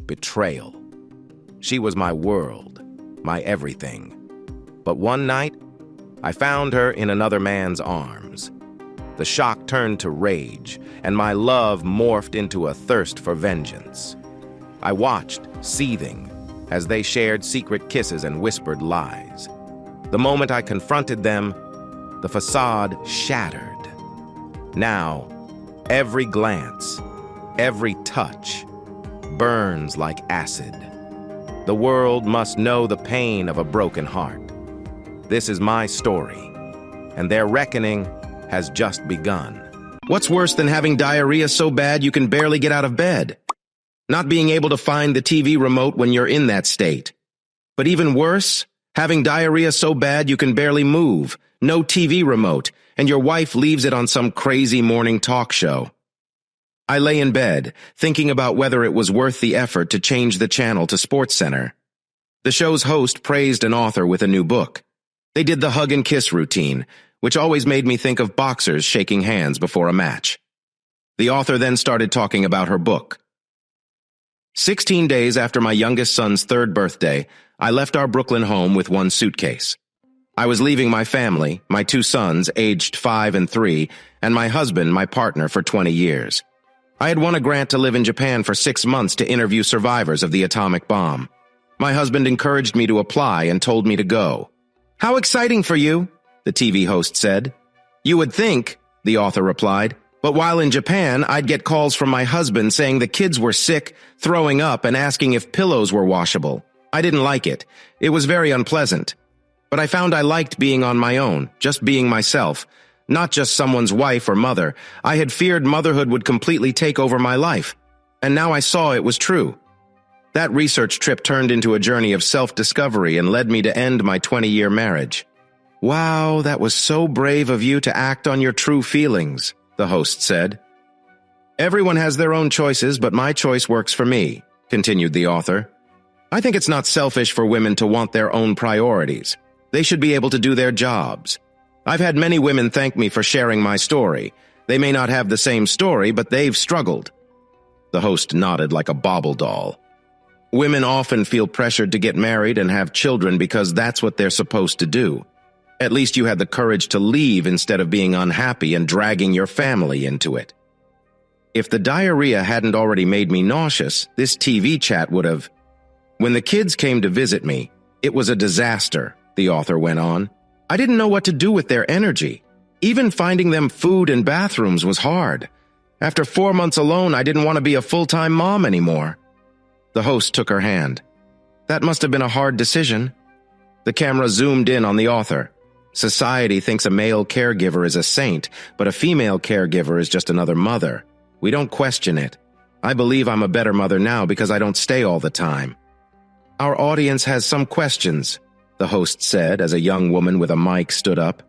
betrayal. She was my world, my everything. But one night, I found her in another man's arms. The shock turned to rage, and my love morphed into a thirst for vengeance. I watched, seething, as they shared secret kisses and whispered lies. The moment I confronted them, the facade shattered. Now, every glance, every touch, burns like acid. The world must know the pain of a broken heart. This is my story, and their reckoning has just begun. What's worse than having diarrhea so bad you can barely get out of bed? Not being able to find the TV remote when you're in that state. But even worse, having diarrhea so bad you can barely move, no TV remote, and your wife leaves it on some crazy morning talk show. I lay in bed, thinking about whether it was worth the effort to change the channel to SportsCenter. The show's host praised an author with a new book. They did the hug and kiss routine, which always made me think of boxers shaking hands before a match. The author then started talking about her book. 16 days after my youngest son's 3rd birthday, I left our Brooklyn home with one suitcase. I was leaving my family, my 2 sons, aged 5 and 3, and my husband, my partner for 20 years. I had won a grant to live in Japan for 6 months to interview survivors of the atomic bomb. My husband encouraged me to apply and told me to go. "How exciting for you," the TV host said. "You would think," the author replied, "but while in Japan, I'd get calls from my husband saying the kids were sick, throwing up, and asking if pillows were washable. I didn't like it. It was very unpleasant. But I found I liked being on my own, just being myself, not just someone's wife or mother. I had feared motherhood would completely take over my life, and now I saw it was true." That research trip turned into a journey of self-discovery and led me to end my 20-year marriage. "Wow, that was so brave of you to act on your true feelings," the host said. "Everyone has their own choices, but my choice works for me," continued the author. "I think it's not selfish for women to want their own priorities. They should be able to do their jobs. I've had many women thank me for sharing my story. They may not have the same story, but they've struggled." The host nodded like a bauble doll. "Women often feel pressured to get married and have children because that's what they're supposed to do. At least you had the courage to leave instead of being unhappy and dragging your family into it." If the diarrhea hadn't already made me nauseous, this TV chat would have. "When the kids came to visit me, it was a disaster," the author went on. "I didn't know what to do with their energy. Even finding them food and bathrooms was hard. After 4 months alone, I didn't want to be a full-time mom anymore." The host took her hand. "That must have been a hard decision." The camera zoomed in on the author. "Society thinks a male caregiver is a saint, but a female caregiver is just another mother. We don't question it. I believe I'm a better mother now because I don't stay all the time." "Our audience has some questions," the host said as a young woman with a mic stood up.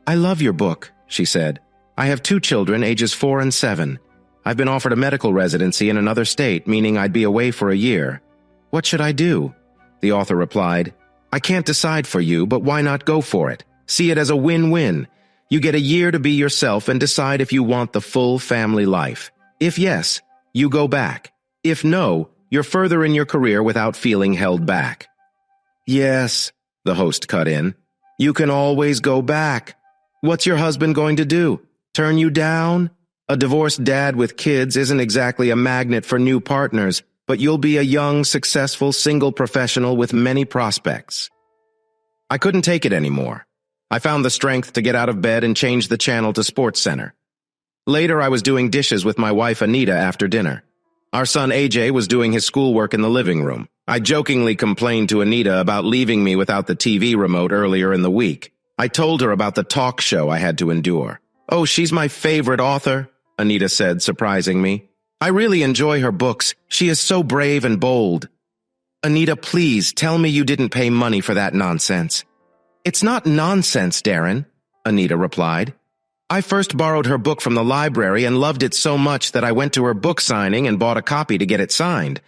"I love your book," she said. "I have 2 children, ages 4 and 7. I've been offered a medical residency in another state, meaning I'd be away for a year. What should I do?" The author replied, "I can't decide for you, but why not go for it? See it as a win-win. You get a year to be yourself and decide if you want the full family life. If yes, you go back. If no, you're further in your career without feeling held back." "Yes," the host cut in. "You can always go back. What's your husband going to do? Turn you down? A divorced dad with kids isn't exactly a magnet for new partners, but you'll be a young, successful, single professional with many prospects." I couldn't take it anymore. I found the strength to get out of bed and change the channel to SportsCenter. Later, I was doing dishes with my wife Anita after dinner. Our son AJ was doing his schoolwork in the living room. I jokingly complained to Anita about leaving me without the TV remote earlier in the week. I told her about the talk show I had to endure. "Oh, she's my favorite author," Anita said, surprising me. "I really enjoy her books. She is so brave and bold." "Anita, please tell me you didn't pay money for that nonsense." "It's not nonsense, Darren," Anita replied. "I first borrowed her book from the library and loved it so much that I went to her book signing and bought a copy to get it signed.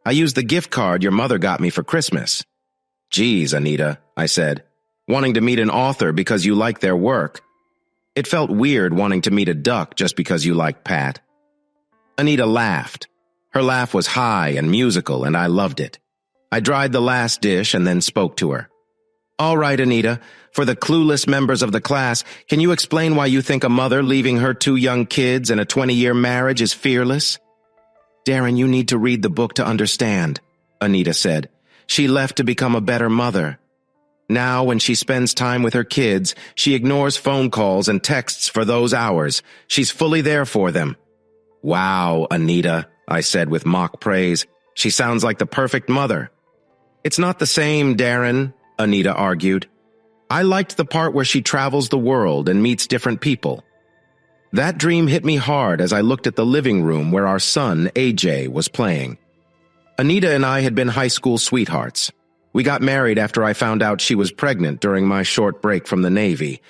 I used the gift card your mother got me for Christmas." "Geez, Anita," I said, "wanting to meet an author because you like their work. It felt weird wanting to meet a duck just because you like Pat." Anita laughed. Her laugh was high and musical, and I loved it. I dried the last dish and then spoke to her. All right, Anita, for the clueless members of the class, can you explain why you think a mother leaving her 2 young kids and a 20-year marriage is fearless? Darren, you need to read the book to understand, Anita said. She left to become a better mother. Now, when she spends time with her kids, she ignores phone calls and texts for those hours. She's fully there for them. Wow, Anita, I said with mock praise. She sounds like the perfect mother. It's not the same, Darren, Anita argued. I liked the part where she travels the world and meets different people. That dream hit me hard as I looked at the living room where our son, AJ, was playing. Anita and I had been high school sweethearts. We got married after I found out she was pregnant during my short break from the Navy.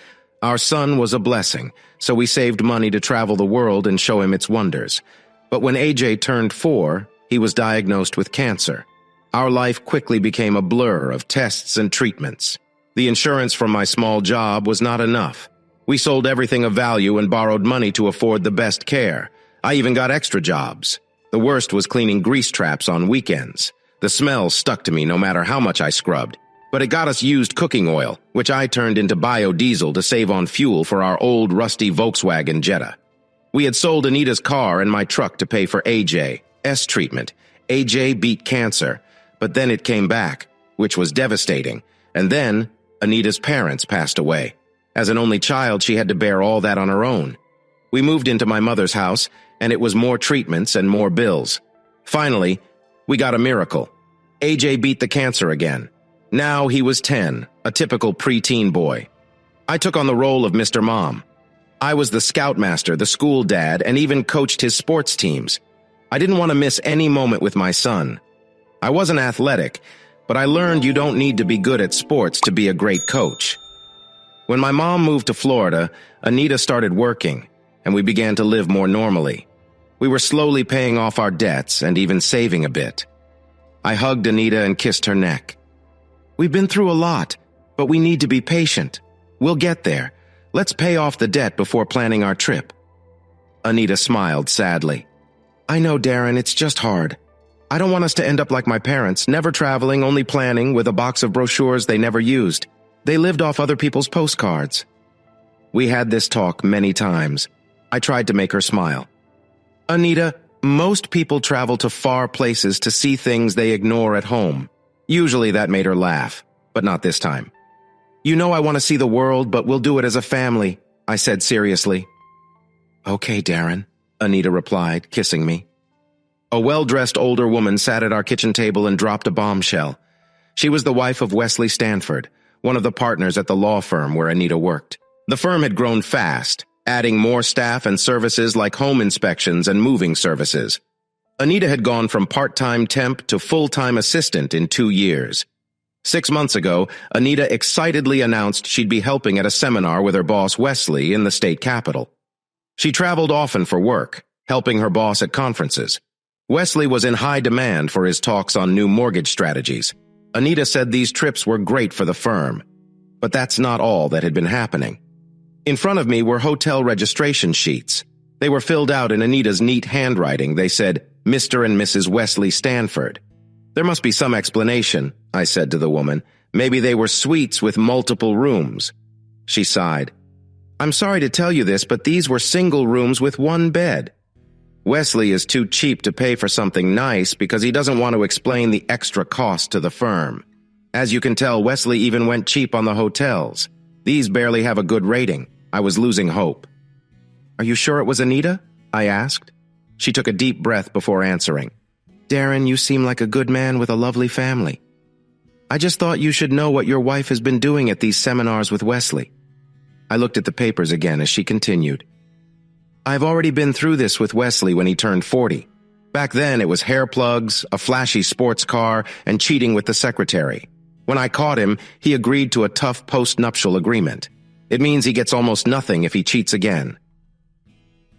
Our son was a blessing, so we saved money to travel the world and show him its wonders. But when AJ turned 4, he was diagnosed with cancer. Our life quickly became a blur of tests and treatments. The insurance from my small job was not enough. We sold everything of value and borrowed money to afford the best care. I even got extra jobs. The worst was cleaning grease traps on weekends. The smell stuck to me no matter how much I scrubbed. But it got us used cooking oil, which I turned into biodiesel to save on fuel for our old rusty Volkswagen Jetta. We had sold Anita's car and my truck to pay for AJ's treatment. AJ beat cancer, but then it came back, which was devastating. And then Anita's parents passed away. As an only child, she had to bear all that on her own. We moved into my mother's house, and it was more treatments and more bills. Finally, we got a miracle. AJ beat the cancer again. Now he was 10, a typical preteen boy. I took on the role of Mr. Mom. I was the scoutmaster, the school dad, and even coached his sports teams. I didn't want to miss any moment with my son. I wasn't athletic, but I learned you don't need to be good at sports to be a great coach. When my mom moved to Florida, Anita started working, and we began to live more normally. We were slowly paying off our debts and even saving a bit. I hugged Anita and kissed her neck. We've been through a lot, but we need to be patient. We'll get there. Let's pay off the debt before planning our trip. Anita smiled sadly. I know, Darren, it's just hard. I don't want us to end up like my parents, never traveling, only planning, with a box of brochures they never used. They lived off other people's postcards. We had this talk many times. I tried to make her smile. Anita, most people travel to far places to see things they ignore at home. Usually that made her laugh, but not this time. You know I want to see the world, but we'll do it as a family, I said seriously. Okay, Darren, Anita replied, kissing me. A well-dressed older woman sat at our kitchen table and dropped a bombshell. She was the wife of Wesley Stanford, one of the partners at the law firm where Anita worked. The firm had grown fast, adding more staff and services like home inspections and moving services. Anita had gone from part-time temp to full-time assistant in 2 years. 6 months ago, Anita excitedly announced she'd be helping at a seminar with her boss Wesley in the state capital. She traveled often for work, helping her boss at conferences. Wesley was in high demand for his talks on new mortgage strategies. Anita said these trips were great for the firm. But that's not all that had been happening. In front of me were hotel registration sheets. They were filled out in Anita's neat handwriting. They said, Mr. and Mrs. Wesley Stanford. There must be some explanation, I said to the woman. Maybe they were suites with multiple rooms. She sighed. I'm sorry to tell you this, but these were single rooms with 1 bed. Wesley is too cheap to pay for something nice because he doesn't want to explain the extra cost to the firm. As you can tell, Wesley even went cheap on the hotels. These barely have a good rating. I was losing hope. Are you sure it was Anita? I asked. She took a deep breath before answering. Darren, you seem like a good man with a lovely family. I just thought you should know what your wife has been doing at these seminars with Wesley. I looked at the papers again as she continued. I've already been through this with Wesley when he turned 40. Back then, it was hair plugs, a flashy sports car, and cheating with the secretary. When I caught him, he agreed to a tough post-nuptial agreement. It means he gets almost nothing if he cheats again.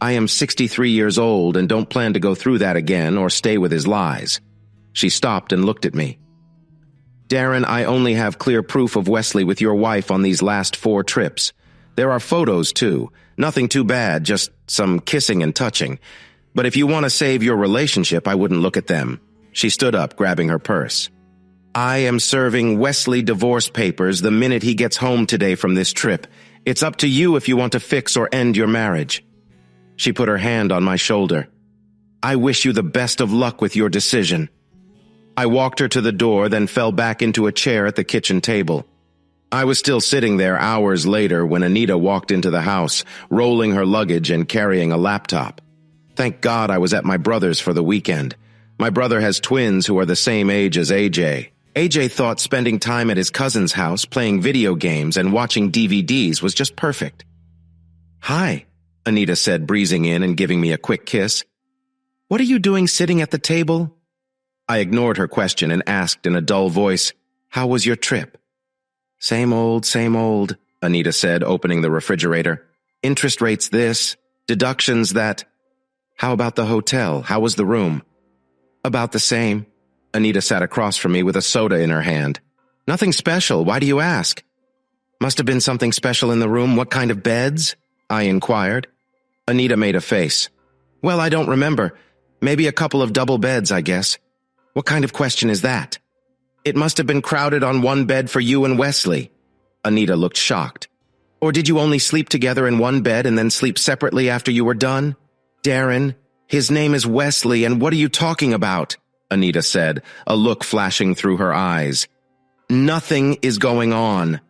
I am 63 years old and don't plan to go through that again or stay with his lies. She stopped and looked at me. Darren, I only have clear proof of Wesley with your wife on these last 4 trips. There are photos, too. Nothing too bad, just some kissing and touching. But if you want to save your relationship, I wouldn't look at them. She stood up, grabbing her purse. I am serving Wesley divorce papers the minute he gets home today from this trip. It's up to you if you want to fix or end your marriage. She put her hand on my shoulder. I wish you the best of luck with your decision. I walked her to the door, then fell back into a chair at the kitchen table. I was still sitting there hours later when Anita walked into the house, rolling her luggage and carrying a laptop. Thank God I was at my brother's for the weekend. My brother has twins who are the same age as AJ. AJ thought spending time at his cousin's house, playing video games and watching DVDs was just perfect. Hi, Anita said, breezing in and giving me a quick kiss. What are you doing sitting at the table? I ignored her question and asked in a dull voice, how was your trip? Same old, Anita said, opening the refrigerator. Interest rates this, deductions that. How about the hotel? How was the room? About the same. Anita sat across from me with a soda in her hand. Nothing special, why do you ask? Must have been something special in the room. What kind of beds? I inquired. Anita made a face. Well, I don't remember. Maybe a couple of double beds, I guess. What kind of question is that? It must have been crowded on one bed for you and Wesley. Anita looked shocked. Or did you only sleep together in one bed and then sleep separately after you were done? Darren, his name is Wesley, and what are you talking about? Anita said, a look flashing through her eyes. Nothing is going on.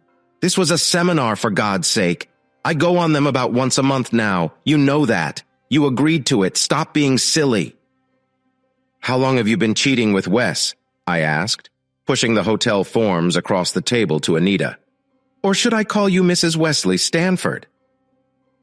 This was a seminar, for God's sake. I go on them about once a month now. You know that. You agreed to it. Stop being silly. How long have you been cheating with Wes? I asked, pushing the hotel forms across the table to Anita. Or should I call you Mrs. Wesley Stanford?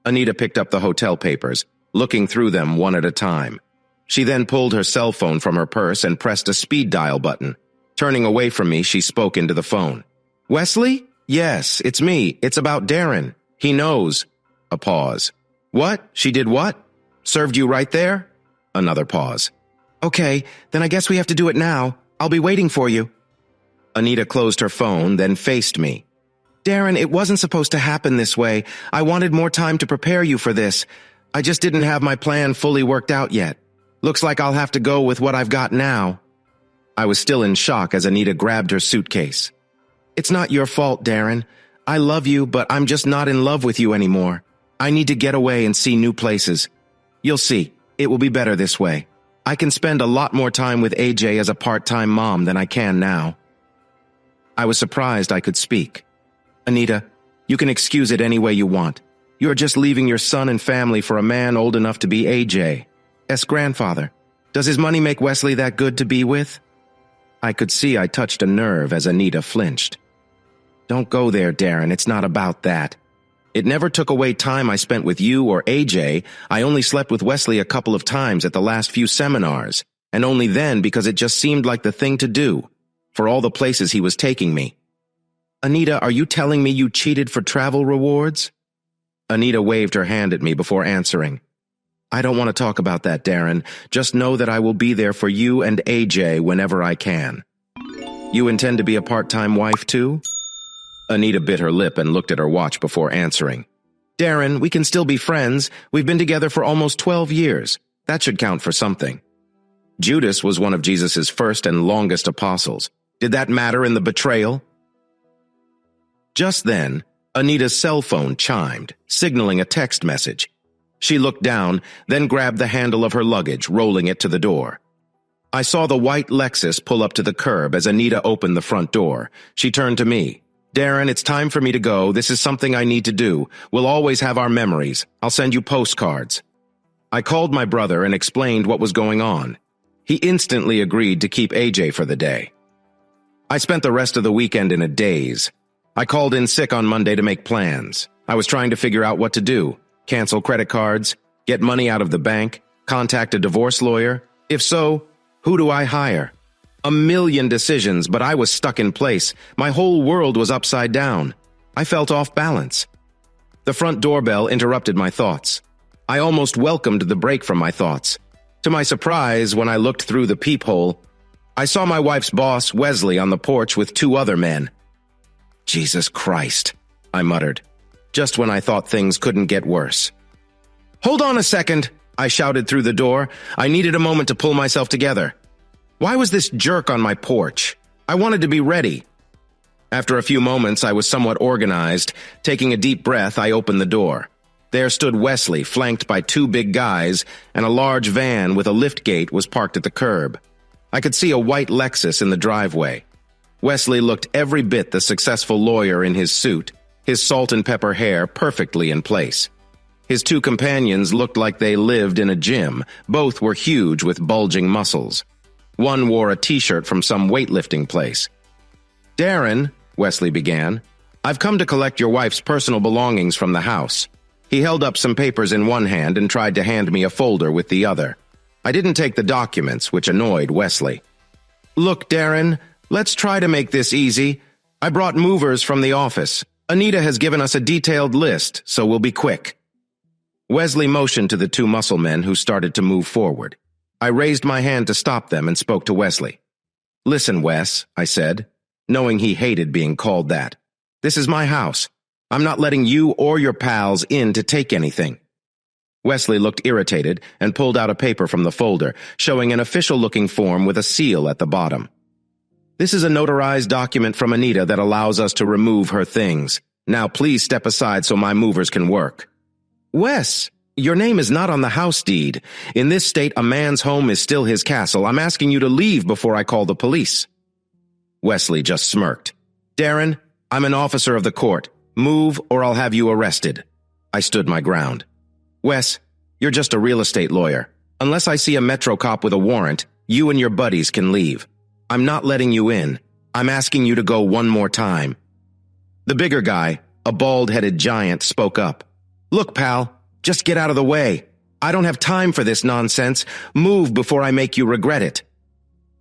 Anita picked up the hotel papers, looking through them one at a time. She then pulled her cell phone from her purse and pressed a speed dial button. Turning away from me, she spoke into the phone. Wesley? Yes, it's me. It's about Darren. He knows. A pause. What? She did what? Served you right there? Another pause. Okay, then I guess we have to do it now. I'll be waiting for you. Anita closed her phone, then faced me. Darren, it wasn't supposed to happen this way. I wanted more time to prepare you for this. I just didn't have my plan fully worked out yet. Looks like I'll have to go with what I've got now. I was still in shock as Anita grabbed her suitcase. It's not your fault, Darren. I love you, but I'm just not in love with you anymore. I need to get away and see new places. You'll see, it will be better this way. I can spend a lot more time with AJ as a part-time mom than I can now. I was surprised I could speak. Anita, you can excuse it any way you want. You're just leaving your son and family for a man old enough to be AJ's grandfather. Does his money make Wesley that good to be with? I could see I touched a nerve as Anita flinched. Don't go there, Darren. It's not about that. It never took away time I spent with you or AJ. I only slept with Wesley a couple of times at the last few seminars, and only then because it just seemed like the thing to do, for all the places he was taking me. Anita, are you telling me you cheated for travel rewards? Anita waved her hand at me before answering. I don't want to talk about that, Darren. Just know that I will be there for you and AJ whenever I can. You intend to be a part-time wife too? Anita bit her lip and looked at her watch before answering. Darren, we can still be friends. We've been together for almost 12 years. That should count for something. Judas was one of Jesus' first and longest apostles. Did that matter in the betrayal? Just then, Anita's cell phone chimed, signaling a text message. She looked down, then grabbed the handle of her luggage, rolling it to the door. I saw the white Lexus pull up to the curb as Anita opened the front door. She turned to me. Darren, it's time for me to go. This is something I need to do. We'll always have our memories. I'll send you postcards. I called my brother and explained what was going on. He instantly agreed to keep AJ for the day. I spent the rest of the weekend in a daze. I called in sick on Monday to make plans. I was trying to figure out what to do. Cancel credit cards, get money out of the bank, contact a divorce lawyer. If so, who do I hire? A million decisions, but I was stuck in place. My whole world was upside down. I felt off balance. The front doorbell interrupted my thoughts. I almost welcomed the break from my thoughts. To my surprise, when I looked through the peephole, I saw my wife's boss, Wesley, on the porch with 2 other men. Jesus Christ, I muttered, just when I thought things couldn't get worse. Hold on a second, I shouted through the door. I needed a moment to pull myself together. Why was this jerk on my porch? I wanted to be ready. After a few moments, I was somewhat organized. Taking a deep breath, I opened the door. There stood Wesley, flanked by two big guys, and a large van with a liftgate was parked at the curb. I could see a white Lexus in the driveway. Wesley looked every bit the successful lawyer in his suit, his salt and pepper hair perfectly in place. His two companions looked like they lived in a gym. Both were huge with bulging muscles. One wore a t-shirt from some weightlifting place. "Darren," Wesley began, "I've come to collect your wife's personal belongings from the house." He held up some papers in one hand and tried to hand me a folder with the other. I didn't take the documents, which annoyed Wesley. "Look, Darren, let's try to make this easy. I brought movers from the office. Anita has given us a detailed list, so we'll be quick." Wesley motioned to the two muscle men who started to move forward. I raised my hand to stop them and spoke to Wesley. "Listen, Wes," I said, knowing he hated being called that. "This is my house. I'm not letting you or your pals in to take anything." Wesley looked irritated and pulled out a paper from the folder, showing an official-looking form with a seal at the bottom. "This is a notarized document from Anita that allows us to remove her things. Now please step aside so my movers can work." "Wes, your name is not on the house deed. In this state, a man's home is still his castle. I'm asking you to leave before I call the police." Wesley just smirked. "Darren, I'm an officer of the court. Move or I'll have you arrested." I stood my ground. "Wes, you're just a real estate lawyer. Unless I see a Metro cop with a warrant, you and your buddies can leave. I'm not letting you in. I'm asking you to go one more time." The bigger guy, a bald-headed giant, spoke up. "Look, pal, just get out of the way. I don't have time for this nonsense. Move before I make you regret it."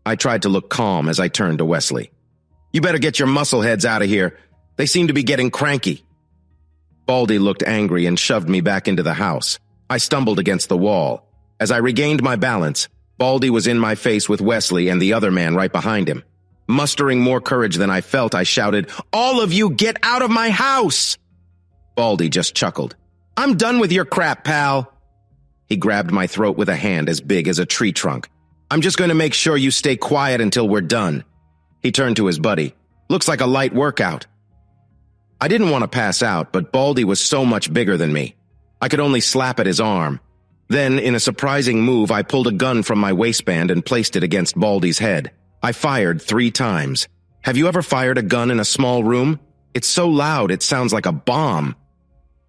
I tried to look calm as I turned to Wesley. "You better get your muscleheads out of here. They seem to be getting cranky." Baldy looked angry and shoved me back into the house. I stumbled against the wall. As I regained my balance, Baldy was in my face with Wesley and the other man right behind him. Mustering more courage than I felt, I shouted, "All of you get out of my house!" Baldy just chuckled. "I'm done with your crap, pal." He grabbed my throat with a hand as big as a tree trunk. "I'm just going to make sure you stay quiet until we're done." He turned to his buddy. "Looks like a light workout." I didn't want to pass out, but Baldy was so much bigger than me. I could only slap at his arm. Then, in a surprising move, I pulled a gun from my waistband and placed it against Baldy's head. I fired 3 times. Have you ever fired a gun in a small room? It's so loud it sounds like a bomb.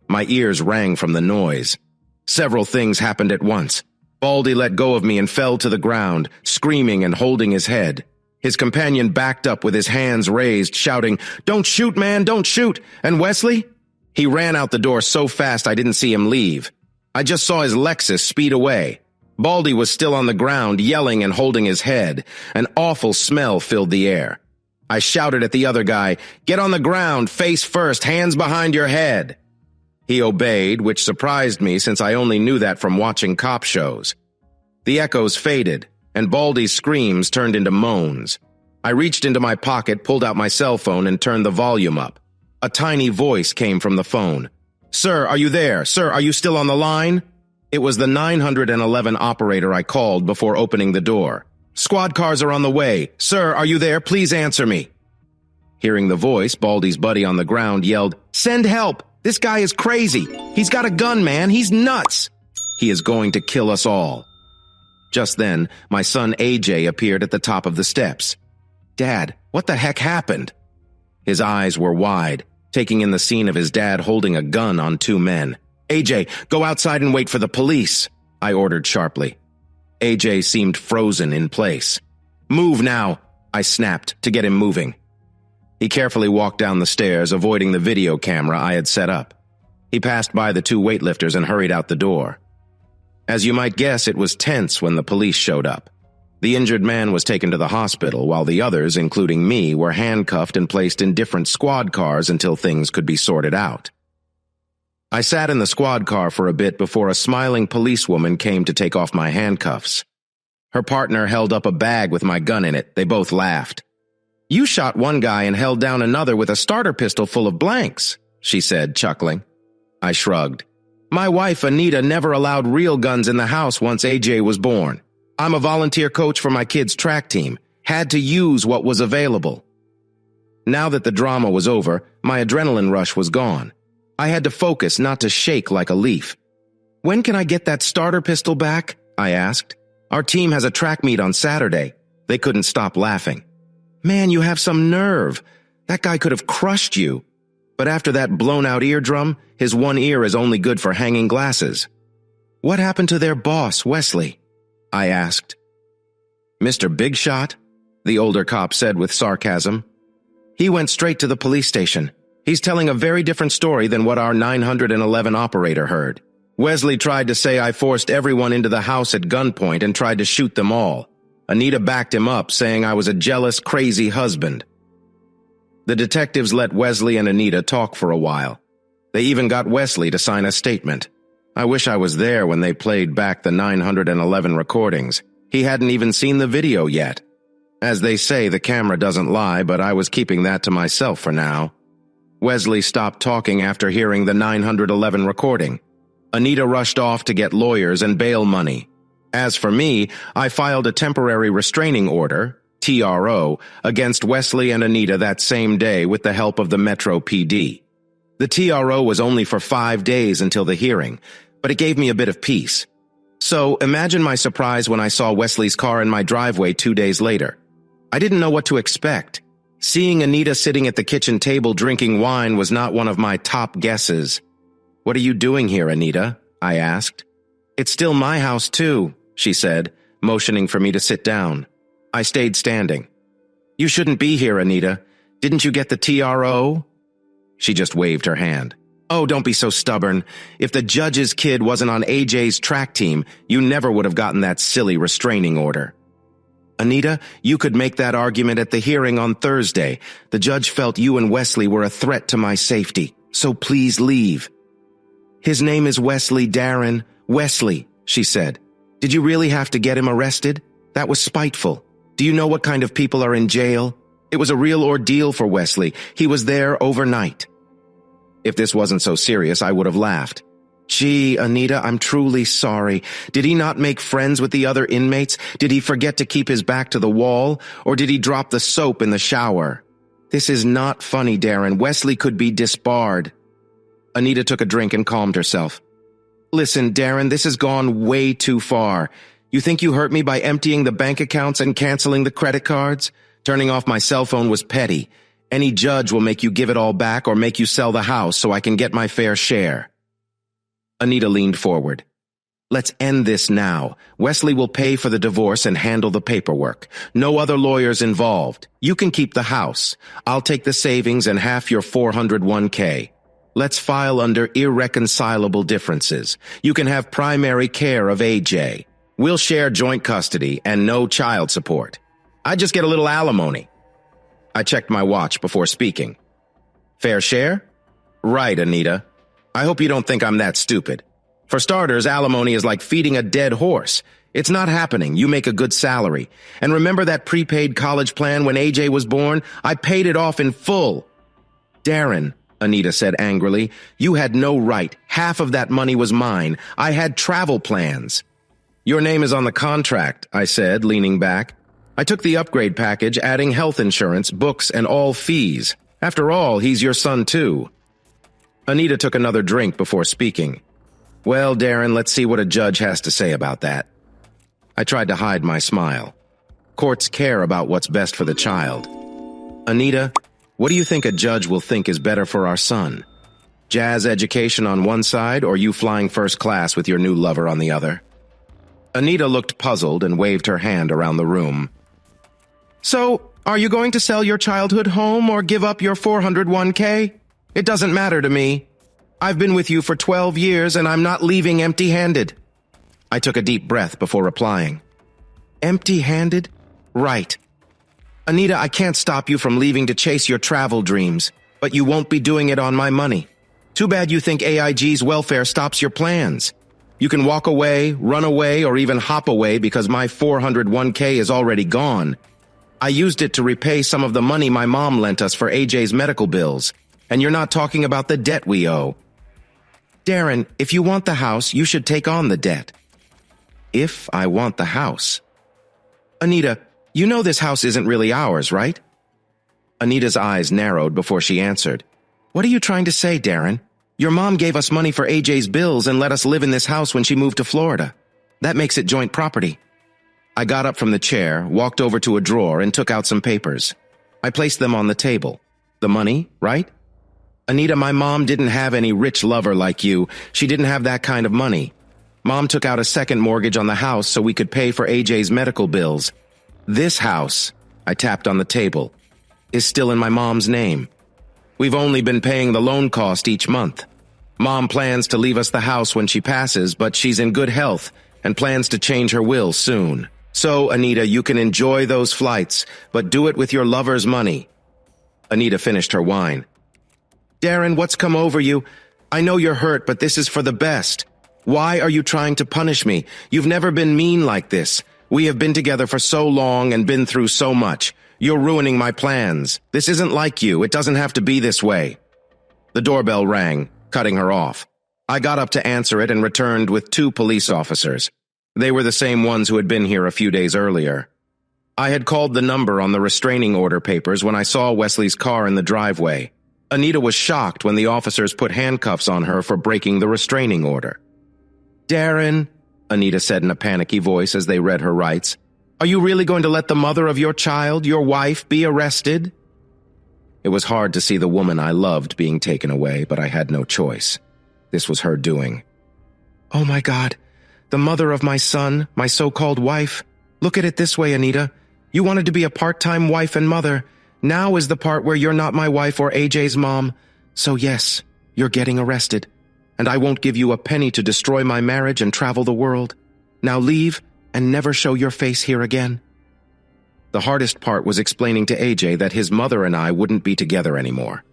My ears rang from the noise. Several things happened at once. Baldy let go of me and fell to the ground, screaming and holding his head. His companion backed up with his hands raised, shouting, "Don't shoot, man, don't shoot!" And Wesley? He ran out the door so fast I didn't see him leave. I just saw his Lexus speed away. Baldy was still on the ground, yelling and holding his head. An awful smell filled the air. I shouted at the other guy, "Get on the ground, face first, hands behind your head." He obeyed, which surprised me since I only knew that from watching cop shows. The echoes faded, and Baldy's screams turned into moans. I reached into my pocket, pulled out my cell phone, and turned the volume up. A tiny voice came from the phone. "Sir, are you there? Sir, are you still on the line?" It was the 911 operator I called before opening the door. "Squad cars are on the way. Sir, are you there? Please answer me." Hearing the voice, Baldy's buddy on the ground yelled, "Send help! This guy is crazy! He's got a gun, man! He's nuts! He is going to kill us all." Just then, my son AJ appeared at the top of the steps. "Dad, what the heck happened?" His eyes were wide, taking in the scene of his dad holding a gun on 2 men. "AJ, go outside and wait for the police," I ordered sharply. AJ seemed frozen in place. "Move now," I snapped to get him moving. He carefully walked down the stairs, avoiding the video camera I had set up. He passed by the 2 weightlifters and hurried out the door. As you might guess, it was tense when the police showed up. The injured man was taken to the hospital, while the others, including me, were handcuffed and placed in different squad cars until things could be sorted out. I sat in the squad car for a bit before a smiling policewoman came to take off my handcuffs. Her partner held up a bag with my gun in it. They both laughed. "You shot one guy and held down another with a starter pistol full of blanks," she said, chuckling. I shrugged. My wife, Anita, never allowed real guns in the house once AJ was born. I'm a volunteer coach for my kids' track team. Had to use what was available. Now that the drama was over, my adrenaline rush was gone. I had to focus, not to shake like a leaf. When can I get that starter pistol back? I asked. Our team has a track meet on Saturday. They couldn't stop laughing. Man, you have some nerve. That guy could have crushed you. But after that blown-out eardrum, his one ear is only good for hanging glasses. What happened to their boss, Wesley? I asked. Mr. Big Shot? The older cop said with sarcasm. He went straight to the police station. He's telling a very different story than what our 911 operator heard. Wesley tried to say I forced everyone into the house at gunpoint and tried to shoot them all. Anita backed him up, saying I was a jealous, crazy husband. The detectives let Wesley and Anita talk for a while. They even got Wesley to sign a statement. I wish I was there when they played back the 911 recordings. He hadn't even seen the video yet. As they say, the camera doesn't lie, but I was keeping that to myself for now. Wesley stopped talking after hearing the 911 recording. Anita rushed off to get lawyers and bail money. As for me, I filed a temporary restraining order, TRO, against Wesley and Anita that same day with the help of the Metro PD. The TRO was only for 5 days until the hearing, but it gave me a bit of peace. So imagine my surprise when I saw Wesley's car in my driveway 2 days later. I didn't know what to expect. Seeing Anita sitting at the kitchen table drinking wine was not one of my top guesses. What are you doing here, Anita? I asked. It's still my house too, she said, motioning for me to sit down. I stayed standing. You shouldn't be here, Anita. Didn't you get the TRO? She just waved her hand. Oh, don't be so stubborn. If the judge's kid wasn't on AJ's track team, you never would have gotten that silly restraining order. Anita, you could make that argument at the hearing on Thursday. The judge felt you and Wesley were a threat to my safety, so please leave. His name is Wesley, Darren. Wesley, she said. Did you really have to get him arrested? That was spiteful. Do you know what kind of people are in jail? It was a real ordeal for Wesley. He was there overnight. If this wasn't so serious, I would have laughed. Gee, Anita, I'm truly sorry. Did he not make friends with the other inmates? Did he forget to keep his back to the wall? Or did he drop the soap in the shower? This is not funny, Darren. Wesley could be disbarred. Anita took a drink and calmed herself. Listen, Darren, this has gone way too far. You think you hurt me by emptying the bank accounts and canceling the credit cards? Turning off my cell phone was petty. Any judge will make you give it all back or make you sell the house so I can get my fair share. Anita leaned forward. Let's end this now. Wesley will pay for the divorce and handle the paperwork. No other lawyers involved. You can keep the house. I'll take the savings and half your 401k. Let's file under irreconcilable differences. You can have primary care of AJ. We'll share joint custody and no child support. I just get a little alimony. I checked my watch before speaking. Fair share? Right, Anita. I hope you don't think I'm that stupid. For starters, alimony is like feeding a dead horse. It's not happening. You make a good salary. And remember that prepaid college plan when AJ was born? I paid it off in full. Darren, Anita said angrily, you had no right. Half of that money was mine. I had travel plans. Your name is on the contract, I said, leaning back. I took the upgrade package, adding health insurance, books, and all fees. After all, he's your son too. Anita took another drink before speaking. Well, Darren, let's see what a judge has to say about that. I tried to hide my smile. Courts care about what's best for the child. Anita, what do you think a judge will think is better for our son? Jazz education on one side or you flying first class with your new lover on the other? Anita looked puzzled and waved her hand around the room. So, are you going to sell your childhood home or give up your 401k? It doesn't matter to me. I've been with you for 12 years and I'm not leaving empty-handed. I took a deep breath before replying. Empty-handed? Right. Anita, I can't stop you from leaving to chase your travel dreams, but you won't be doing it on my money. Too bad you think AIG's welfare stops your plans. You can walk away, run away, or even hop away because my 401k is already gone. I used it to repay some of the money my mom lent us for AJ's medical bills, and you're not talking about the debt we owe. Darren, if you want the house, you should take on the debt. If I want the house. Anita, you know this house isn't really ours, right? Anita's eyes narrowed before she answered. What are you trying to say, Darren? Your mom gave us money for AJ's bills and let us live in this house when she moved to Florida. That makes it joint property. I got up from the chair, walked over to a drawer, and took out some papers. I placed them on the table. The money, right? Anita, my mom didn't have any rich lover like you. She didn't have that kind of money. Mom took out a second mortgage on the house so we could pay for AJ's medical bills. This house, I tapped on the table, is still in my mom's name. We've only been paying the loan cost each month. Mom plans to leave us the house when she passes, but she's in good health and plans to change her will soon. So, Anita, you can enjoy those flights, but do it with your lover's money. Anita finished her wine. Darren, what's come over you? I know you're hurt, but this is for the best. Why are you trying to punish me? You've never been mean like this. We have been together for so long and been through so much. You're ruining my plans. This isn't like you. It doesn't have to be this way. The doorbell rang, cutting her off. I got up to answer it and returned with 2 police officers. They were the same ones who had been here a few days earlier. I had called the number on the restraining order papers when I saw Wesley's car in the driveway. Anita was shocked when the officers put handcuffs on her for breaking the restraining order. Darren, Anita said in a panicky voice as they read her rights, are you really going to let the mother of your child, your wife, be arrested? It was hard to see the woman I loved being taken away, but I had no choice. This was her doing. Oh my God, the mother of my son, my so-called wife. Look at it this way, Anita. You wanted to be a part-time wife and mother. Now is the part where you're not my wife or AJ's mom. So yes, you're getting arrested. And I won't give you a penny to destroy my marriage and travel the world. Now leave and never show your face here again. The hardest part was explaining to AJ that his mother and I wouldn't be together anymore.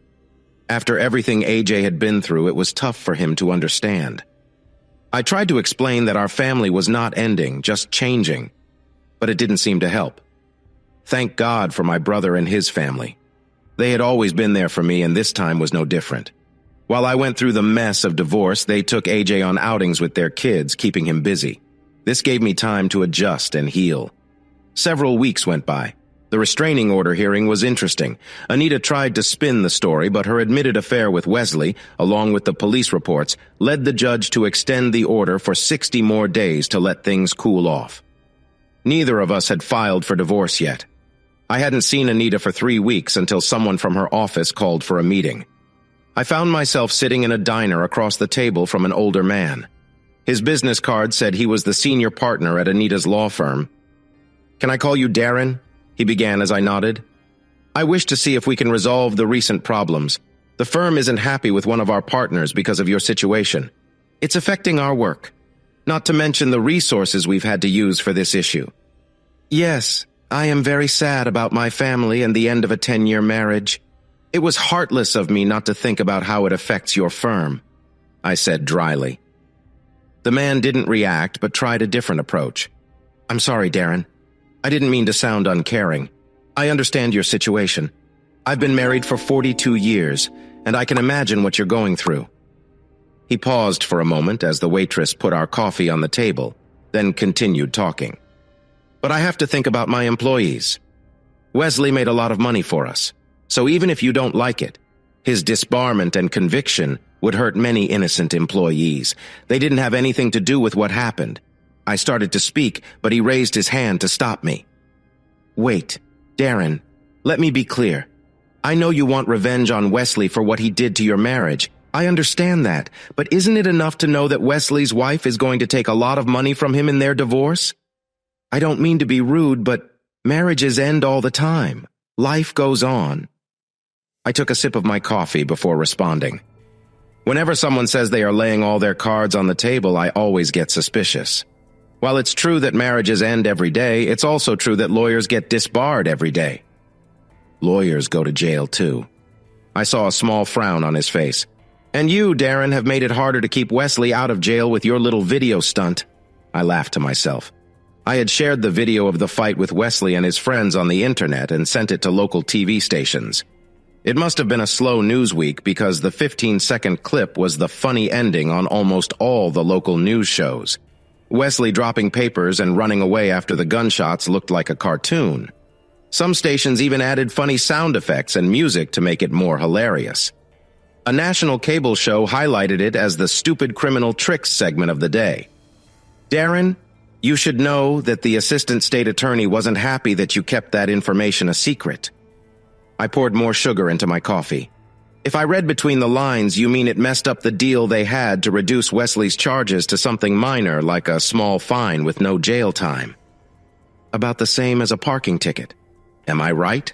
After everything AJ had been through, it was tough for him to understand. I tried to explain that our family was not ending, just changing, but it didn't seem to help. Thank God for my brother and his family. They had always been there for me, and this time was no different. While I went through the mess of divorce, they took AJ on outings with their kids, keeping him busy. This gave me time to adjust and heal. Several weeks went by. The restraining order hearing was interesting. Anita tried to spin the story, but her admitted affair with Wesley, along with the police reports, led the judge to extend the order for 60 more days to let things cool off. Neither of us had filed for divorce yet. I hadn't seen Anita for 3 weeks until someone from her office called for a meeting. I found myself sitting in a diner across the table from an older man. His business card said he was the senior partner at Anita's law firm. Can I call you Darren? He began as I nodded. I wish to see if we can resolve the recent problems. The firm isn't happy with one of our partners because of your situation. It's affecting our work, not to mention the resources we've had to use for this issue. Yes, I am very sad about my family and the end of a 10-year marriage. It was heartless of me not to think about how it affects your firm, I said dryly. The man didn't react, but tried a different approach. I'm sorry, Darren. I didn't mean to sound uncaring. I understand your situation. I've been married for 42 years, and I can imagine what you're going through. He paused for a moment as the waitress put our coffee on the table, then continued talking. But I have to think about my employees. Wesley made a lot of money for us, so even if you don't like it, his disbarment and conviction would hurt many innocent employees. They didn't have anything to do with what happened. I started to speak, but he raised his hand to stop me. Wait, Darren, let me be clear. I know you want revenge on Wesley for what he did to your marriage. I understand that, but isn't it enough to know that Wesley's wife is going to take a lot of money from him in their divorce? I don't mean to be rude, but marriages end all the time. Life goes on. I took a sip of my coffee before responding. Whenever someone says they are laying all their cards on the table, I always get suspicious. While it's true that marriages end every day, it's also true that lawyers get disbarred every day. Lawyers go to jail too. I saw a small frown on his face. And you, Darren, have made it harder to keep Wesley out of jail with your little video stunt. I laughed to myself. I had shared the video of the fight with Wesley and his friends on the internet and sent it to local TV stations. It must have been a slow news week because the 15-second clip was the funny ending on almost all the local news shows. Wesley dropping papers and running away after the gunshots looked like a cartoon. Some stations even added funny sound effects and music to make it more hilarious. A national cable show highlighted it as the stupid criminal tricks segment of the day. Darren, you should know that the assistant state attorney wasn't happy that you kept that information a secret. I poured more sugar into my coffee. If I read between the lines, you mean it messed up the deal they had to reduce Wesley's charges to something minor like a small fine with no jail time. About the same as a parking ticket. Am I right?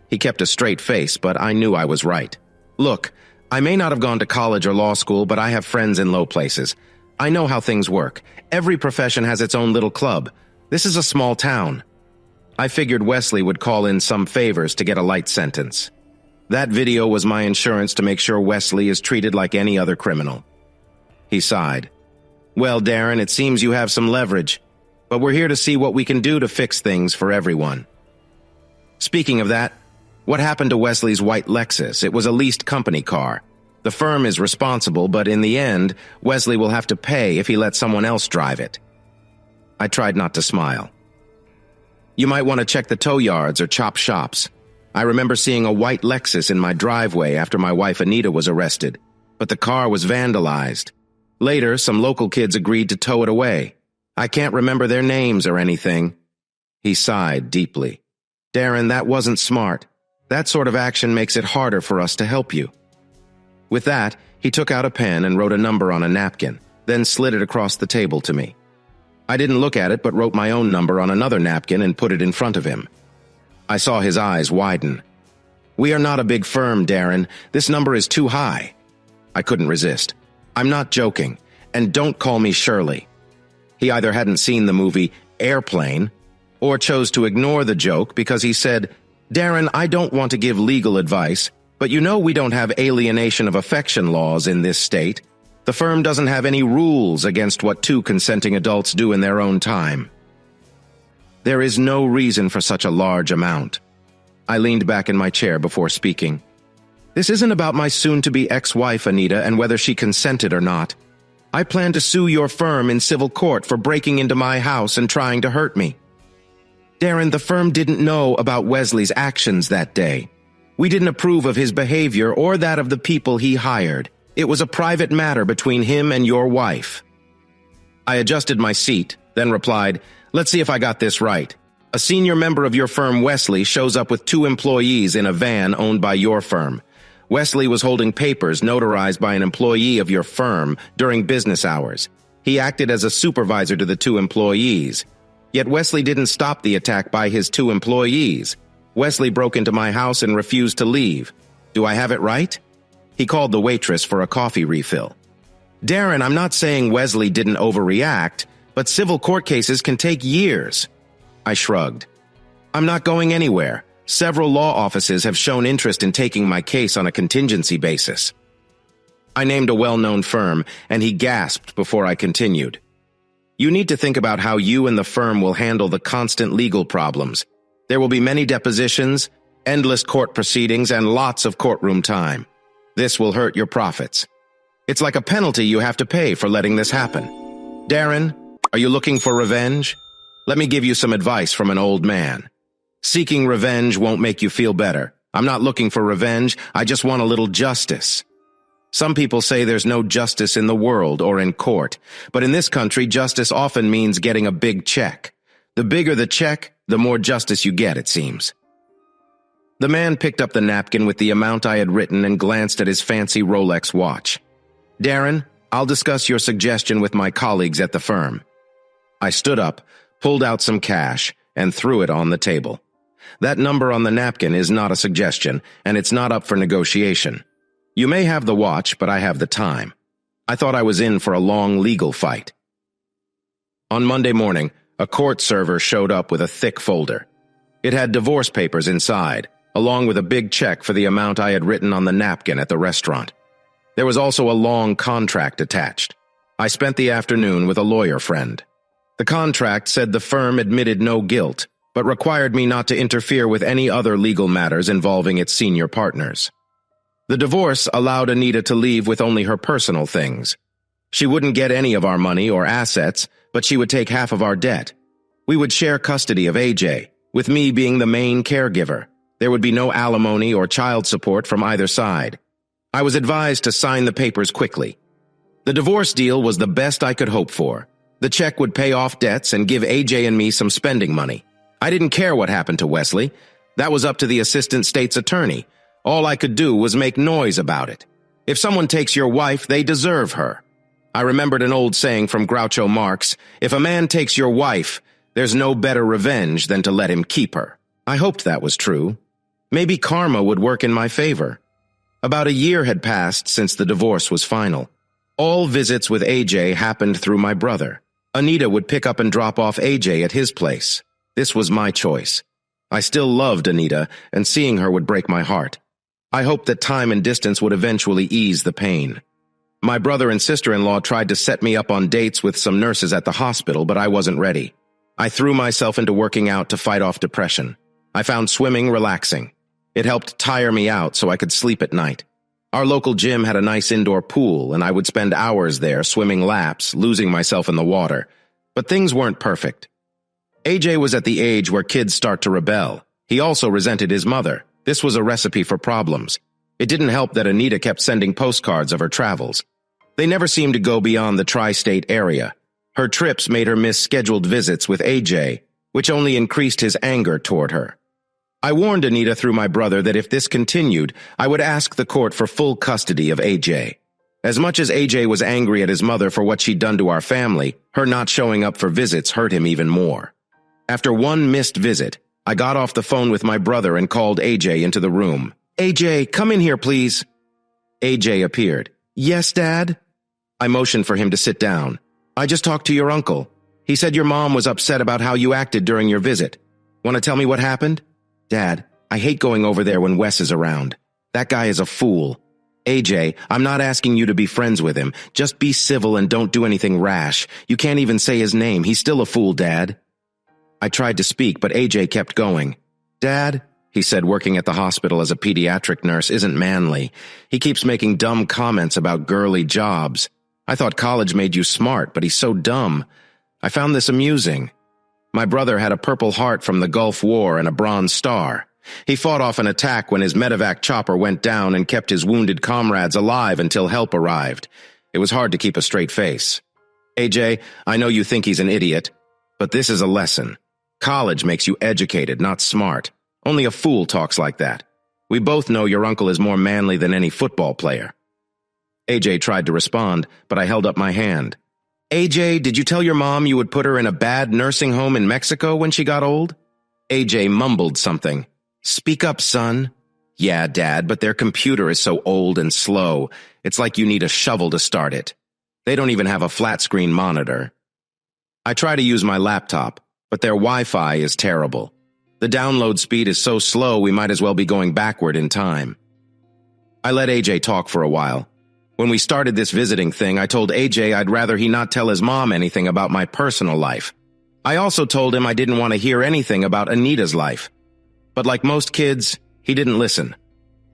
He kept a straight face, but I knew I was right. Look, I may not have gone to college or law school, but I have friends in low places. I know how things work. Every profession has its own little club. This is a small town. I figured Wesley would call in some favors to get a light sentence. That video was my insurance to make sure Wesley is treated like any other criminal. He sighed. Well, Darren, it seems you have some leverage, but we're here to see what we can do to fix things for everyone. Speaking of that, what happened to Wesley's white Lexus? It was a leased company car. The firm is responsible, but in the end, Wesley will have to pay if he lets someone else drive it. I tried not to smile. You might want to check the tow yards or chop shops. I remember seeing a white Lexus in my driveway after my wife Anita was arrested, but the car was vandalized. Later, some local kids agreed to tow it away. I can't remember their names or anything. He sighed deeply. Darren, that wasn't smart. That sort of action makes it harder for us to help you. With that, he took out a pen and wrote a number on a napkin, then slid it across the table to me. I didn't look at it, but wrote my own number on another napkin and put it in front of him. I saw his eyes widen. We are not a big firm, Darren. This number is too high. I couldn't resist. I'm not joking, and don't call me Shirley. He either hadn't seen the movie Airplane, or chose to ignore the joke because he said, Darren, I don't want to give legal advice, but you know we don't have alienation of affection laws in this state. The firm doesn't have any rules against what two consenting adults do in their own time. There is no reason for such a large amount. I leaned back in my chair before speaking. This isn't about my soon-to-be ex-wife, Anita, and whether she consented or not. I plan to sue your firm in civil court for breaking into my house and trying to hurt me. Darren, the firm didn't know about Wesley's actions that day. We didn't approve of his behavior or that of the people he hired. It was a private matter between him and your wife. I adjusted my seat, then replied, Let's see if I got this right. A senior member of your firm, Wesley, shows up with 2 employees in a van owned by your firm. Wesley was holding papers notarized by an employee of your firm during business hours. He acted as a supervisor to the 2 employees. Yet Wesley didn't stop the attack by his 2 employees. Wesley broke into my house and refused to leave. Do I have it right? He called the waitress for a coffee refill. Darren, I'm not saying Wesley didn't overreact, but civil court cases can take years. I shrugged. I'm not going anywhere. Several law offices have shown interest in taking my case on a contingency basis. I named a well-known firm, and he gasped before I continued. You need to think about how you and the firm will handle the constant legal problems. There will be many depositions, endless court proceedings, and lots of courtroom time. This will hurt your profits. It's like a penalty you have to pay for letting this happen. Darren, are you looking for revenge? Let me give you some advice from an old man. Seeking revenge won't make you feel better. I'm not looking for revenge, I just want a little justice. Some people say there's no justice in the world or in court, but in this country, justice often means getting a big check. The bigger the check, the more justice you get, it seems. The man picked up the napkin with the amount I had written and glanced at his fancy Rolex watch. Darren, I'll discuss your suggestion with my colleagues at the firm. I stood up, pulled out some cash, and threw it on the table. That number on the napkin is not a suggestion, and it's not up for negotiation. You may have the watch, but I have the time. I thought I was in for a long legal fight. On Monday morning, a court server showed up with a thick folder. It had divorce papers inside, along with a big check for the amount I had written on the napkin at the restaurant. There was also a long contract attached. I spent the afternoon with a lawyer friend. The contract said the firm admitted no guilt, but required me not to interfere with any other legal matters involving its senior partners. The divorce allowed Anita to leave with only her personal things. She wouldn't get any of our money or assets, but she would take half of our debt. We would share custody of AJ, with me being the main caregiver. There would be no alimony or child support from either side. I was advised to sign the papers quickly. The divorce deal was the best I could hope for. The check would pay off debts and give AJ and me some spending money. I didn't care what happened to Wesley. That was up to the assistant state's attorney. All I could do was make noise about it. If someone takes your wife, they deserve her. I remembered an old saying from Groucho Marx, if a man takes your wife, there's no better revenge than to let him keep her. I hoped that was true. Maybe karma would work in my favor. About a year had passed since the divorce was final. All visits with AJ happened through my brother. Anita would pick up and drop off AJ at his place. This was my choice. I still loved Anita, and seeing her would break my heart. I hoped that time and distance would eventually ease the pain. My brother and sister-in-law tried to set me up on dates with some nurses at the hospital, but I wasn't ready. I threw myself into working out to fight off depression. I found swimming relaxing. It helped tire me out so I could sleep at night. Our local gym had a nice indoor pool, and I would spend hours there swimming laps, losing myself in the water. But things weren't perfect. AJ was at the age where kids start to rebel. He also resented his mother. This was a recipe for problems. It didn't help that Anita kept sending postcards of her travels. They never seemed to go beyond the tri-state area. Her trips made her miss scheduled visits with AJ, which only increased his anger toward her. I warned Anita through my brother that if this continued, I would ask the court for full custody of AJ. As much as AJ was angry at his mother for what she'd done to our family, her not showing up for visits hurt him even more. After one missed visit, I got off the phone with my brother and called AJ into the room. AJ, come in here, please. AJ appeared. Yes, Dad? I motioned for him to sit down. I just talked to your uncle. He said your mom was upset about how you acted during your visit. Want to tell me what happened? Dad, I hate going over there when Wes is around. That guy is a fool. AJ, I'm not asking you to be friends with him. Just be civil and don't do anything rash. You can't even say his name. He's still a fool, Dad. I tried to speak, but AJ kept going. Dad, he said, working at the hospital as a pediatric nurse isn't manly. He keeps making dumb comments about girly jobs. I thought college made you smart, but he's so dumb. I found this amusing. My brother had a Purple Heart from the Gulf War and a Bronze Star. He fought off an attack when his medevac chopper went down and kept his wounded comrades alive until help arrived. It was hard to keep a straight face. AJ, I know you think he's an idiot, but this is a lesson. College makes you educated, not smart. Only a fool talks like that. We both know your uncle is more manly than any football player. AJ tried to respond, but I held up my hand. AJ, did you tell your mom you would put her in a bad nursing home in Mexico when she got old? AJ mumbled something. Speak up, son. Yeah, Dad, but their computer is so old and slow. It's like you need a shovel to start it. They don't even have a flat-screen monitor. I try to use my laptop, but their Wi-Fi is terrible. The download speed is so slow we might as well be going backward in time. I let AJ talk for a while. When we started this visiting thing, I told AJ I'd rather he not tell his mom anything about my personal life. I also told him I didn't want to hear anything about Anita's life. But like most kids, he didn't listen.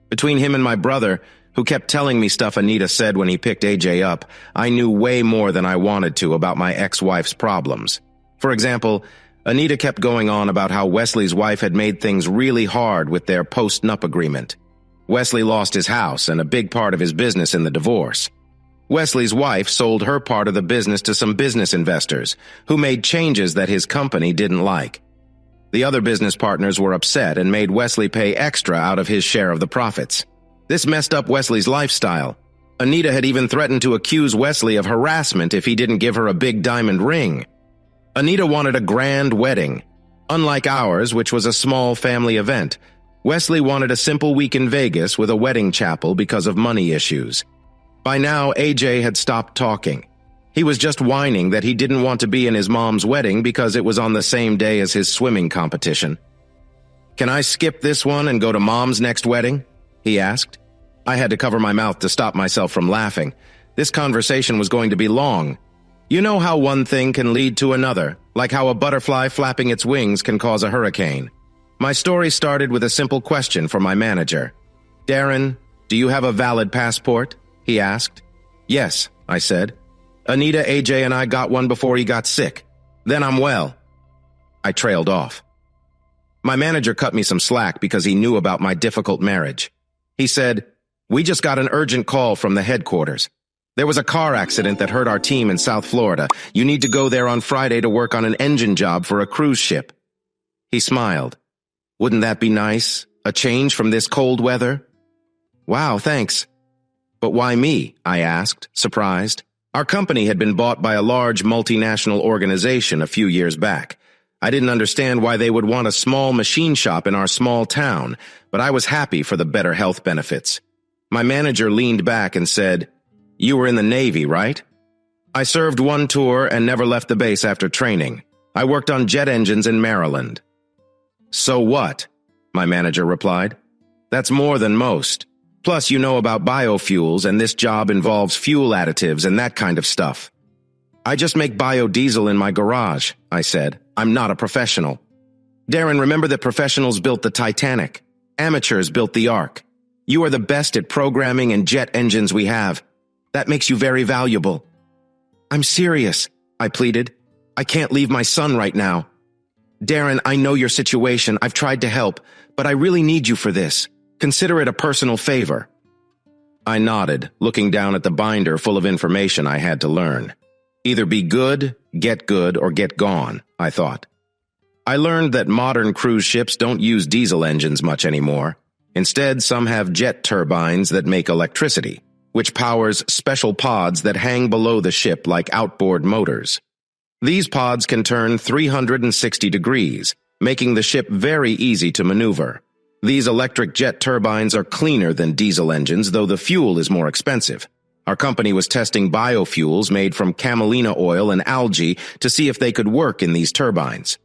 Between him and my brother, who kept telling me stuff Anita said when he picked AJ up, I knew way more than I wanted to about my ex-wife's problems. For example, Anita kept going on about how Wesley's wife had made things really hard with their post-nup agreement. Wesley lost his house and a big part of his business in the divorce. Wesley's wife sold her part of the business to some business investors, who made changes that his company didn't like. The other business partners were upset and made Wesley pay extra out of his share of the profits. This messed up Wesley's lifestyle. Anita had even threatened to accuse Wesley of harassment if he didn't give her a big diamond ring. Anita wanted a grand wedding. Unlike ours, which was a small family event, Wesley wanted a simple week in Vegas with a wedding chapel because of money issues. By now, AJ had stopped talking. He was just whining that he didn't want to be in his mom's wedding because it was on the same day as his swimming competition. Can I skip this one and go to Mom's next wedding? He asked. I had to cover my mouth to stop myself from laughing. This conversation was going to be long. You know how one thing can lead to another, like how a butterfly flapping its wings can cause a hurricane. My story started with a simple question from my manager. "Darren, do you have a valid passport?" he asked. "Yes," I said. "Anita, AJ, and I got one before he got sick. Then I'm well." I trailed off. My manager cut me some slack because he knew about my difficult marriage. He said, "We just got an urgent call from the headquarters. There was a car accident that hurt our team in South Florida. You need to go there on Friday to work on an engine job for a cruise ship." He smiled. "Wouldn't that be nice? A change from this cold weather?" "Wow, thanks." "But why me?" I asked, surprised. Our company had been bought by a large multinational organization a few years back. I didn't understand why they would want a small machine shop in our small town, but I was happy for the better health benefits. My manager leaned back and said, "You were in the Navy, right?" "I served one tour and never left the base after training. I worked on jet engines in Maryland." "So what?" my manager replied. "That's more than most. Plus, you know about biofuels, and this job involves fuel additives and that kind of stuff." "I just make biodiesel in my garage," I said. "I'm not a professional." "Darren, remember that professionals built the Titanic. Amateurs built the Ark. You are the best at programming and jet engines we have. That makes you very valuable." "I'm serious," I pleaded. "I can't leave my son right now." "Darren, I know your situation. I've tried to help, but I really need you for this. Consider it a personal favor." I nodded, looking down at the binder full of information I had to learn. Either be good, or get gone, I thought. I learned that modern cruise ships don't use diesel engines much anymore. Instead, some have jet turbines that make electricity, which powers special pods that hang below the ship like outboard motors. These pods can turn 360 degrees, making the ship very easy to maneuver. These electric jet turbines are cleaner than diesel engines, though the fuel is more expensive. Our company was testing biofuels made from camelina oil and algae to see if they could work in these turbines.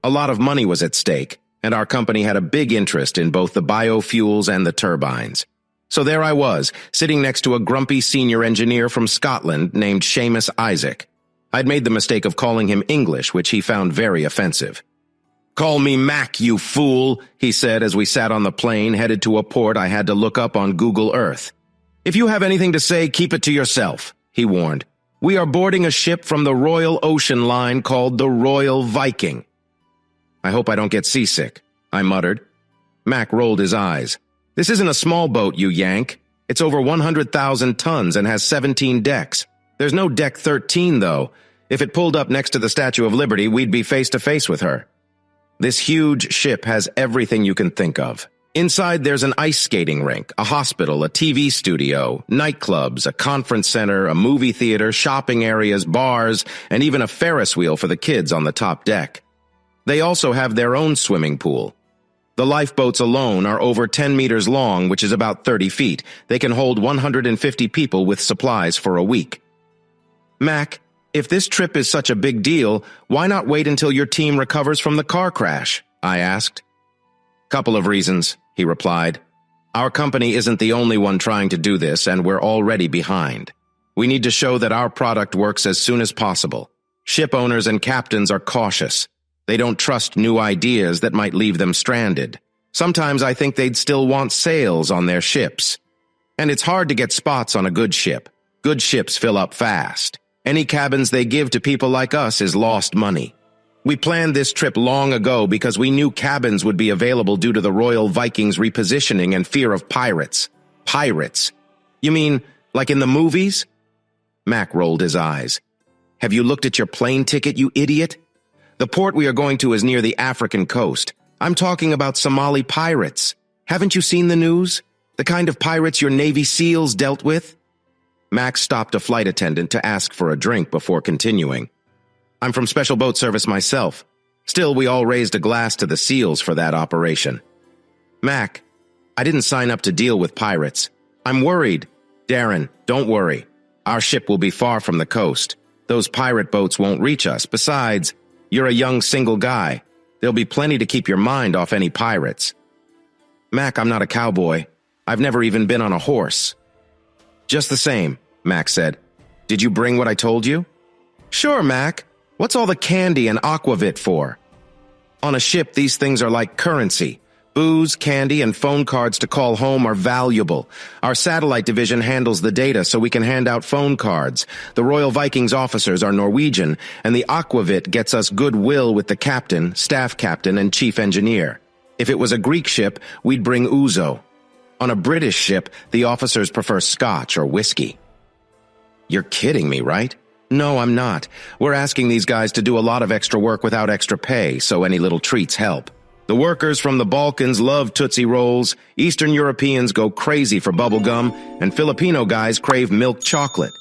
A lot of money was at stake, and our company had a big interest in both the biofuels and the turbines. So there I was, sitting next to a grumpy senior engineer from Scotland named Seamus Isaac. I'd made the mistake of calling him English, which he found very offensive. "Call me Mac, you fool," he said as we sat on the plane headed to a port I had to look up on Google Earth. "If you have anything to say, keep it to yourself," he warned. "We are boarding a ship from the Royal Ocean Line called the Royal Viking." "I hope I don't get seasick," I muttered. Mac rolled his eyes. "This isn't a small boat, you yank. It's over 100,000 tons and has 17 decks. There's no deck 13, though. If it pulled up next to the Statue of Liberty, we'd be face to face with her. This huge ship has everything you can think of. Inside, there's an ice skating rink, a hospital, a TV studio, nightclubs, a conference center, a movie theater, shopping areas, bars, and even a Ferris wheel for the kids on the top deck. They also have their own swimming pool. The lifeboats alone are over 10 meters long, which is about 30 feet. They can hold 150 people with supplies for a week." "Mac, if this trip is such a big deal, why not wait until your team recovers from the car crash?" I asked. "Couple of reasons," he replied. "Our company isn't the only one trying to do this, and we're already behind. We need to show that our product works as soon as possible. Ship owners and captains are cautious. They don't trust new ideas that might leave them stranded. Sometimes I think they'd still want sails on their ships. And it's hard to get spots on a good ship. Good ships fill up fast. Any cabins they give to people like us is lost money. We planned this trip long ago because we knew cabins would be available due to the Royal Viking's repositioning and fear of pirates." "Pirates? You mean, like in the movies?" Mac rolled his eyes. "Have you looked at your plane ticket, you idiot? The port we are going to is near the African coast. I'm talking about Somali pirates. Haven't you seen the news? The kind of pirates your Navy SEALs dealt with?" Mac stopped a flight attendant to ask for a drink before continuing. "I'm from Special Boat Service myself. Still, we all raised a glass to the SEALs for that operation." "Mac, I didn't sign up to deal with pirates. I'm worried." "Darren, don't worry. Our ship will be far from the coast. Those pirate boats won't reach us. Besides, you're a young single guy. There'll be plenty to keep your mind off any pirates." "Mac, I'm not a cowboy. I've never even been on a horse." "Just the same," Mac said. "Did you bring what I told you?" Sure, Mac. What's all the candy and aquavit for? On a ship, these things are like currency. Booze, candy, and phone cards to call home are valuable. Our satellite division handles the data so we can hand out phone cards. The Royal Viking's officers are Norwegian, and the aquavit gets us goodwill with the captain, staff captain, and chief engineer. If it was a Greek ship, we'd bring ouzo. On a British ship, the officers prefer scotch or whiskey. You're kidding me, right? No, I'm not. We're asking these guys to do a lot of extra work without extra pay, so any little treats help. The workers from the Balkans love Tootsie Rolls, Eastern Europeans go crazy for bubble gum, and Filipino guys crave milk chocolate.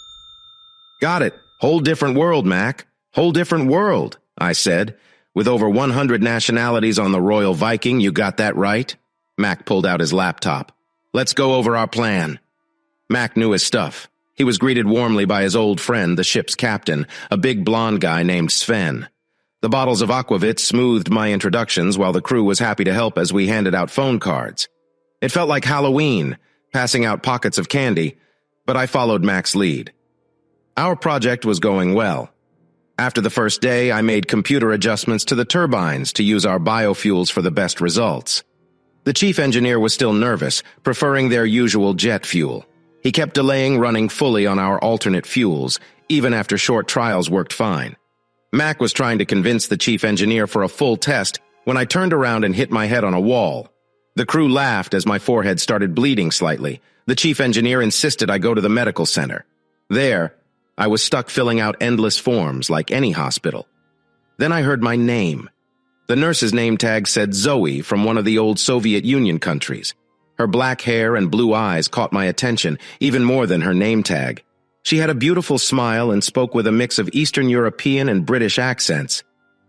Got it. Whole different world, Mac. Whole different world, I said. With over 100 nationalities on the Royal Viking, you got that right? Mac pulled out his laptop. Let's go over our plan. Mac knew his stuff. He was greeted warmly by his old friend, the ship's captain, a big blonde guy named Sven. The bottles of aquavit smoothed my introductions while the crew was happy to help as we handed out phone cards. It felt like Halloween, passing out pockets of candy, but I followed Mac's lead. Our project was going well. After the first day, I made computer adjustments to the turbines to use our biofuels for the best results. The chief engineer was still nervous, preferring their usual jet fuel. He kept delaying running fully on our alternate fuels, even after short trials worked fine. Mac was trying to convince the chief engineer for a full test when I turned around and hit my head on a wall. The crew laughed as my forehead started bleeding slightly. The chief engineer insisted I go to the medical center. There, I was stuck filling out endless forms like any hospital. Then I heard my name. The nurse's name tag said Zoe from one of the old Soviet Union countries. Her black hair and blue eyes caught my attention, even more than her name tag. She had a beautiful smile and spoke with a mix of Eastern European and British accents.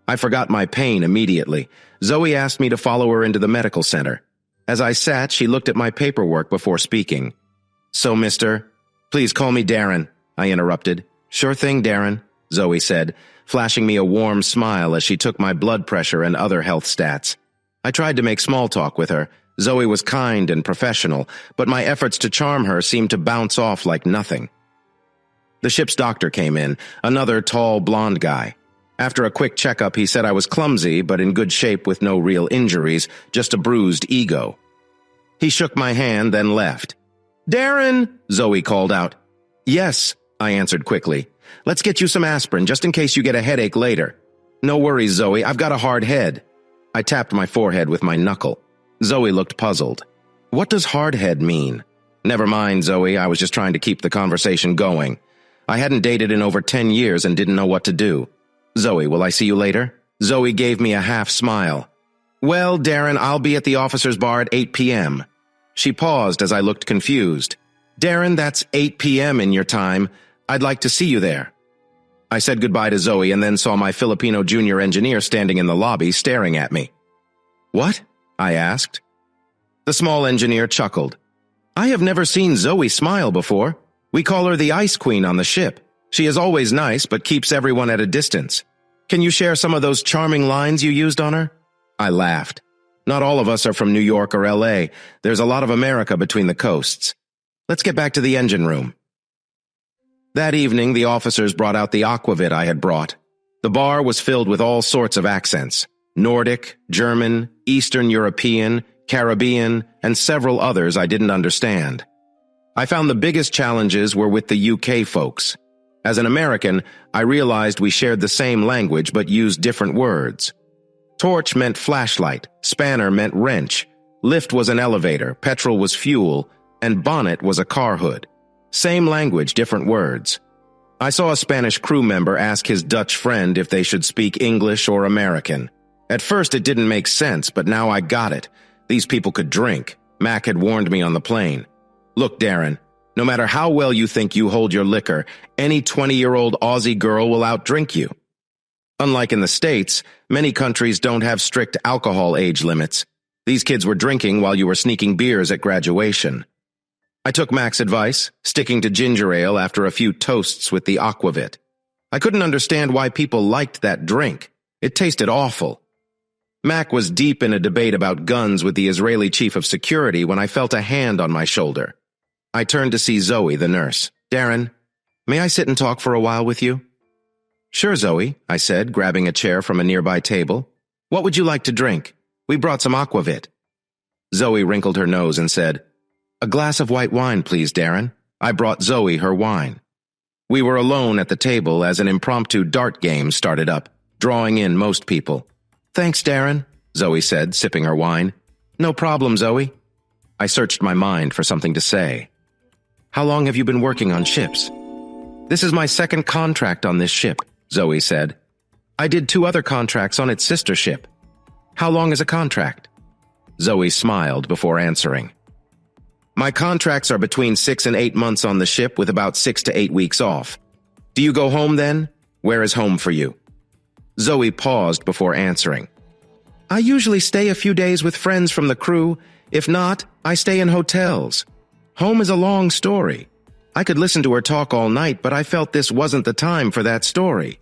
I forgot my pain immediately. Zoe asked me to follow her into the medical center. As I sat, she looked at my paperwork before speaking. So, mister, please call me Darren, I interrupted. Sure thing, Darren, Zoe said, flashing me a warm smile as she took my blood pressure and other health stats. I tried to make small talk with her. Zoe was kind and professional, but my efforts to charm her seemed to bounce off like nothing. The ship's doctor came in, another tall, blonde guy. After a quick checkup, he said I was clumsy, but in good shape with no real injuries, just a bruised ego. He shook my hand, then left. Darren, Zoe called out. Yes, I answered quickly. Let's get you some aspirin, just in case you get a headache later. No worries, Zoe, I've got a hard head. I tapped my forehead with my knuckle. Zoe looked puzzled. What does hard head mean? Never mind, Zoe, I was just trying to keep the conversation going. I hadn't dated in over 10 years and didn't know what to do. Zoe, will I see you later? Zoe gave me a half smile. Well, Darren, I'll be at the officer's bar at 8 p.m. She paused as I looked confused. Darren, that's 8 p.m. in your time. I'd like to see you there. I said goodbye to Zoe and then saw my Filipino junior engineer standing in the lobby staring at me. What? I asked. The small engineer chuckled. I have never seen Zoe smile before. We call her the Ice Queen on the ship. She is always nice, but keeps everyone at a distance. Can you share some of those charming lines you used on her? I laughed. Not all of us are from New York or L.A. There's a lot of America between the coasts. Let's get back to the engine room. That evening, the officers brought out the aquavit I had brought. The bar was filled with all sorts of accents. Nordic, German, Eastern European, Caribbean, and several others I didn't understand. I found the biggest challenges were with the UK folks. As an American, I realized we shared the same language but used different words. Torch meant flashlight, spanner meant wrench, lift was an elevator, petrol was fuel, and bonnet was a car hood. Same language, different words. I saw a Spanish crew member ask his Dutch friend if they should speak English or American. At first it didn't make sense, but now I got it. These people could drink. Mac had warned me on the plane. Look, Darren, no matter how well you think you hold your liquor, any 20-year-old Aussie girl will outdrink you. Unlike in the States, many countries don't have strict alcohol age limits. These kids were drinking while you were sneaking beers at graduation. I took Mac's advice, sticking to ginger ale after a few toasts with the aquavit. I couldn't understand why people liked that drink. It tasted awful. Mac was deep in a debate about guns with the Israeli chief of security when I felt a hand on my shoulder. I turned to see Zoe, the nurse. Darren, may I sit and talk for a while with you? Sure, Zoe, I said, grabbing a chair from a nearby table. What would you like to drink? We brought some aquavit. Zoe wrinkled her nose and said, A glass of white wine, please, Darren. I brought Zoe her wine. We were alone at the table as an impromptu dart game started up, drawing in most people. Thanks, Darren, Zoe said, sipping her wine. No problem, Zoe. I searched my mind for something to say. How long have you been working on ships? This is my second contract on this ship, Zoe said. I did 2 other contracts on its sister ship. How long is a contract? Zoe smiled before answering. My contracts are between 6 and 8 months on the ship with about 6 to 8 weeks off. Do you go home then? Where is home for you? Zoe paused before answering. I usually stay a few days with friends from the crew. If not, I stay in hotels. Home is a long story. I could listen to her talk all night, but I felt this wasn't the time for that story.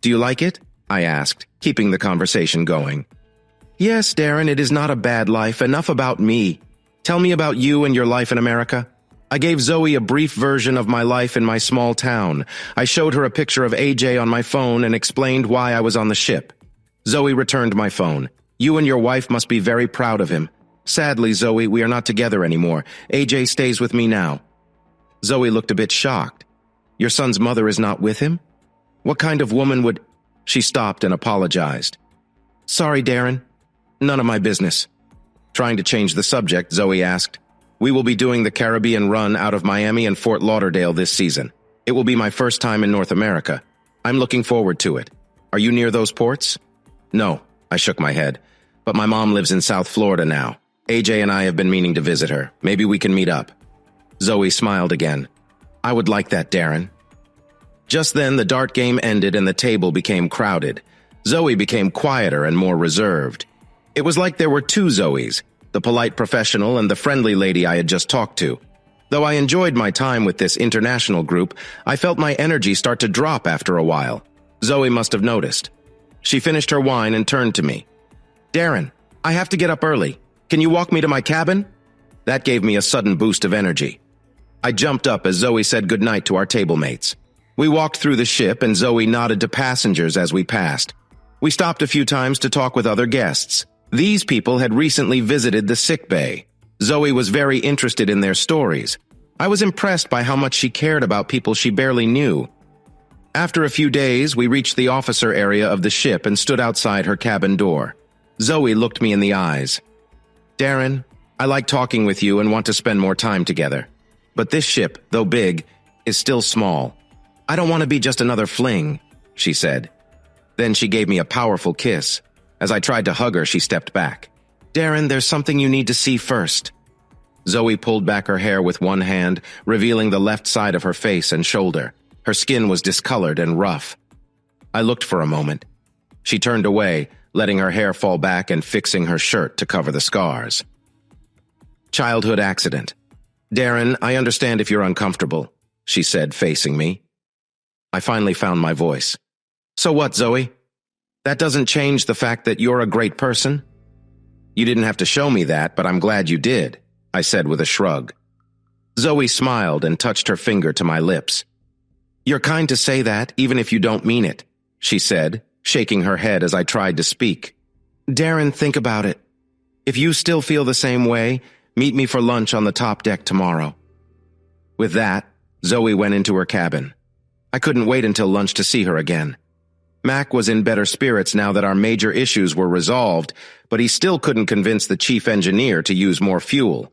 Do you like it? I asked, keeping the conversation going. Yes, Darren, it is not a bad life. Enough about me. Tell me about you and your life in America. I gave Zoe a brief version of my life in my small town. I showed her a picture of AJ on my phone and explained why I was on the ship. Zoe returned my phone. You and your wife must be very proud of him. Sadly, Zoe, we are not together anymore. AJ stays with me now. Zoe looked a bit shocked. Your son's mother is not with him? What kind of woman would... She stopped and apologized. Sorry, Darren. None of my business. Trying to change the subject, Zoe asked, We will be doing the Caribbean run out of Miami and Fort Lauderdale this season. It will be my first time in North America. I'm looking forward to it. Are you near those ports? No, I shook my head. But my mom lives in South Florida now. AJ and I have been meaning to visit her. Maybe we can meet up. Zoe smiled again. I would like that, Darren. Just then, the dart game ended and the table became crowded. Zoe became quieter and more reserved. It was like there were 2 Zoes, the polite professional and the friendly lady I had just talked to. Though I enjoyed my time with this international group, I felt my energy start to drop after a while. Zoe must have noticed. She finished her wine and turned to me. Darren, I have to get up early. Can you walk me to my cabin? That gave me a sudden boost of energy. I jumped up as Zoe said goodnight to our table mates. We walked through the ship and Zoe nodded to passengers as we passed. We stopped a few times to talk with other guests. These people had recently visited the sick bay. Zoe was very interested in their stories. I was impressed by how much she cared about people she barely knew. After a few days, we reached the officer area of the ship and stood outside her cabin door. Zoe looked me in the eyes. Darren, I like talking with you and want to spend more time together. But this ship, though big, is still small. I don't want to be just another fling, she said. Then she gave me a powerful kiss. As I tried to hug her, she stepped back. Darren, there's something you need to see first. Zoe pulled back her hair with one hand, revealing the left side of her face and shoulder. Her skin was discolored and rough. I looked for a moment. She turned away, letting her hair fall back and fixing her shirt to cover the scars. Childhood accident. Darren, I understand if you're uncomfortable, she said, facing me. I finally found my voice. So what, Zoe? That doesn't change the fact that you're a great person. You didn't have to show me that, but I'm glad you did, I said with a shrug. Zoe smiled and touched her finger to my lips. You're kind to say that, even if you don't mean it, she said, shaking her head as I tried to speak. Darren, think about it. If you still feel the same way, meet me for lunch on the top deck tomorrow. With that, Zoe went into her cabin. I couldn't wait until lunch to see her again. Mac was in better spirits now that our major issues were resolved, but he still couldn't convince the chief engineer to use more fuel.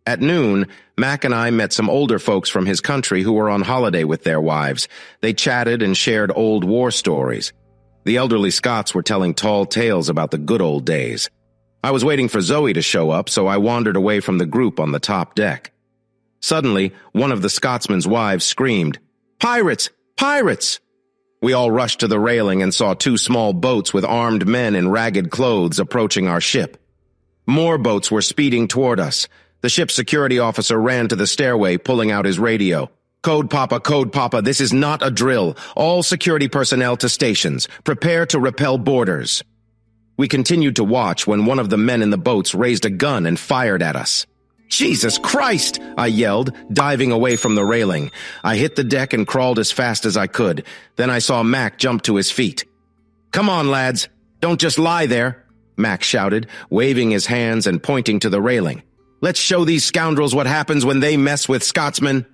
At noon, Mac and I met some older folks from his country who were on holiday with their wives. They chatted and shared old war stories. The elderly Scots were telling tall tales about the good old days. I was waiting for Zoe to show up, so I wandered away from the group on the top deck. Suddenly, one of the Scotsman's wives screamed, "Pirates! Pirates!" We all rushed to the railing and saw 2 small boats with armed men in ragged clothes approaching our ship. More boats were speeding toward us. The ship's security officer ran to the stairway, pulling out his radio. Code Papa, this is not a drill. All security personnel to stations. Prepare to repel boarders. We continued to watch when one of the men in the boats raised a gun and fired at us. Jesus Christ! I yelled, diving away from the railing. I hit the deck and crawled as fast as I could. Then I saw Mac jump to his feet. "Come on, lads. Don't just lie there," Mac shouted, waving his hands and pointing to the railing. "Let's show these scoundrels what happens when they mess with Scotsmen."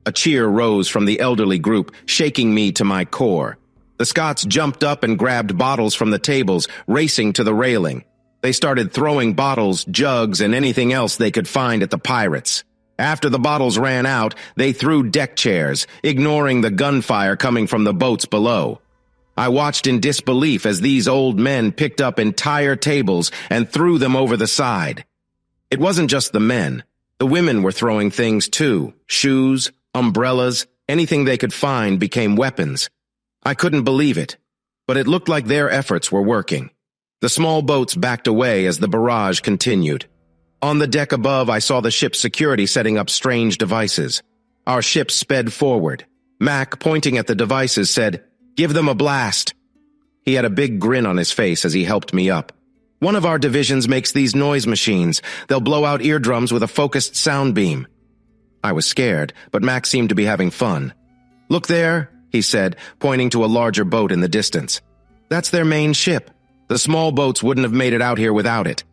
A cheer rose from the elderly group, shaking me to my core. The Scots jumped up and grabbed bottles from the tables, racing to the railing. They started throwing bottles, jugs, and anything else they could find at the pirates. After the bottles ran out, they threw deck chairs, ignoring the gunfire coming from the boats below. I watched in disbelief as these old men picked up entire tables and threw them over the side. It wasn't just the men. The women were throwing things too. Shoes, umbrellas, anything they could find became weapons. I couldn't believe it, but it looked like their efforts were working. The small boats backed away as the barrage continued. On the deck above, I saw the ship's security setting up strange devices. Our ship sped forward. Mac, pointing at the devices, said, "Give them a blast." He had a big grin on his face as he helped me up. "One of our divisions makes these noise machines. They'll blow out eardrums with a focused sound beam." I was scared, but Mac seemed to be having fun. "Look there," he said, pointing to a larger boat in the distance. "That's their main ship. The small boats wouldn't have made it out here without it."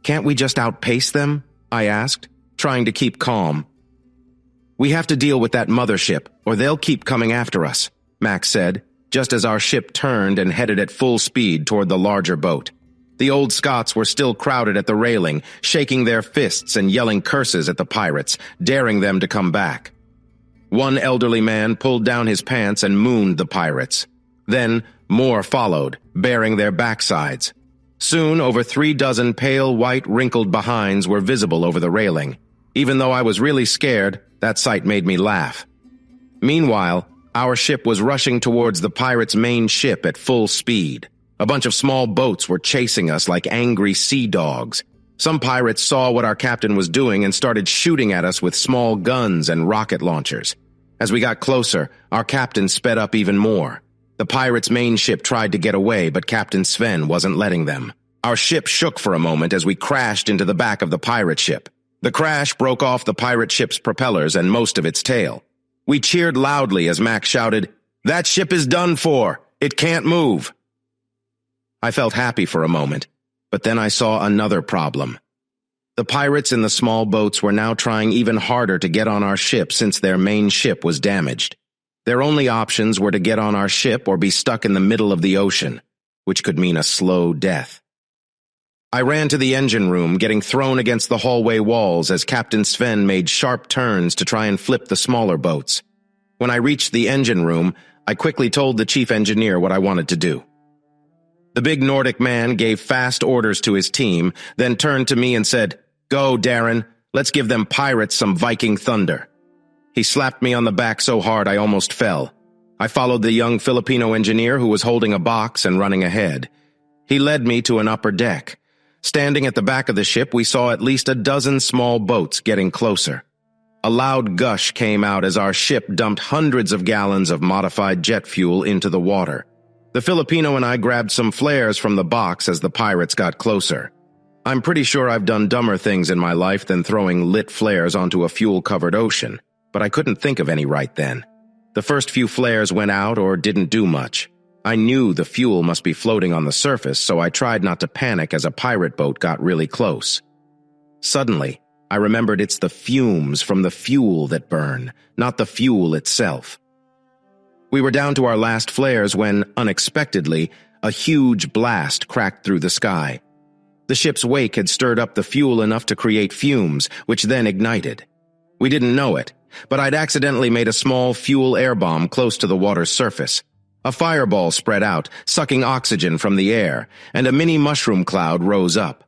"Can't we just outpace them?" I asked, trying to keep calm. "We have to deal with that mothership, or they'll keep coming after us," Max said, just as our ship turned and headed at full speed toward the larger boat. The old Scots were still crowded at the railing, shaking their fists and yelling curses at the pirates, daring them to come back. One elderly man pulled down his pants and mooned the pirates. Then more followed, bearing their backsides. Soon, over 3 dozen pale, white, wrinkled behinds were visible over the railing. Even though I was really scared, that sight made me laugh. Meanwhile, our ship was rushing towards the pirates' main ship at full speed. A bunch of small boats were chasing us like angry sea dogs. Some pirates saw what our captain was doing and started shooting at us with small guns and rocket launchers. As we got closer, our captain sped up even more. The pirates' main ship tried to get away, but Captain Sven wasn't letting them. Our ship shook for a moment as we crashed into the back of the pirate ship. The crash broke off the pirate ship's propellers and most of its tail. We cheered loudly as Mac shouted, "That ship is done for! It can't move!" I felt happy for a moment, but then I saw another problem. The pirates in the small boats were now trying even harder to get on our ship since their main ship was damaged. Their only options were to get on our ship or be stuck in the middle of the ocean, which could mean a slow death. I ran to the engine room, getting thrown against the hallway walls as Captain Sven made sharp turns to try and flip the smaller boats. When I reached the engine room, I quickly told the chief engineer what I wanted to do. The big Nordic man gave fast orders to his team, then turned to me and said, "Go, Darren, let's give them pirates some Viking thunder." He slapped me on the back so hard I almost fell. I followed the young Filipino engineer who was holding a box and running ahead. He led me to an upper deck. Standing at the back of the ship, we saw at least a dozen small boats getting closer. A loud gush came out as our ship dumped hundreds of gallons of modified jet fuel into the water. The Filipino and I grabbed some flares from the box as the pirates got closer. I'm pretty sure I've done dumber things in my life than throwing lit flares onto a fuel-covered ocean, but I couldn't think of any right then. The first few flares went out or didn't do much. I knew the fuel must be floating on the surface, so I tried not to panic as a pirate boat got really close. Suddenly, I remembered it's the fumes from the fuel that burn, not the fuel itself. We were down to our last flares when, unexpectedly, a huge blast cracked through the sky. The ship's wake had stirred up the fuel enough to create fumes, which then ignited. We didn't know it, but I'd accidentally made a small fuel air bomb close to the water's surface. A fireball spread out, sucking oxygen from the air, and a mini mushroom cloud rose up.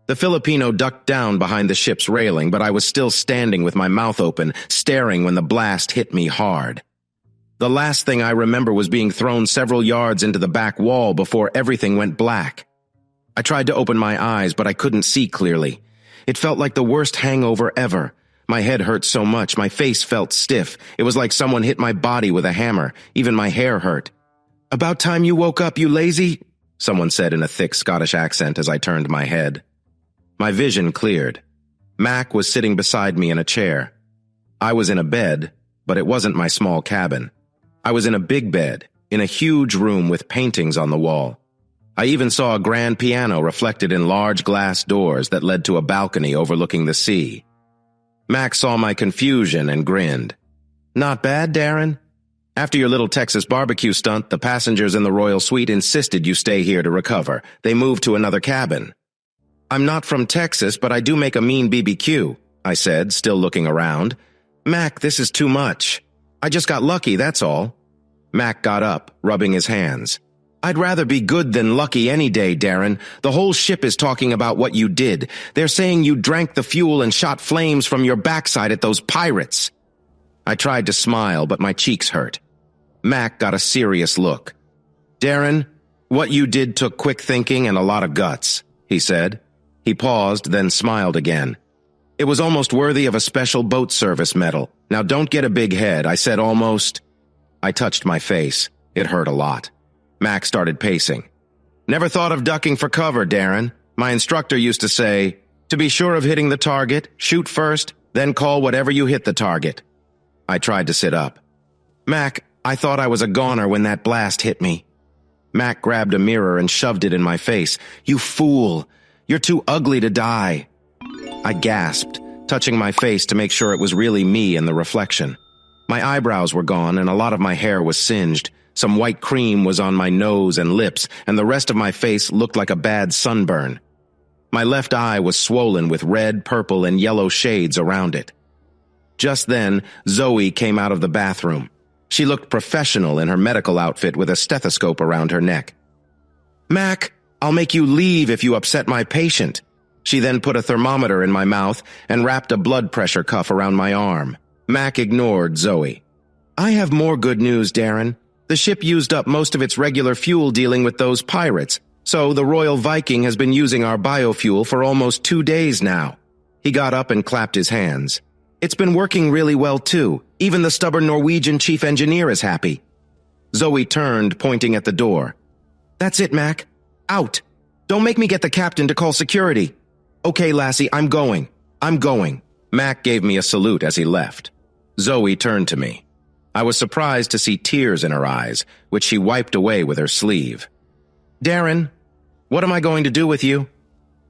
The Filipino ducked down behind the ship's railing, but I was still standing with my mouth open, staring when the blast hit me hard. The last thing I remember was being thrown several yards into the back wall before everything went black. I tried to open my eyes, but I couldn't see clearly. It felt like the worst hangover ever. My head hurt so much, my face felt stiff. It was like someone hit my body with a hammer. Even my hair hurt. "About time you woke up, you lazy," someone said in a thick Scottish accent as I turned my head. My vision cleared. Mac was sitting beside me in a chair. I was in a bed, but it wasn't my small cabin. I was in a big bed, in a huge room with paintings on the wall. I even saw a grand piano reflected in large glass doors that led to a balcony overlooking the sea. Mac saw my confusion and grinned. "Not bad, Darren? After your little Texas barbecue stunt, the passengers in the royal suite insisted you stay here to recover. They moved to another cabin." "I'm not from Texas, but I do make a mean BBQ," I said, still looking around. "Mac, this is too much. I just got lucky, that's all." Mac got up, rubbing his hands. "I'd rather be good than lucky any day, Darren. The whole ship is talking about what you did. They're saying you drank the fuel and shot flames from your backside at those pirates." I tried to smile, but my cheeks hurt. Mac got a serious look. "Darren, what you did took quick thinking and a lot of guts," he said. He paused, then smiled again. "It was almost worthy of a special boat service medal. Now don't get a big head," I said almost. I touched my face. It hurt a lot. Mac started pacing. "Never thought of ducking for cover, Darren. My instructor used to say, to be sure of hitting the target, shoot first, then call whatever you hit the target." I tried to sit up. "Mac, I thought I was a goner when that blast hit me." Mac grabbed a mirror and shoved it in my face. "You fool! You're too ugly to die." I gasped, touching my face to make sure it was really me in the reflection. My eyebrows were gone and a lot of my hair was singed. Some white cream was on my nose and lips, and the rest of my face looked like a bad sunburn. My left eye was swollen with red, purple, and yellow shades around it. Just then, Zoe came out of the bathroom. She looked professional in her medical outfit with a stethoscope around her neck. "Mac, I'll make you leave if you upset my patient." She then put a thermometer in my mouth and wrapped a blood pressure cuff around my arm. Mac ignored Zoe. "I have more good news, Darren. The ship used up most of its regular fuel dealing with those pirates, so the Royal Viking has been using our biofuel for almost 2 days now." He got up and clapped his hands. "It's been working really well, too. Even the stubborn Norwegian chief engineer is happy." Zoe turned, pointing at the door. "That's it, Mac. Out. Don't make me get the captain to call security." "Okay, lassie, I'm going. Mac gave me a salute as he left. Zoe turned to me. I was surprised to see tears in her eyes, which she wiped away with her sleeve. "Darren, what am I going to do with you?"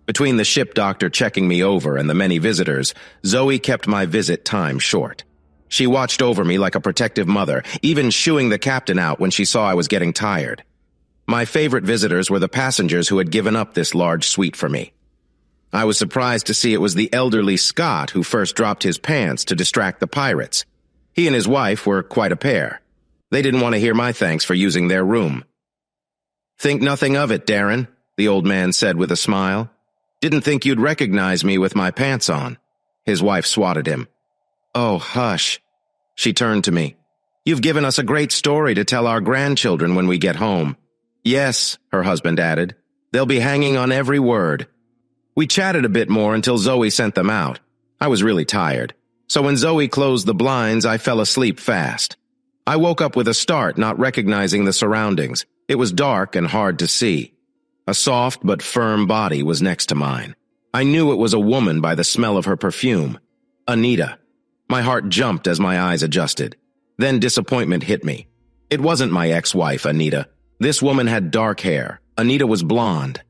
Between the ship doctor checking me over and the many visitors, Zoe kept my visit time short. She watched over me like a protective mother, even shooing the captain out when she saw I was getting tired. My favorite visitors were the passengers who had given up this large suite for me. I was surprised to see it was the elderly Scot who first dropped his pants to distract the pirates. He and his wife were quite a pair. They didn't want to hear my thanks for using their room. "Think nothing of it, Darren," the old man said with a smile. "Didn't think you'd recognize me with my pants on." His wife swatted him. "Oh, hush." She turned to me. "You've given us a great story to tell our grandchildren when we get home." "Yes," her husband added. "They'll be hanging on every word." We chatted a bit more until Zoe sent them out. I was really tired, so when Zoe closed the blinds, I fell asleep fast. I woke up with a start, not recognizing the surroundings. It was dark and hard to see. A soft but firm body was next to mine. I knew it was a woman by the smell of her perfume. Anita. My heart jumped as my eyes adjusted. Then disappointment hit me. It wasn't my ex-wife, Anita. This woman had dark hair. Anita was blonde.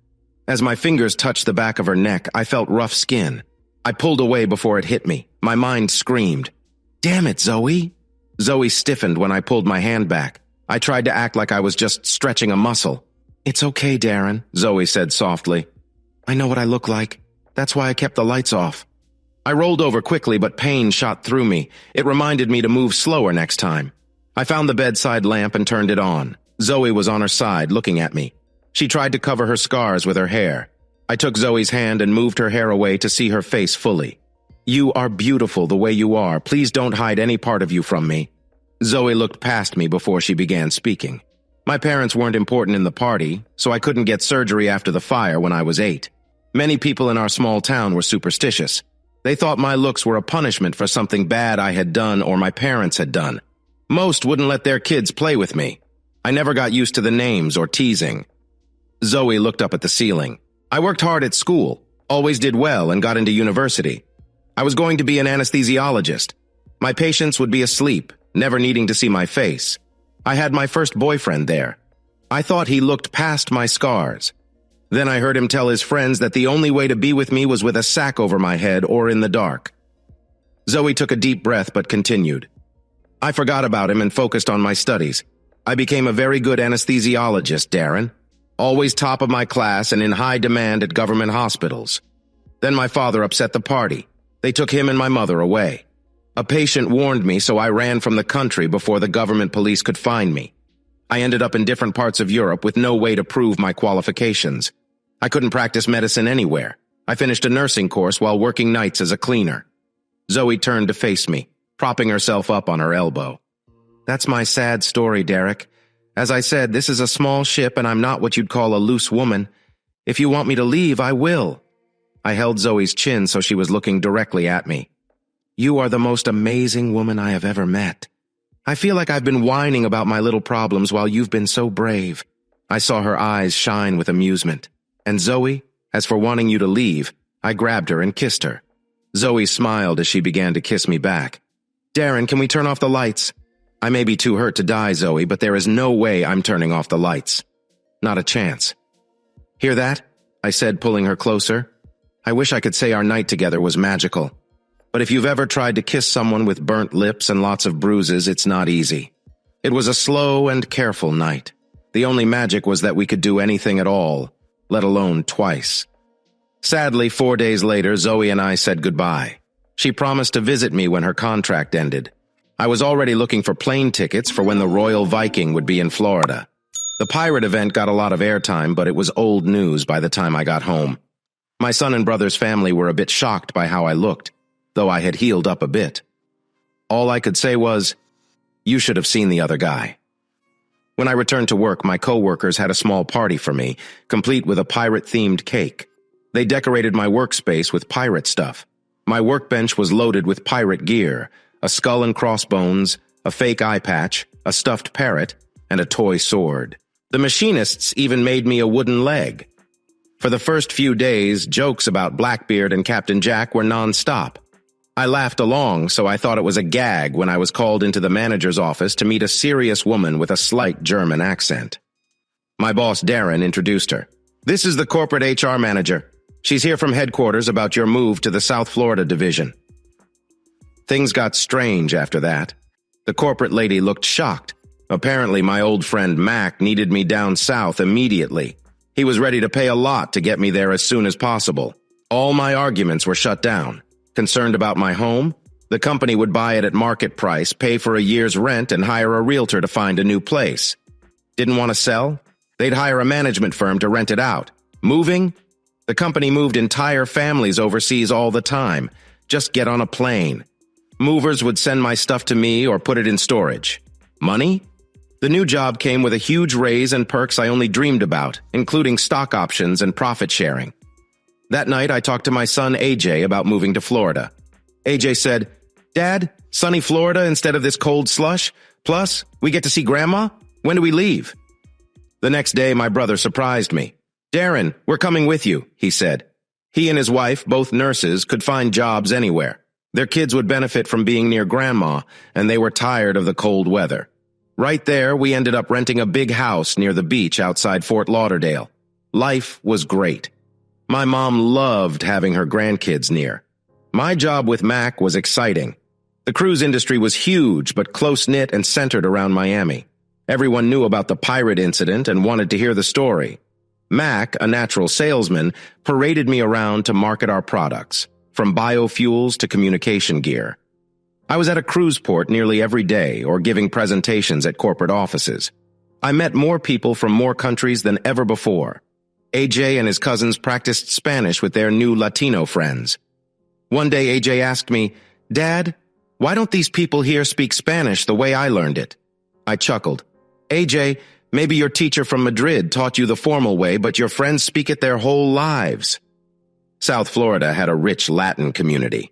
As my fingers touched the back of her neck, I felt rough skin. I pulled away before it hit me. My mind screamed, "Damn it, Zoe!" Zoe stiffened when I pulled my hand back. I tried to act like I was just stretching a muscle. "It's okay, Darren," Zoe said softly. "I know what I look like. That's why I kept the lights off." I rolled over quickly, but pain shot through me. It reminded me to move slower next time. I found the bedside lamp and turned it on. Zoe was on her side, looking at me. She tried to cover her scars with her hair. I took Zoe's hand and moved her hair away to see her face fully. "You are beautiful the way you are. Please don't hide any part of you from me." Zoe looked past me before she began speaking. My parents weren't important in the party, so I couldn't get surgery after the fire when I was 8. Many people in our small town were superstitious. They thought my looks were a punishment for something bad I had done or my parents had done. Most wouldn't let their kids play with me. I never got used to the names or teasing. Zoe looked up at the ceiling. "I worked hard at school, always did well, and got into university. I was going to be an anesthesiologist. My patients would be asleep, never needing to see my face. I had my first boyfriend there. I thought he looked past my scars. Then I heard him tell his friends that the only way to be with me was with a sack over my head or in the dark. Zoe took a deep breath but continued. I forgot about him and focused on my studies. I became a very good anesthesiologist, Darren. Always top of my class and in high demand at government hospitals. Then my father upset the party. They took him and my mother away. A patient warned me, so I ran from the country before the government police could find me. I ended up in different parts of Europe with no way to prove my qualifications. I couldn't practice medicine anywhere. I finished a nursing course while working nights as a cleaner. Zoe turned to face me, propping herself up on her elbow. That's my sad story, Derek. As I said, this is a small ship and I'm not what you'd call a loose woman. If you want me to leave, I will. I held Zoe's chin so she was looking directly at me. You are the most amazing woman I have ever met. I feel like I've been whining about my little problems while you've been so brave. I saw her eyes shine with amusement. And Zoe, as for wanting you to leave, I grabbed her and kissed her. Zoe smiled as she began to kiss me back. Darren, can we turn off the lights? I may be too hurt to die, Zoe, but there is no way I'm turning off the lights. Not a chance. Hear that? I said, pulling her closer. I wish I could say our night together was magical. But if you've ever tried to kiss someone with burnt lips and lots of bruises, it's not easy. It was a slow and careful night. The only magic was that we could do anything at all, let alone twice. Sadly, 4 days later, Zoe and I said goodbye. She promised to visit me when her contract ended. I was already looking for plane tickets for when the Royal Viking would be in Florida. The pirate event got a lot of airtime, but it was old news by the time I got home. My son and brother's family were a bit shocked by how I looked, though I had healed up a bit. All I could say was, you should have seen the other guy. When I returned to work, my co-workers had a small party for me, complete with a pirate-themed cake. They decorated my workspace with pirate stuff. My workbench was loaded with pirate gear, a skull and crossbones, a fake eye patch, a stuffed parrot, and a toy sword. The machinists even made me a wooden leg. For the first few days, jokes about Blackbeard and Captain Jack were non-stop. I laughed along, so I thought it was a gag when I was called into the manager's office to meet a serious woman with a slight German accent. My boss, Darren, introduced her. This is the corporate HR manager. She's here from headquarters about your move to the South Florida division. Things got strange after that. The corporate lady looked shocked. Apparently, my old friend Mac needed me down south immediately. He was ready to pay a lot to get me there as soon as possible. All my arguments were shut down. Concerned about my home? The company would buy it at market price, pay for a year's rent, and hire a realtor to find a new place. Didn't want to sell? They'd hire a management firm to rent it out. Moving? The company moved entire families overseas all the time. Just get on a plane. Movers would send my stuff to me or put it in storage. Money? The new job came with a huge raise and perks I only dreamed about, including stock options and profit sharing. That night, I talked to my son AJ about moving to Florida. AJ said, Dad, sunny Florida instead of this cold slush? Plus, we get to see Grandma? When do we leave? The next day, my brother surprised me. Darren, we're coming with you, he said. He and his wife, both nurses, could find jobs anywhere. Their kids would benefit from being near Grandma, and they were tired of the cold weather. Right there, we ended up renting a big house near the beach outside Fort Lauderdale. Life was great. My mom loved having her grandkids near. My job with Mac was exciting. The cruise industry was huge but close-knit and centered around Miami. Everyone knew about the pirate incident and wanted to hear the story. Mac, a natural salesman, paraded me around to market our products, from biofuels to communication gear. I was at a cruise port nearly every day or giving presentations at corporate offices. I met more people from more countries than ever before. AJ and his cousins practiced Spanish with their new Latino friends. One day AJ asked me, Dad, why don't these people here speak Spanish the way I learned it? I chuckled. AJ, maybe your teacher from Madrid taught you the formal way, but your friends speak it their whole lives. South Florida had a rich Latin community.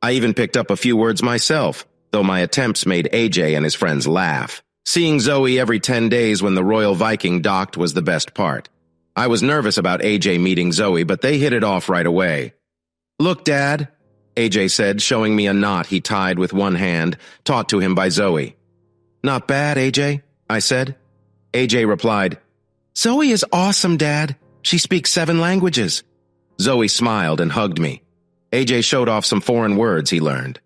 I even picked up a few words myself, though my attempts made AJ and his friends laugh. Seeing Zoe every 10 days when the Royal Viking docked was the best part. I was nervous about AJ meeting Zoe, but they hit it off right away. Look, Dad, AJ said, showing me a knot he tied with one hand, taught to him by Zoe. Not bad, AJ, I said. AJ replied, Zoe is awesome, Dad. She speaks 7 languages. Zoe smiled and hugged me. AJ showed off some foreign words he learned.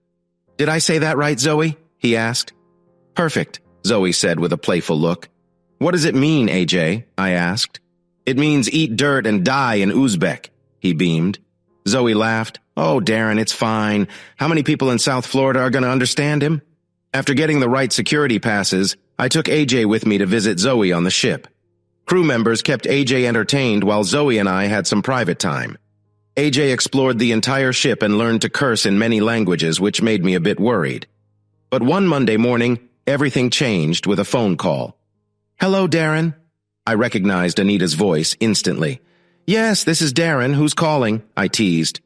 Did I say that right, Zoe? He asked. Perfect, Zoe said with a playful look. What does it mean, AJ? I asked. It means eat dirt and die in Uzbek, he beamed. Zoe laughed. Oh, Darren, it's fine. How many people in South Florida are going to understand him? After getting the right security passes, I took AJ with me to visit Zoe on the ship. Crew members kept AJ entertained while Zoe and I had some private time. AJ explored the entire ship and learned to curse in many languages, which made me a bit worried. But one Monday morning, everything changed with a phone call. Hello, Darren. I recognized Anita's voice instantly. Yes, this is Darren. Who's calling? I teased.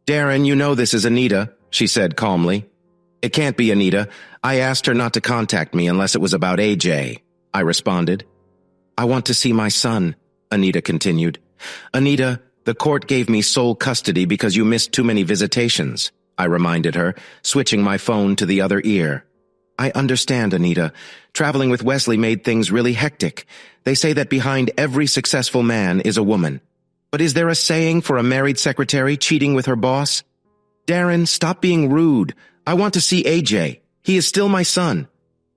Darren, you know this is Anita, she said calmly. It can't be Anita. I asked her not to contact me unless it was about AJ, I responded. I want to see my son, Anita continued. Anita, the court gave me sole custody because you missed too many visitations, I reminded her, switching my phone to the other ear. I understand, Anita. Traveling with Wesley made things really hectic. They say that behind every successful man is a woman. But is there a saying for a married secretary cheating with her boss? Darren, stop being rude. I want to see AJ. He is still my son.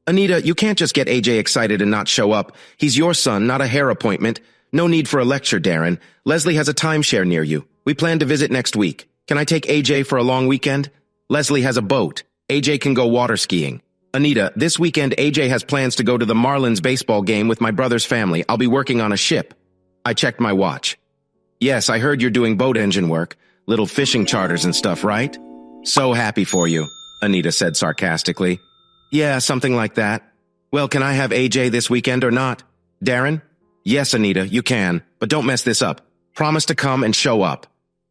Anita, you can't just get AJ excited and not show up. He's your son, not a hair appointment. No need for a lecture, Darren. Leslie has a timeshare near you. We plan to visit next week. Can I take AJ for a long weekend? Leslie has a boat. AJ can go water skiing. Anita, this weekend AJ has plans to go to the Marlins baseball game with my brother's family. I'll be working on a ship. I checked my watch. Yes, I heard you're doing boat engine work. Little fishing charters and stuff, right? So happy for you, Anita said sarcastically. Yeah, something like that. Well, can I have AJ this weekend or not? Darren? Yes, Anita, you can, but don't mess this up. Promise to come and show up.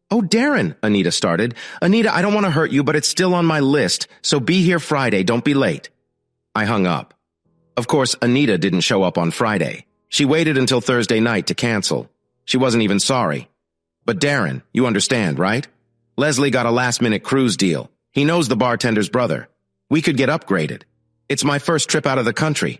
Oh, Darren, Anita started. Anita, I don't want to hurt you, but it's still on my list, so be here Friday, don't be late. I hung up. Of course, Anita didn't show up on Friday. She waited until Thursday night to cancel. She wasn't even sorry. But Darren, you understand, right? Leslie got a last-minute cruise deal. He knows the bartender's brother. We could get upgraded. It's my first trip out of the country.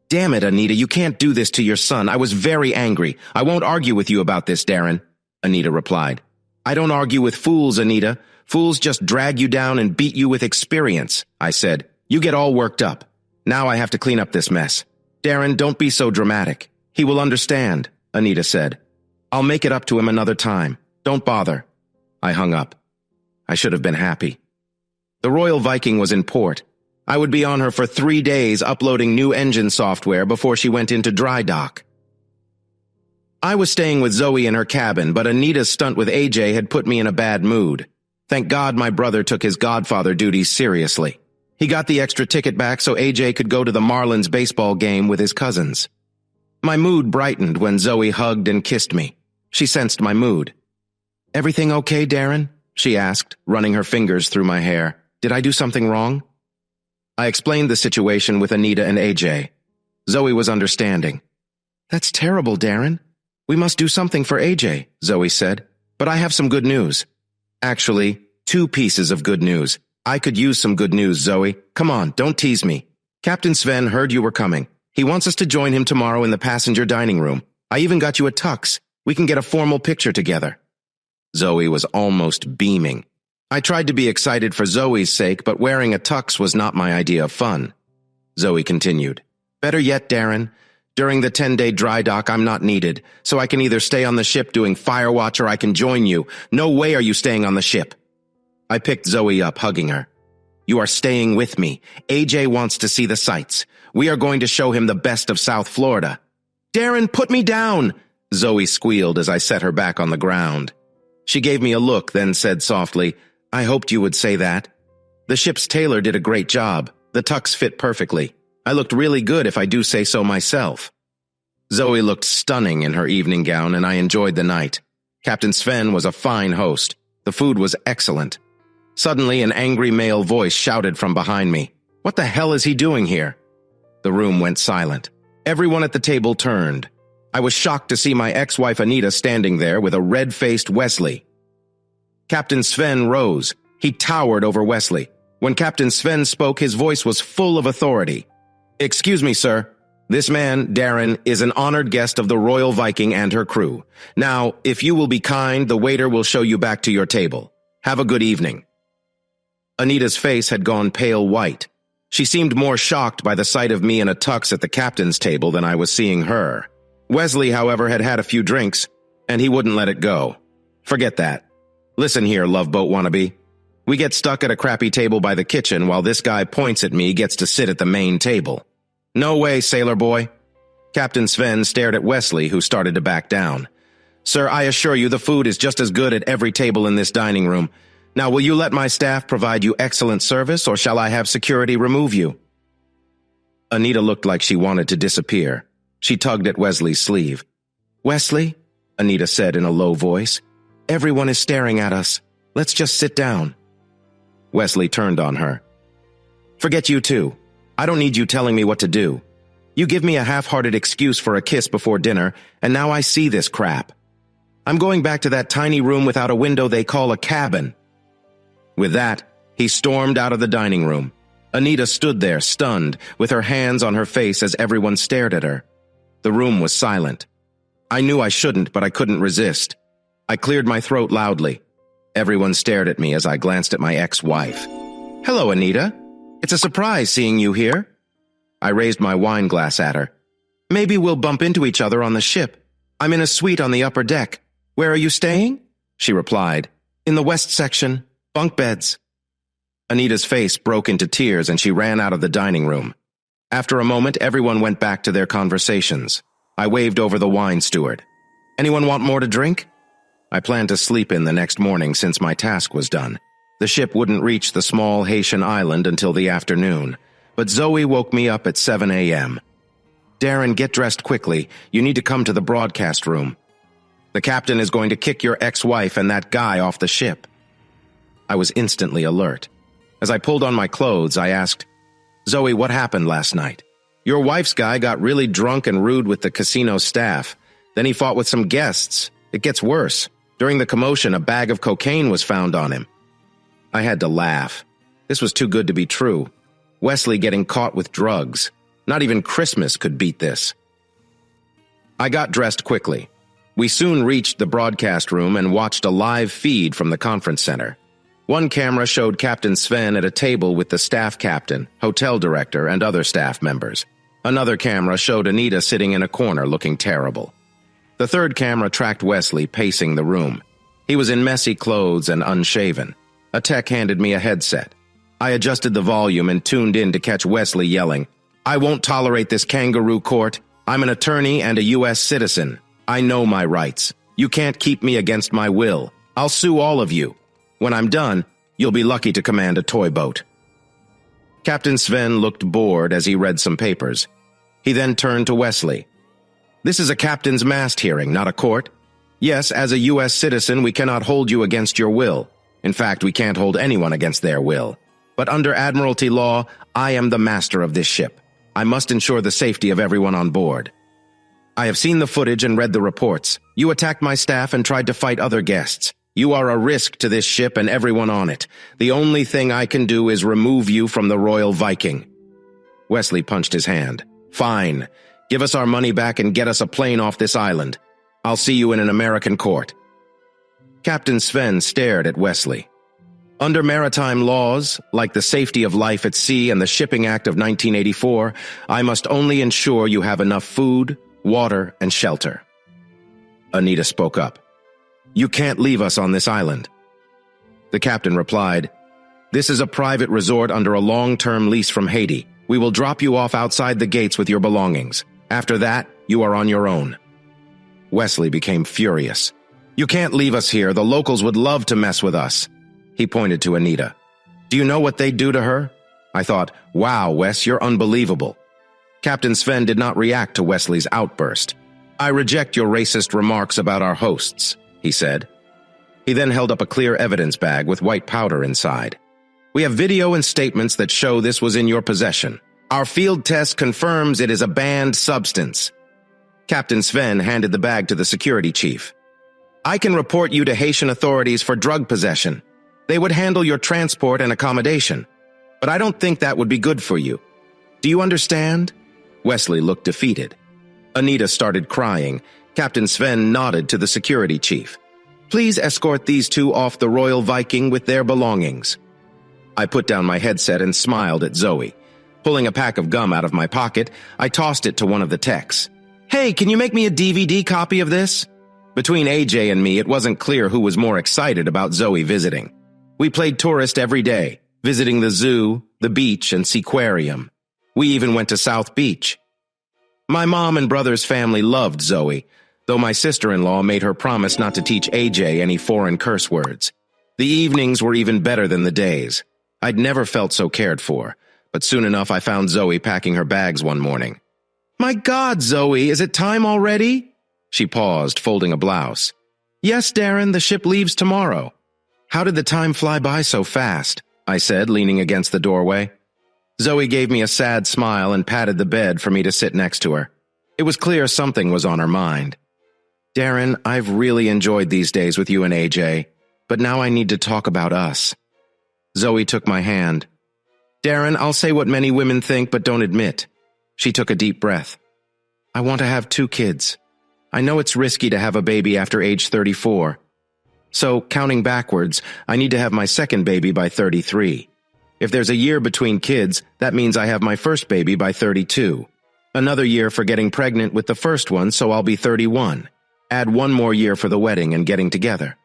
Damn it, Anita, you can't do this to your son. I was very angry. I won't argue with you about this, Darren, Anita replied. I don't argue with fools, Anita. Fools just drag you down and beat you with experience, I said. You get all worked up. Now I have to clean up this mess. Darren, don't be so dramatic. He will understand, Anita said. I'll make it up to him another time. Don't bother. I hung up. I should have been happy. The Royal Viking was in port. I would be on her for 3 days uploading new engine software before she went into dry dock. I was staying with Zoe in her cabin, but Anita's stunt with AJ had put me in a bad mood. Thank God my brother took his godfather duties seriously. He got the extra ticket back so AJ could go to the Marlins baseball game with his cousins. My mood brightened when Zoe hugged and kissed me. She sensed my mood. Everything okay, Darren? She asked, running her fingers through my hair. Did I do something wrong? I explained the situation with Anita and AJ. Zoe was understanding. That's terrible, Darren. We must do something for AJ, Zoe said. But I have some good news. Actually, 2 pieces of good news. I could use some good news, Zoe. Come on, don't tease me. Captain Sven heard you were coming. He wants us to join him tomorrow in the passenger dining room. I even got you a tux. We can get a formal picture together. Zoe was almost beaming. I tried to be excited for Zoe's sake, but wearing a tux was not my idea of fun. Zoe continued. Better yet, Darren, during the 10-day dry dock, I'm not needed, so I can either stay on the ship doing firewatch or I can join you. No way are you staying on the ship. I picked Zoe up, hugging her. You are staying with me. AJ wants to see the sights. We are going to show him the best of South Florida. Darren, put me down! Zoe squealed as I set her back on the ground. She gave me a look, then said softly, I hoped you would say that. The ship's tailor did a great job. The tux fit perfectly. I looked really good if I do say so myself. Zoe looked stunning in her evening gown, and I enjoyed the night. Captain Sven was a fine host. The food was excellent. Suddenly, an angry male voice shouted from behind me. What the hell is he doing here? The room went silent. Everyone at the table turned. I was shocked to see my ex-wife Anita standing there with a red-faced Wesley. Captain Sven rose. He towered over Wesley. When Captain Sven spoke, his voice was full of authority. "Excuse me, sir. This man, Darren, is an honored guest of the Royal Viking and her crew. Now, if you will be kind, the waiter will show you back to your table. Have a good evening." Anita's face had gone pale white. She seemed more shocked by the sight of me in a tux at the captain's table than I was seeing her. Wesley, however, had had a few drinks, and he wouldn't let it go. Forget that. Listen here, Love Boat wannabe. We get stuck at a crappy table by the kitchen while this guy points at me gets to sit at the main table. No way, sailor boy. Captain Sven stared at Wesley, who started to back down. Sir, I assure you the food is just as good at every table in this dining room. Now, will you let my staff provide you excellent service, or shall I have security remove you? Anita looked like she wanted to disappear. She tugged at Wesley's sleeve. Wesley, Anita said in a low voice, everyone is staring at us. Let's just sit down. Wesley turned on her. Forget you too. I don't need you telling me what to do. You give me a half-hearted excuse for a kiss before dinner, and now I see this crap. I'm going back to that tiny room without a window they call a cabin. With that, he stormed out of the dining room. Anita stood there, stunned, with her hands on her face as everyone stared at her. The room was silent. I knew I shouldn't, but I couldn't resist. I cleared my throat loudly. Everyone stared at me as I glanced at my ex-wife. Hello, Anita. It's a surprise seeing you here. I raised my wine glass at her. Maybe we'll bump into each other on the ship. I'm in a suite on the upper deck. Where are you staying? She replied. In the west section. Bunk beds. Anita's face broke into tears and she ran out of the dining room. After a moment, everyone went back to their conversations. I waved over the wine steward. Anyone want more to drink? I planned to sleep in the next morning since my task was done. The ship wouldn't reach the small Haitian island until the afternoon, but Zoe woke me up at 7 a.m. Darren, get dressed quickly. You need to come to the broadcast room. The captain is going to kick your ex-wife and that guy off the ship. I was instantly alert. As I pulled on my clothes, I asked, Zoe, what happened last night? Your wife's guy got really drunk and rude with the casino staff. Then he fought with some guests. It gets worse. During the commotion, a bag of cocaine was found on him. I had to laugh. This was too good to be true. Wesley getting caught with drugs. Not even Christmas could beat this. I got dressed quickly. We soon reached the broadcast room and watched a live feed from the conference center. One camera showed Captain Sven at a table with the staff captain, hotel director, and other staff members. Another camera showed Anita sitting in a corner looking terrible. The third camera tracked Wesley pacing the room. He was in messy clothes and unshaven. A tech handed me a headset. I adjusted the volume and tuned in to catch Wesley yelling, I won't tolerate this kangaroo court. I'm an attorney and a U.S. citizen. I know my rights. You can't keep me against my will. I'll sue all of you. When I'm done, you'll be lucky to command a toy boat. Captain Sven looked bored as he read some papers. He then turned to Wesley. This is a captain's mast hearing, not a court. Yes, as a U.S. citizen, we cannot hold you against your will. In fact, we can't hold anyone against their will. But under Admiralty law, I am the master of this ship. I must ensure the safety of everyone on board. I have seen the footage and read the reports. You attacked my staff and tried to fight other guests. You are a risk to this ship and everyone on it. The only thing I can do is remove you from the Royal Viking. Wesley punched his hand. Fine. Give us our money back and get us a plane off this island. I'll see you in an American court. Captain Sven stared at Wesley. Under maritime laws, like the Safety of Life at Sea and the Shipping Act of 1984, I must only ensure you have enough food, water, and shelter. Anita spoke up. You can't leave us on this island. The captain replied, This is a private resort under a long-term lease from Haiti. We will drop you off outside the gates with your belongings. After that, you are on your own. Wesley became furious. You can't leave us here. The locals would love to mess with us. He pointed to Anita. Do you know what they'd do to her? I thought, wow, Wes, you're unbelievable. Captain Sven did not react to Wesley's outburst. I reject your racist remarks about our hosts, he said. He then held up a clear evidence bag with white powder inside. We have video and statements that show this was in your possession. Our field test confirms it is a banned substance. Captain Sven handed the bag to the security chief. I can report you to Haitian authorities for drug possession. They would handle your transport and accommodation. But I don't think that would be good for you. Do you understand? Wesley looked defeated. Anita started crying. Captain Sven nodded to the security chief. Please escort these two off the Royal Viking with their belongings. I put down my headset and smiled at Zoe. Pulling a pack of gum out of my pocket, I tossed it to one of the techs. Hey, can you make me a DVD copy of this? Between AJ and me, it wasn't clear who was more excited about Zoe visiting. We played tourist every day, visiting the zoo, the beach, and seaquarium. We even went to South Beach. My mom and brother's family loved Zoe, though my sister-in-law made her promise not to teach AJ any foreign curse words. The evenings were even better than the days. I'd never felt so cared for, but soon enough I found Zoe packing her bags one morning. My God, Zoe, is it time already? She paused, folding a blouse. Yes, Darren, the ship leaves tomorrow. How did the time fly by so fast? I said, leaning against the doorway. Zoe gave me a sad smile and patted the bed for me to sit next to her. It was clear something was on her mind. Darren, I've really enjoyed these days with you and AJ, but now I need to talk about us. Zoe took my hand. Darren, I'll say what many women think but don't admit. She took a deep breath. I want to have 2 kids. I know it's risky to have a baby after age 34. So, counting backwards, I need to have my second baby by 33. If there's a year between kids, that means I have my first baby by 32. Another year for getting pregnant with the first one, so I'll be 31. Add 1 more year for the wedding and getting together.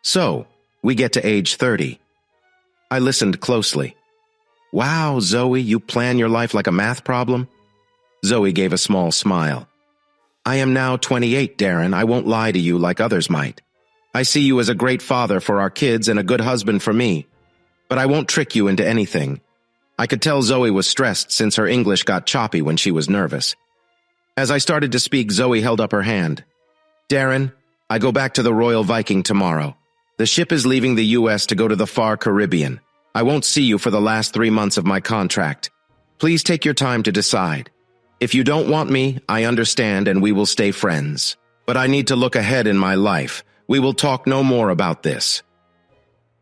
So, we get to age 30. I listened closely. Wow, Zoe, you plan your life like a math problem? Zoe gave a small smile. I am now 28, Darren. I won't lie to you like others might. I see you as a great father for our kids and a good husband for me. But I won't trick you into anything. I could tell Zoe was stressed since her English got choppy when she was nervous. As I started to speak, Zoe held up her hand. Darren, I go back to the Royal Viking tomorrow. The ship is leaving the U.S. to go to the far Caribbean. I won't see you for the last 3 months of my contract. Please take your time to decide. If you don't want me, I understand and we will stay friends. But I need to look ahead in my life. We will talk no more about this.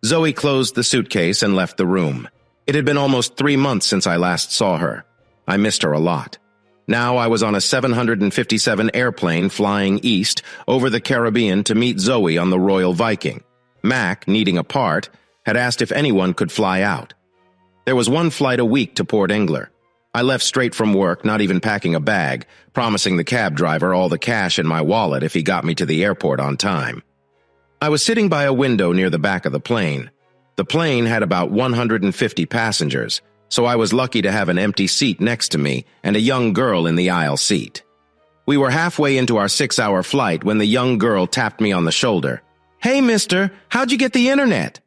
Zoe closed the suitcase and left the room. It had been almost 3 months since I last saw her. I missed her a lot. Now I was on a 757 airplane flying east over the Caribbean to meet Zoe on the Royal Viking. Mac, needing a part, had asked if anyone could fly out. There was 1 flight a week to Port Engler. I left straight from work, not even packing a bag, promising the cab driver all the cash in my wallet if he got me to the airport on time. I was sitting by a window near the back of the plane. The plane had about 150 passengers, so I was lucky to have an empty seat next to me and a young girl in the aisle seat. We were halfway into our 6-hour flight when the young girl tapped me on the shoulder. Hey, mister, how'd you get the internet?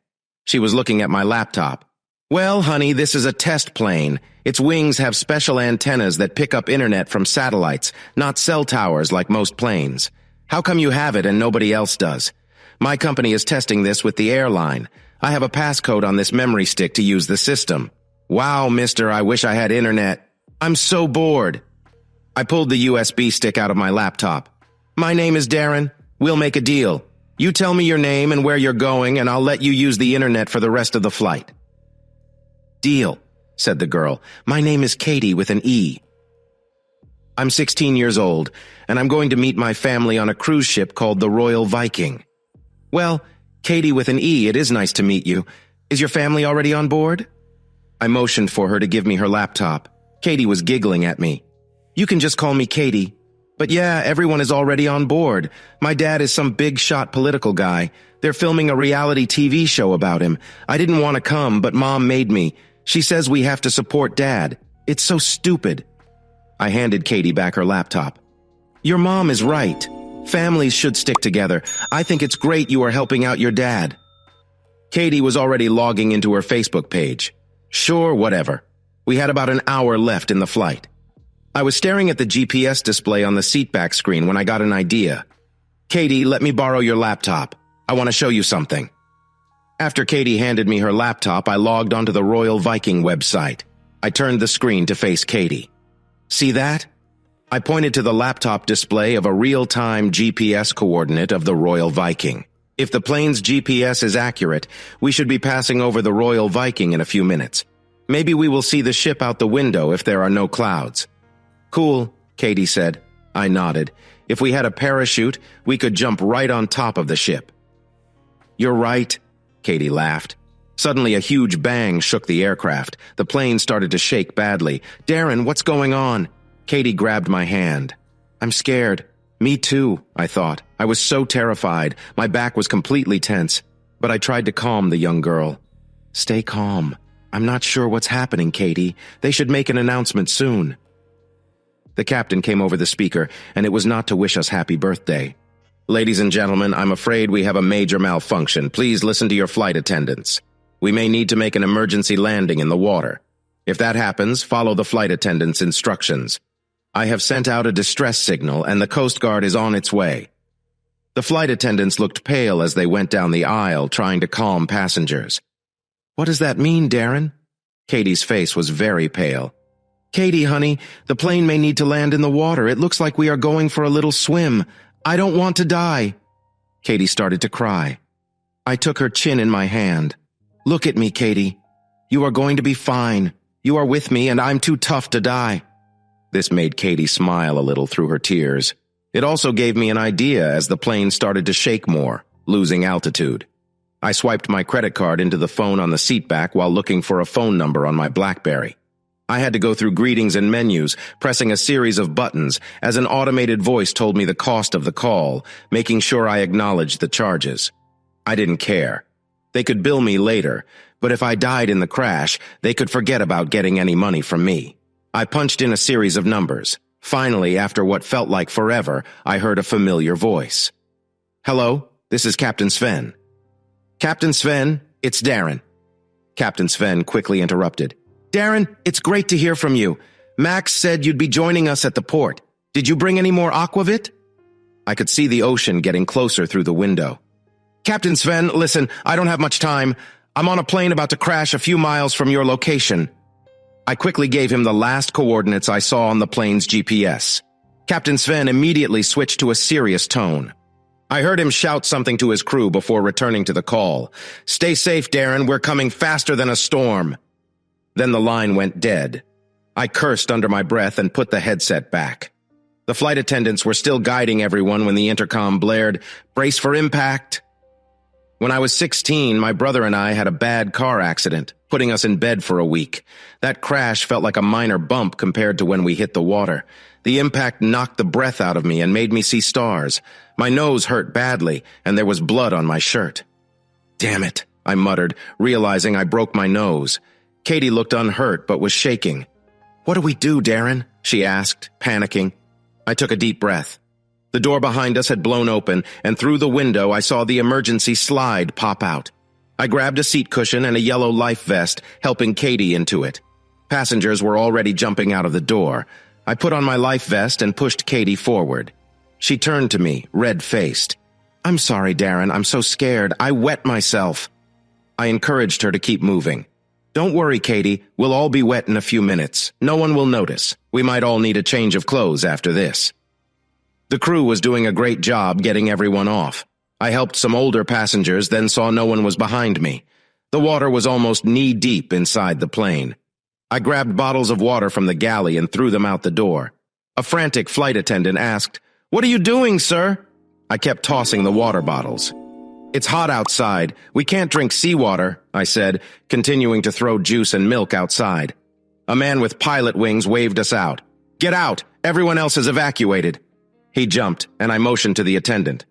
She was looking at my laptop. Well, honey, this is a test plane. Its wings have special antennas that pick up internet from satellites, not cell towers like most planes. How come you have it and nobody else does? My company is testing this with the airline. I have a passcode on this memory stick to use the system. Wow, mister, I wish I had internet. I'm so bored. I pulled the USB stick out of my laptop. My name is Darren. We'll make a deal. You tell me your name and where you're going, and I'll let you use the internet for the rest of the flight. Deal, said the girl. My name is Katie with an E. I'm 16 years old, and I'm going to meet my family on a cruise ship called the Royal Viking. Well, Katie with an E, it is nice to meet you. Is your family already on board? I motioned for her to give me her laptop. Katie was giggling at me. You can just call me Katie. But yeah, everyone is already on board. My dad is some big-shot political guy. They're filming a reality TV show about him. I didn't want to come, but Mom made me. She says we have to support Dad. It's so stupid. I handed Katie back her laptop. Your mom is right. Families should stick together. I think it's great you are helping out your dad. Katie was already logging into her Facebook page. Sure, whatever. We had about an hour left in the flight. I was staring at the GPS display on the seatback screen when I got an idea. Katie, let me borrow your laptop. I want to show you something. After Katie handed me her laptop, I logged onto the Royal Viking website. I turned the screen to face Katie. See that? I pointed to the laptop display of a real-time GPS coordinate of the Royal Viking. If the plane's GPS is accurate, we should be passing over the Royal Viking in a few minutes. Maybe we will see the ship out the window if there are no clouds." "Cool," Katie said. I nodded. If we had a parachute, we could jump right on top of the ship. "You're right," Katie laughed. Suddenly, a huge bang shook the aircraft. The plane started to shake badly. "Darren, what's going on?" Katie grabbed my hand. "I'm scared." "Me too," I thought. I was so terrified. My back was completely tense. But I tried to calm the young girl. "Stay calm. I'm not sure what's happening, Katie. They should make an announcement soon." The captain came over the speaker, and it was not to wish us happy birthday. "Ladies and gentlemen, I'm afraid we have a major malfunction. Please listen to your flight attendants. We may need to make an emergency landing in the water. If that happens, follow the flight attendants' instructions. I have sent out a distress signal, and the Coast Guard is on its way." The flight attendants looked pale as they went down the aisle, trying to calm passengers. "What does that mean, Darren?" Katie's face was very pale. "Katie, honey, the plane may need to land in the water. It looks like we are going for a little swim. I don't want to die." Katie started to cry. I took her chin in my hand. "Look at me, Katie. You are going to be fine. You are with me, and I'm too tough to die." This made Katie smile a little through her tears. It also gave me an idea as the plane started to shake more, losing altitude. I swiped my credit card into the phone on the seatback while looking for a phone number on my BlackBerry. I had to go through greetings and menus, pressing a series of buttons, as an automated voice told me the cost of the call, making sure I acknowledged the charges. I didn't care. They could bill me later, but if I died in the crash, they could forget about getting any money from me. I punched in a series of numbers. Finally, after what felt like forever, I heard a familiar voice. "Hello, this is Captain Sven." "Captain Sven, it's Darren." Captain Sven quickly interrupted. "Darren, it's great to hear from you. Max said you'd be joining us at the port. Did you bring any more aquavit?" I could see the ocean getting closer through the window. "Captain Sven, listen, I don't have much time. I'm on a plane about to crash a few miles from your location." I quickly gave him the last coordinates I saw on the plane's GPS. Captain Sven immediately switched to a serious tone. I heard him shout something to his crew before returning to the call. "Stay safe, Darren. We're coming faster than a storm." Then the line went dead. I cursed under my breath and put the headset back. The flight attendants were still guiding everyone when the intercom blared, "Brace for impact." When I was 16, my brother and I had a bad car accident, putting us in bed for a week. That crash felt like a minor bump compared to when we hit the water. The impact knocked the breath out of me and made me see stars. My nose hurt badly, and there was blood on my shirt. "Damn it," I muttered, realizing I broke my nose. Katie looked unhurt but was shaking. "What do we do, Darren?" she asked, panicking. I took a deep breath. The door behind us had blown open, and through the window I saw the emergency slide pop out. I grabbed a seat cushion and a yellow life vest, helping Katie into it. Passengers were already jumping out of the door. I put on my life vest and pushed Katie forward. She turned to me, red-faced. "I'm sorry, Darren. I'm so scared. I wet myself." I encouraged her to keep moving. "Don't worry, Katie. We'll all be wet in a few minutes. No one will notice. We might all need a change of clothes after this." The crew was doing a great job getting everyone off. I helped some older passengers, then saw no one was behind me. The water was almost knee-deep inside the plane. I grabbed bottles of water from the galley and threw them out the door. A frantic flight attendant asked, "What are you doing, sir?" I kept tossing the water bottles. "It's hot outside. We can't drink seawater," I said, continuing to throw juice and milk outside. A man with pilot wings waved us out. "Get out! Everyone else is evacuated." He jumped, and I motioned to the attendant.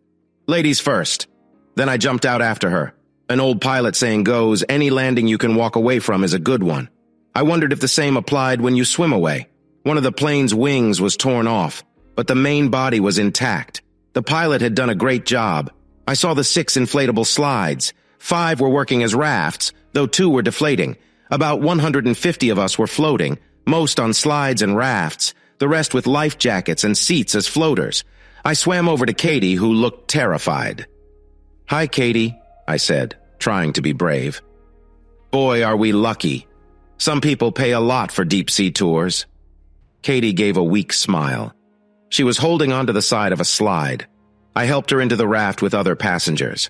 "Ladies first." Then I jumped out after her. An old pilot saying goes, "Any landing you can walk away from is a good one." I wondered if the same applied when you swim away. One of the plane's wings was torn off, but the main body was intact. The pilot had done a great job. I saw the 6 inflatable slides. 5 were working as rafts, though 2 were deflating. About 150 of us were floating, most on slides and rafts, the rest with life jackets and seats as floaters. I swam over to Katie, who looked terrified. "Hi, Katie," I said, trying to be brave. "Boy, are we lucky. Some people pay a lot for deep-sea tours." Katie gave a weak smile. She was holding onto the side of a slide. I helped her into the raft with other passengers.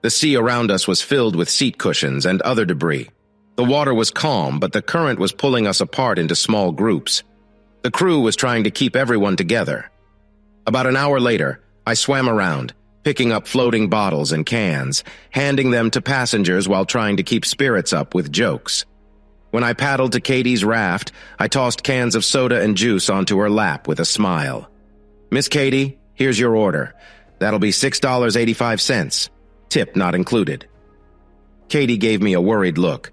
The sea around us was filled with seat cushions and other debris. The water was calm, but the current was pulling us apart into small groups. The crew was trying to keep everyone together. About an hour later, I swam around, picking up floating bottles and cans, handing them to passengers while trying to keep spirits up with jokes. When I paddled to Katie's raft, I tossed cans of soda and juice onto her lap with a smile. "Miss Katie, here's your order. That'll be $6.85. Tip not included." Katie gave me a worried look.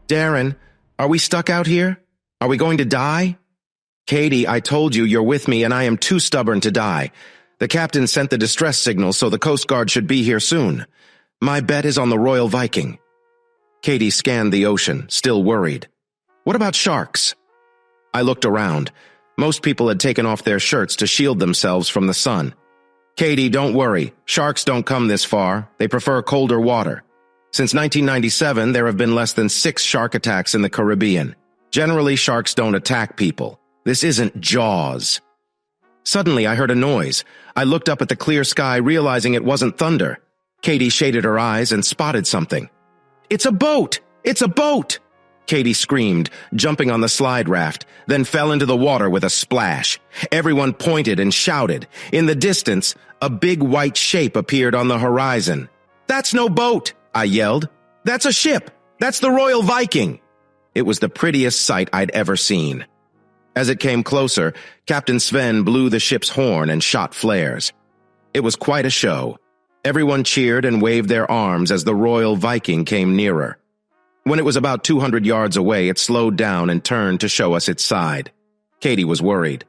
"Darren, are we stuck out here? Are we going to die?" "Katie, I told you you're with me and I am too stubborn to die. The captain sent the distress signal, so the Coast Guard should be here soon. My bet is on the Royal Viking." Katie scanned the ocean, still worried. "What about sharks?" I looked around. Most people had taken off their shirts to shield themselves from the sun. "Katie, don't worry. Sharks don't come this far. They prefer colder water. Since 1997, there have been less than 6 shark attacks in the Caribbean. Generally, sharks don't attack people. This isn't Jaws." Suddenly, I heard a noise. I looked up at the clear sky, realizing it wasn't thunder. Katie shaded her eyes and spotted something. "It's a boat! It's a boat!" Katie screamed, jumping on the slide raft, then fell into the water with a splash. Everyone pointed and shouted. In the distance, a big white shape appeared on the horizon. "That's no boat!" I yelled. "That's a ship! That's the Royal Viking!" It was the prettiest sight I'd ever seen. As it came closer, Captain Sven blew the ship's horn and shot flares. It was quite a show. Everyone cheered and waved their arms as the Royal Viking came nearer. When it was about 200 yards away, it slowed down and turned to show us its side. Katie was worried.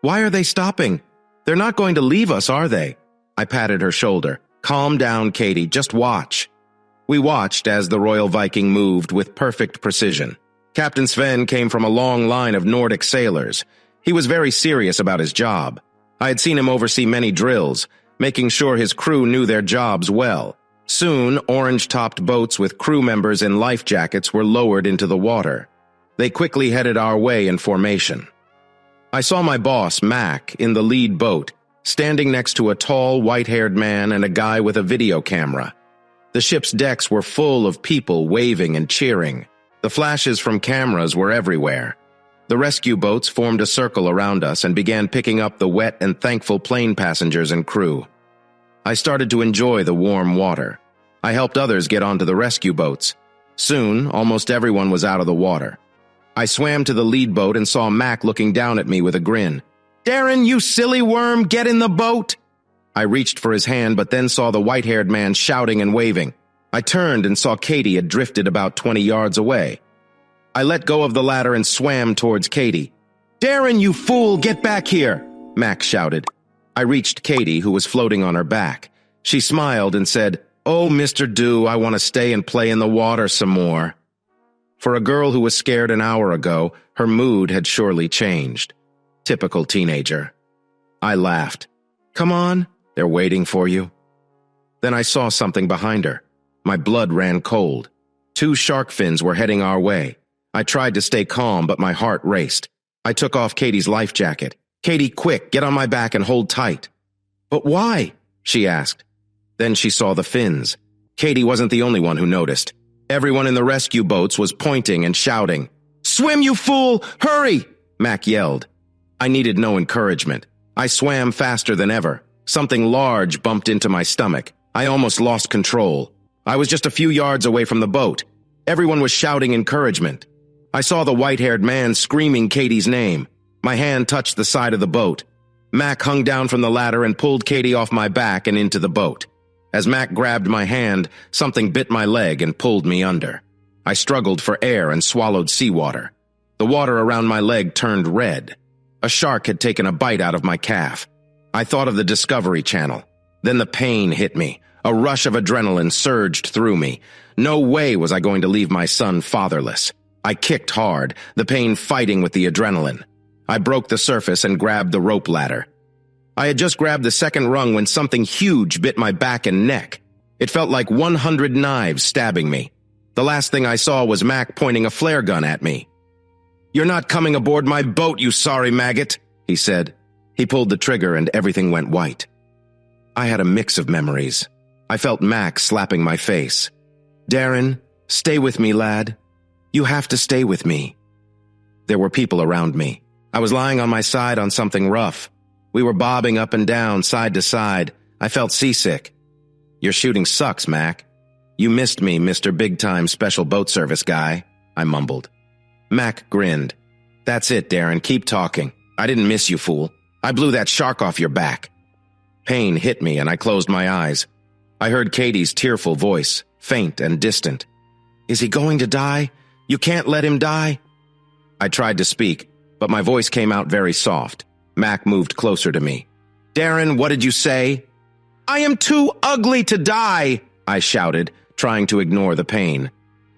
"Why are they stopping? They're not going to leave us, are they?" I patted her shoulder. "Calm down, Katie. Just watch." We watched as the Royal Viking moved with perfect precision. Captain Sven came from a long line of Nordic sailors. He was very serious about his job. I had seen him oversee many drills, making sure his crew knew their jobs well. Soon, orange-topped boats with crew members in life jackets were lowered into the water. They quickly headed our way in formation. I saw my boss, Mac, in the lead boat, standing next to a tall, white-haired man and a guy with a video camera. The ship's decks were full of people waving and cheering. The flashes from cameras were everywhere. The rescue boats formed a circle around us and began picking up the wet and thankful plane passengers and crew. I started to enjoy the warm water. I helped others get onto the rescue boats. Soon, almost everyone was out of the water. I swam to the lead boat and saw Mac looking down at me with a grin. "Darren, you silly worm, get in the boat!" I reached for his hand, but then saw the white-haired man shouting and waving. I turned and saw Katie had drifted about 20 yards away. I let go of the ladder and swam towards Katie. "Darren, you fool, get back here!" Mac shouted. I reached Katie, who was floating on her back. She smiled and said, "Oh, Mr. Dew, I want to stay and play in the water some more." For a girl who was scared an hour ago, her mood had surely changed. Typical teenager. I laughed. "Come on, they're waiting for you." Then I saw something behind her. My blood ran cold. 2 shark fins were heading our way. I tried to stay calm, but my heart raced. I took off Katie's life jacket. "Katie, quick, get on my back and hold tight." "But why?" she asked. Then she saw the fins. Katie wasn't the only one who noticed. Everyone in the rescue boats was pointing and shouting. "Swim, you fool! Hurry!" Mac yelled. I needed no encouragement. I swam faster than ever. Something large bumped into my stomach. I almost lost control. I was just a few yards away from the boat. Everyone was shouting encouragement. I saw the white-haired man screaming Katie's name. My hand touched the side of the boat. Mac hung down from the ladder and pulled Katie off my back and into the boat. As Mac grabbed my hand, something bit my leg and pulled me under. I struggled for air and swallowed seawater. The water around my leg turned red. A shark had taken a bite out of my calf. I thought of the Discovery Channel. Then the pain hit me. A rush of adrenaline surged through me. No way was I going to leave my son fatherless. I kicked hard, the pain fighting with the adrenaline. I broke the surface and grabbed the rope ladder. I had just grabbed the second rung when something huge bit my back and neck. It felt like 100 knives stabbing me. The last thing I saw was Mac pointing a flare gun at me. "You're not coming aboard my boat, you sorry maggot," he said. He pulled the trigger and everything went white. I had a mix of memories. I felt Mac slapping my face. "Darren, stay with me, lad. You have to stay with me." There were people around me. I was lying on my side on something rough. We were bobbing up and down, side to side. I felt seasick. "Your shooting sucks, Mac. You missed me, Mr. Big-Time Special Boat Service guy," I mumbled. Mac grinned. "That's it, Darren. Keep talking. I didn't miss you, fool. I blew that shark off your back." Pain hit me, and I closed my eyes. I heard Katie's tearful voice, faint and distant. "Is he going to die? You can't let him die." I tried to speak, but my voice came out very soft. Mac moved closer to me. "Darren, what did you say?" "I am too ugly to die," I shouted, trying to ignore the pain.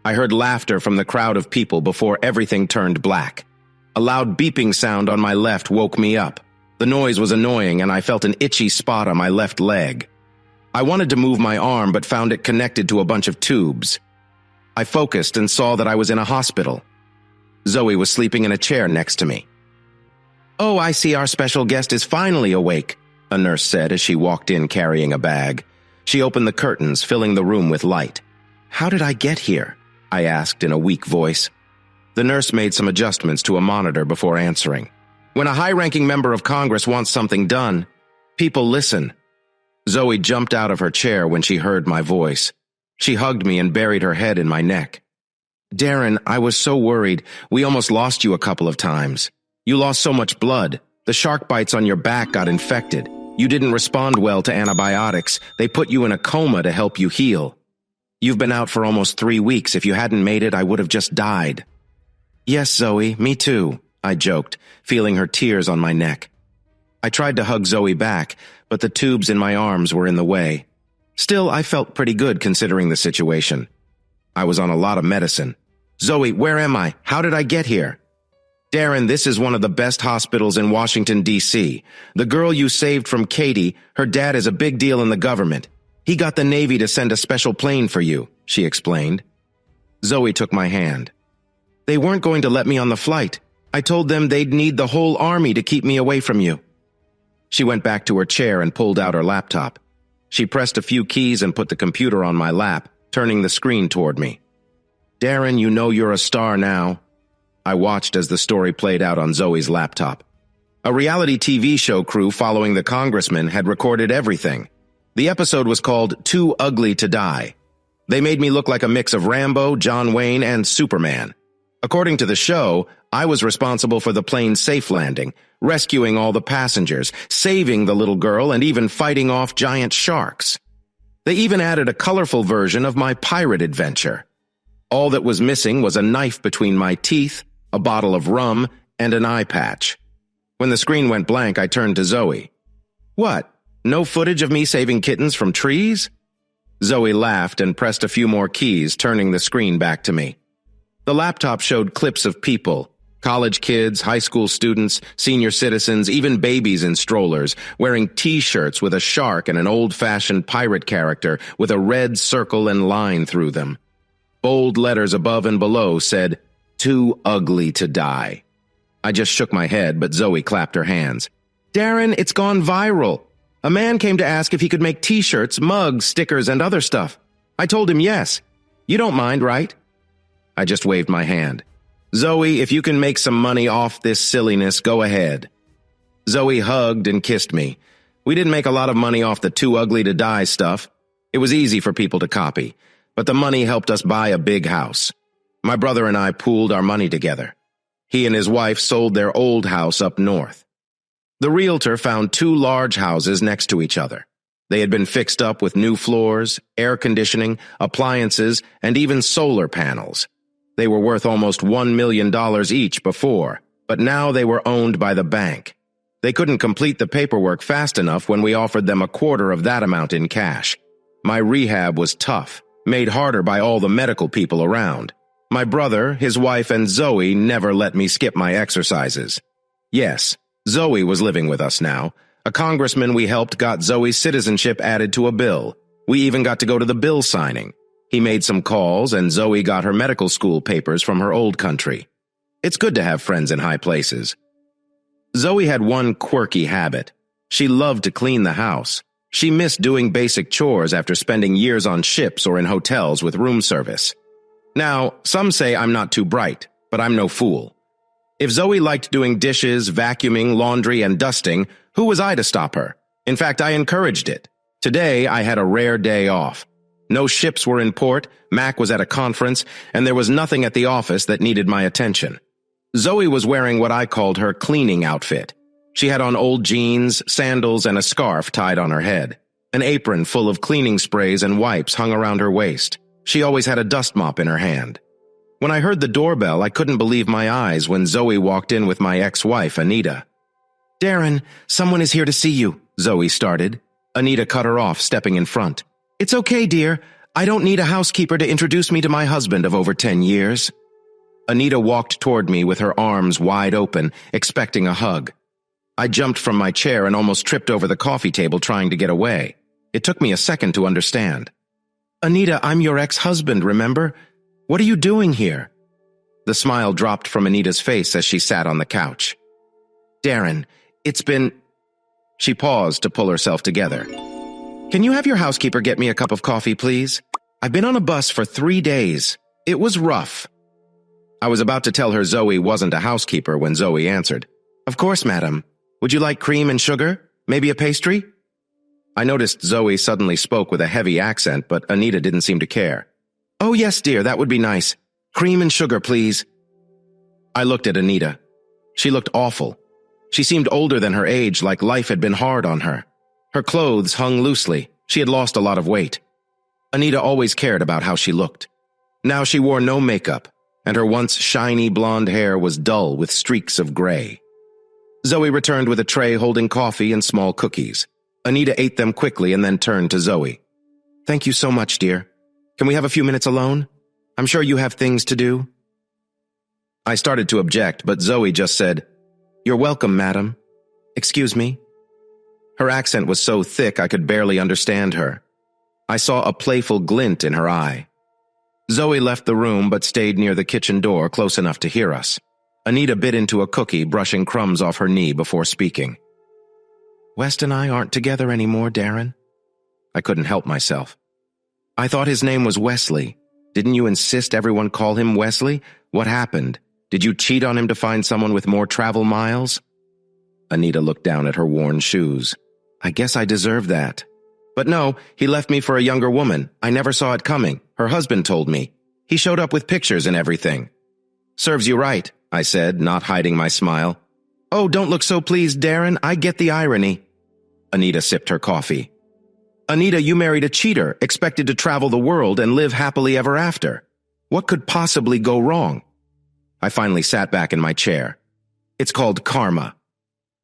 I heard laughter from the crowd of people before everything turned black. A loud beeping sound on my left woke me up. The noise was annoying, and I felt an itchy spot on my left leg. I wanted to move my arm, but found it connected to a bunch of tubes. I focused and saw that I was in a hospital. Zoe was sleeping in a chair next to me. "Oh, I see our special guest is finally awake," a nurse said as she walked in carrying a bag. She opened the curtains, filling the room with light. "How did I get here?" I asked in a weak voice. The nurse made some adjustments to a monitor before answering. "When a high-ranking member of Congress wants something done, people listen." Zoe jumped out of her chair when she heard my voice. She hugged me and buried her head in my neck. "Darren, I was so worried. We almost lost you a couple of times. You lost so much blood. The shark bites on your back got infected. You didn't respond well to antibiotics. They put you in a coma to help you heal. You've been out for almost 3 weeks. If you hadn't made it, I would have just died." "Yes, Zoe, me too," I joked, feeling her tears on my neck. I tried to hug Zoe back, but the tubes in my arms were in the way. Still, I felt pretty good considering the situation. I was on a lot of medicine. "Zoe, where am I? How did I get here?" "Darren, this is one of the best hospitals in Washington, D.C. The girl you saved from Katie, her dad is a big deal in the government. He got the Navy to send a special plane for you," she explained. Zoe took my hand. "They weren't going to let me on the flight. I told them they'd need the whole army to keep me away from you." She went back to her chair and pulled out her laptop. She pressed a few keys and put the computer on my lap, turning the screen toward me. "Darren, you know you're a star now." I watched as the story played out on Zoe's laptop. A reality TV show crew following the congressman had recorded everything. The episode was called Too Ugly to Die. They made me look like a mix of Rambo, John Wayne, and Superman. According to the show, I was responsible for the plane's safe landing, rescuing all the passengers, saving the little girl, and even fighting off giant sharks. They even added a colorful version of my pirate adventure. All that was missing was a knife between my teeth, a bottle of rum, and an eye patch. When the screen went blank, I turned to Zoe. "What? No footage of me saving kittens from trees?" Zoe laughed and pressed a few more keys, turning the screen back to me. The laptop showed clips of people, college kids, high school students, senior citizens, even babies in strollers, wearing T-shirts with a shark and an old-fashioned pirate character with a red circle and line through them. Bold letters above and below said, "Too ugly to die." I just shook my head, but Zoe clapped her hands. "Darren, it's gone viral. A man came to ask if he could make T-shirts, mugs, stickers, and other stuff. I told him yes. You don't mind, right?" I just waved my hand. "Zoe, if you can make some money off this silliness, go ahead." Zoe hugged and kissed me. We didn't make a lot of money off the Too Ugly to Die stuff. It was easy for people to copy, but the money helped us buy a big house. My brother and I pooled our money together. He and his wife sold their old house up north. The realtor found 2 large houses next to each other. They had been fixed up with new floors, air conditioning, appliances, and even solar panels. They were worth almost $1 million each before, but now they were owned by the bank. They couldn't complete the paperwork fast enough when we offered them a quarter of that amount in cash. My rehab was tough, made harder by all the medical people around. My brother, his wife, and Zoe never let me skip my exercises. Yes, Zoe was living with us now. A congressman we helped got Zoe's citizenship added to a bill. We even got to go to the bill signing. He made some calls, and Zoe got her medical school papers from her old country. It's good to have friends in high places. Zoe had one quirky habit. She loved to clean the house. She missed doing basic chores after spending years on ships or in hotels with room service. Now, some say I'm not too bright, but I'm no fool. If Zoe liked doing dishes, vacuuming, laundry, and dusting, who was I to stop her? In fact, I encouraged it. Today, I had a rare day off. No ships were in port, Mac was at a conference, and there was nothing at the office that needed my attention. Zoe was wearing what I called her cleaning outfit. She had on old jeans, sandals, and a scarf tied on her head. An apron full of cleaning sprays and wipes hung around her waist. She always had a dust mop in her hand. When I heard the doorbell, I couldn't believe my eyes when Zoe walked in with my ex-wife, Anita. "Darren, someone is here to see you," Zoe started. Anita cut her off, stepping in front. "It's okay, dear. I don't need a housekeeper to introduce me to my husband of over 10 years. Anita walked toward me with her arms wide open, expecting a hug. I jumped from my chair and almost tripped over the coffee table trying to get away. It took me a second to understand. "Anita, I'm your ex-husband, remember? What are you doing here?" The smile dropped from Anita's face as she sat on the couch. "Darren, it's been—" She paused to pull herself together. "Can you have your housekeeper get me a cup of coffee, please? I've been on a bus for 3 days. It was rough." I was about to tell her Zoe wasn't a housekeeper when Zoe answered. "Of course, madam. Would you like cream and sugar? Maybe a pastry?" I noticed Zoe suddenly spoke with a heavy accent, but Anita didn't seem to care. "Oh, yes, dear, that would be nice. Cream and sugar, please." I looked at Anita. She looked awful. She seemed older than her age, like life had been hard on her. Her clothes hung loosely. She had lost a lot of weight. Anita always cared about how she looked. Now she wore no makeup, and her once shiny blonde hair was dull with streaks of gray. Zoe returned with a tray holding coffee and small cookies. Anita ate them quickly and then turned to Zoe. "Thank you so much, dear. Can we have a few minutes alone? I'm sure you have things to do." I started to object, but Zoe just said, "You're welcome, madam. Excuse me." Her accent was so thick I could barely understand her. I saw a playful glint in her eye. Zoe left the room but stayed near the kitchen door close enough to hear us. Anita bit into a cookie, brushing crumbs off her knee before speaking. "West and I aren't together anymore, Darren." I couldn't help myself. "I thought his name was Wesley. Didn't you insist everyone call him Wesley? What happened? Did you cheat on him to find someone with more travel miles?" Anita looked down at her worn shoes. "I guess I deserve that. But no, he left me for a younger woman. I never saw it coming. Her husband told me. He showed up with pictures and everything." "Serves you right," I said, not hiding my smile. "Oh, don't look so pleased, Darren. I get the irony." Anita sipped her coffee. "Anita, you married a cheater, expected to travel the world and live happily ever after. What could possibly go wrong?" I finally sat back in my chair. "It's called karma."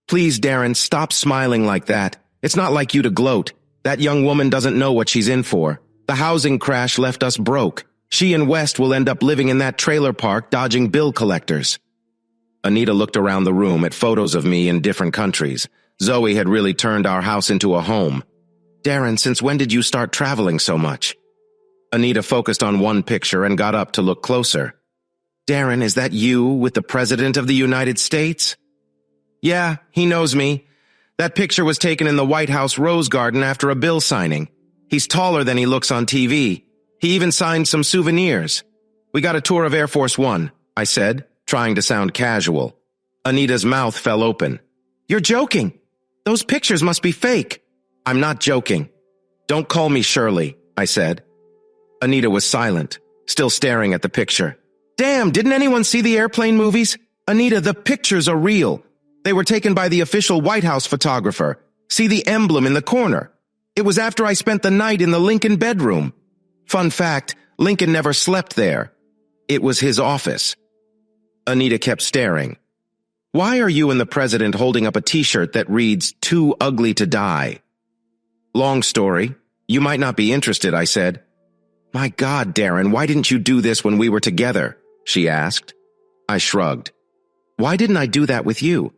"Please, Darren, stop smiling like that. It's not like you to gloat. That young woman doesn't know what she's in for. The housing crash left us broke. She and West will end up living in that trailer park dodging bill collectors." Anita looked around the room at photos of me in different countries. Zoe had really turned our house into a home. "Darren, since when did you start traveling so much?" Anita focused on one picture and got up to look closer. "Darren, is that you with the President of the United States?" "Yeah, he knows me. That picture was taken in the White House Rose Garden after a bill signing. He's taller than he looks on TV. He even signed some souvenirs. We got a tour of Air Force One," I said, trying to sound casual. Anita's mouth fell open. "You're joking. Those pictures must be fake." "I'm not joking. Don't call me Shirley," I said. Anita was silent, still staring at the picture. "Damn, didn't anyone see the airplane movies? Anita, the pictures are real. They were taken by the official White House photographer. See the emblem in the corner. It was after I spent the night in the Lincoln bedroom. Fun fact, Lincoln never slept there. It was his office." Anita kept staring. "Why are you and the president holding up a t-shirt that reads, 'Too ugly to die'?" "Long story. You might not be interested," I said. "My God, Darren, why didn't you do this when we were together?" she asked. I shrugged. "Why didn't I do that with you?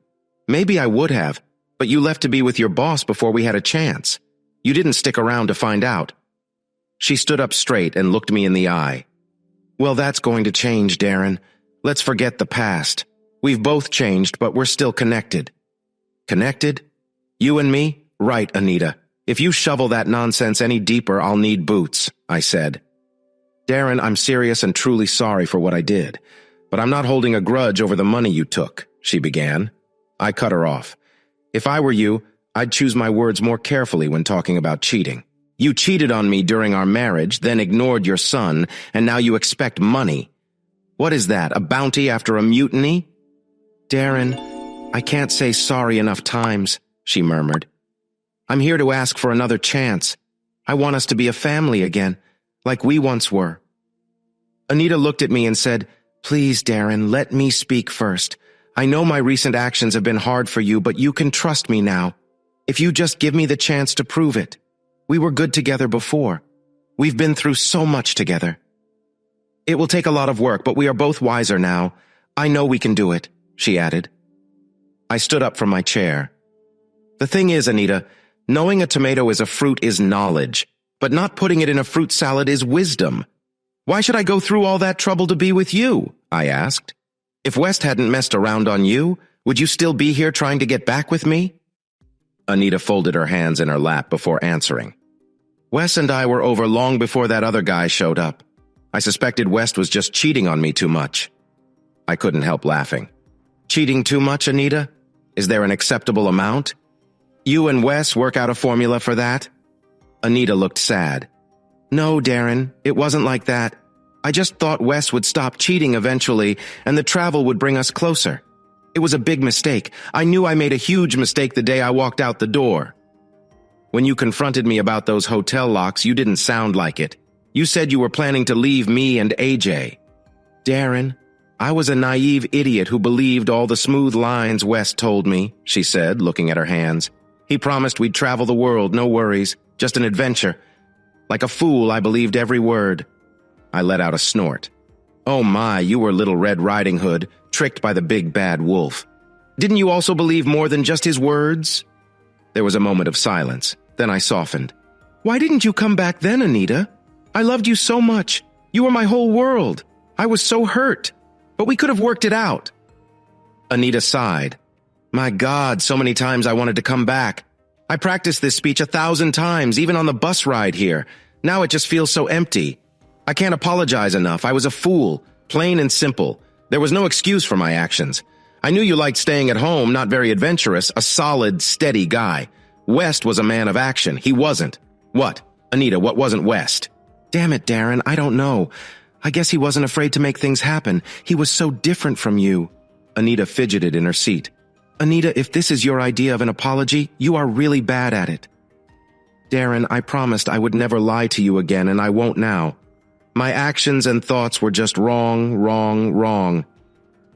Maybe I would have, but you left to be with your boss before we had a chance. You didn't stick around to find out." She stood up straight and looked me in the eye. "Well, that's going to change, Darren. Let's forget the past. We've both changed, but we're still connected." "Connected? You and me? Right, Anita. If you shovel that nonsense any deeper, I'll need boots, I said. Darren, I'm serious and truly sorry for what I did, but I'm not holding a grudge over the money you took, she began. I cut her off. If I were you, I'd choose my words more carefully when talking about cheating. You cheated on me during our marriage, then ignored your son, and now you expect money. What is that, a bounty after a mutiny? Darren, I can't say sorry enough times, she murmured. I'm here to ask for another chance. I want us to be a family again, like we once were. Anita looked at me and said, Please, Darren, let me speak first. I know my recent actions have been hard for you, but you can trust me now. If you just give me the chance to prove it. We were good together before. We've been through so much together. It will take a lot of work, but we are both wiser now. I know we can do it, she added. I stood up from my chair. The thing is, Anita, knowing a tomato is a fruit is knowledge, but not putting it in a fruit salad is wisdom. Why should I go through all that trouble to be with you? I asked. If West hadn't messed around on you, would you still be here trying to get back with me? Anita folded her hands in her lap before answering. Wes and I were over long before that other guy showed up. I suspected West was just cheating on me too much. I couldn't help laughing. Cheating too much, Anita? Is there an acceptable amount? You and Wes work out a formula for that? Anita looked sad. No, Darren, it wasn't like that. I just thought Wes would stop cheating eventually, and the travel would bring us closer. It was a big mistake. I knew I made a huge mistake the day I walked out the door. When you confronted me about those hotel locks, you didn't sound like it. You said you were planning to leave me and AJ. Darren, I was a naive idiot who believed all the smooth lines West told me, she said, looking at her hands. He promised we'd travel the world, no worries, just an adventure. Like a fool, I believed every word. I let out a snort. Oh my, you were Little Red Riding Hood, tricked by the big bad wolf. Didn't you also believe more than just his words? There was a moment of silence. Then I softened. Why didn't you come back then, Anita? I loved you so much. You were my whole world. I was so hurt. But we could have worked it out. Anita sighed. My God, so many times I wanted to come back. I practiced this speech 1,000 times, even on the bus ride here. Now it just feels so empty. I can't apologize enough. I was a fool, plain and simple. There was no excuse for my actions. I knew you liked staying at home, not very adventurous, a solid, steady guy. West was a man of action. He wasn't. What? Anita, what wasn't West? Damn it, Darren, I don't know. I guess he wasn't afraid to make things happen. He was so different from you. Anita fidgeted in her seat. Anita, if this is your idea of an apology, you are really bad at it. Darren, I promised I would never lie to you again, and I won't now. My actions and thoughts were just wrong, wrong, wrong.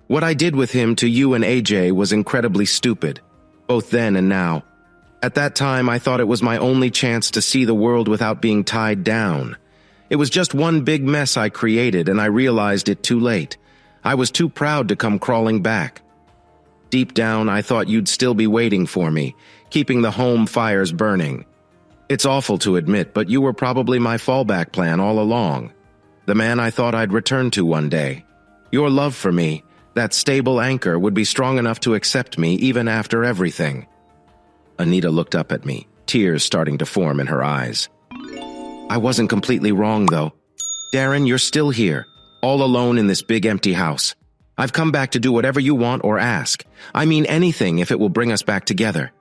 What I did with him to you and AJ was incredibly stupid, both then and now. At that time, I thought it was my only chance to see the world without being tied down. It was just one big mess I created, and I realized it too late. I was too proud to come crawling back. Deep down, I thought you'd still be waiting for me, keeping the home fires burning. It's awful to admit, but you were probably my fallback plan all along. The man I thought I'd return to one day. Your love for me, that stable anchor, would be strong enough to accept me even after everything. Anita looked up at me, tears starting to form in her eyes. I wasn't completely wrong, though. Darren, you're still here, all alone in this big empty house. I've come back to do whatever you want or ask. I mean anything if it will bring us back together.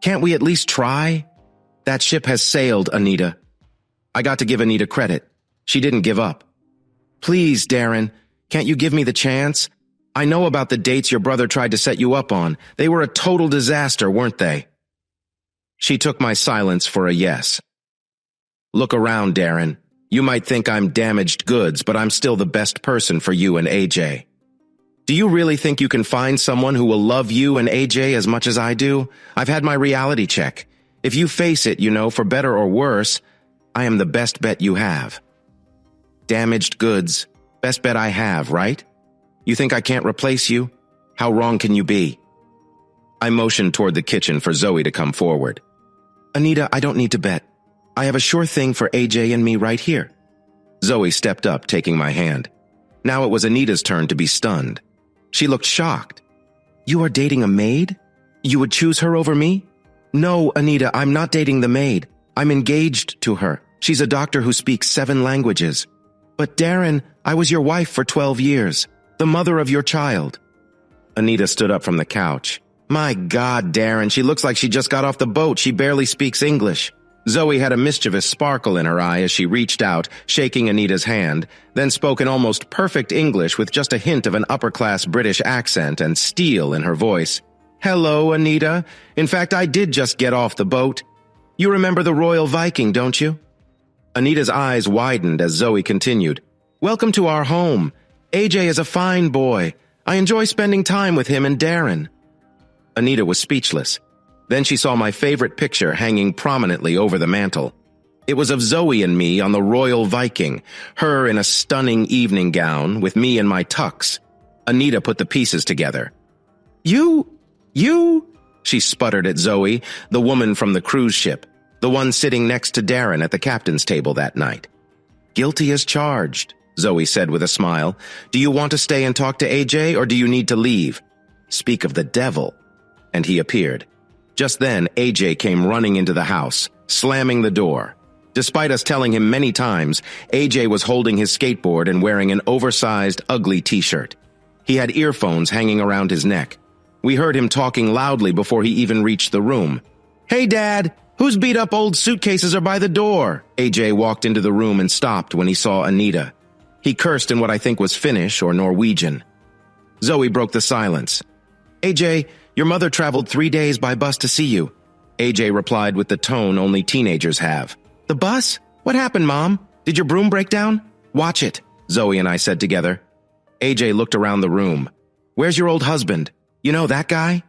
Can't we at least try? That ship has sailed, Anita. I got to give Anita credit. She didn't give up. Please, Darren, can't you give me the chance? I know about the dates your brother tried to set you up on. They were a total disaster, weren't they? She took my silence for a yes. Look around, Darren. You might think I'm damaged goods, but I'm still the best person for you and AJ. Do you really think you can find someone who will love you and AJ as much as I do? I've had my reality check. If you face it, for better or worse, I am the best bet you have. Damaged goods. Best bet I have, right? You think I can't replace you? How wrong can you be? I motioned toward the kitchen for Zoe to come forward. Anita, I don't need to bet. I have a sure thing for AJ and me right here. Zoe stepped up, taking my hand. Now it was Anita's turn to be stunned. She looked shocked. You are dating a maid? You would choose her over me? No, Anita, I'm not dating the maid. I'm engaged to her. She's a doctor who speaks 7 languages. But Darren, I was your wife for 12 years, the mother of your child. Anita stood up from the couch. My God, Darren, she looks like she just got off the boat. She barely speaks English. Zoe had a mischievous sparkle in her eye as she reached out, shaking Anita's hand, then spoke in almost perfect English with just a hint of an upper-class British accent and steel in her voice. Hello, Anita. In fact, I did just get off the boat. You remember the Royal Viking, don't you? Anita's eyes widened as Zoe continued. Welcome to our home. AJ is a fine boy. I enjoy spending time with him and Darren. Anita was speechless. Then she saw my favorite picture hanging prominently over the mantel. It was of Zoe and me on the Royal Viking, her in a stunning evening gown with me in my tux. Anita put the pieces together. You? She sputtered at Zoe, the woman from the cruise ship, the one sitting next to Darren at the captain's table that night. Guilty as charged, Zoe said with a smile. Do you want to stay and talk to AJ, or do you need to leave? Speak of the devil. And he appeared. Just then, AJ came running into the house, slamming the door. Despite us telling him many times, AJ was holding his skateboard and wearing an oversized, ugly t-shirt. He had earphones hanging around his neck. We heard him talking loudly before he even reached the room. Hey, Dad! Whose beat-up old suitcases are by the door? AJ walked into the room and stopped when he saw Anita. He cursed in what I think was Finnish or Norwegian. Zoe broke the silence. AJ, your mother traveled 3 days by bus to see you. AJ replied with the tone only teenagers have. The bus? What happened, Mom? Did your broom break down? Watch it, Zoe and I said together. AJ looked around the room. Where's your old husband? You know that guy?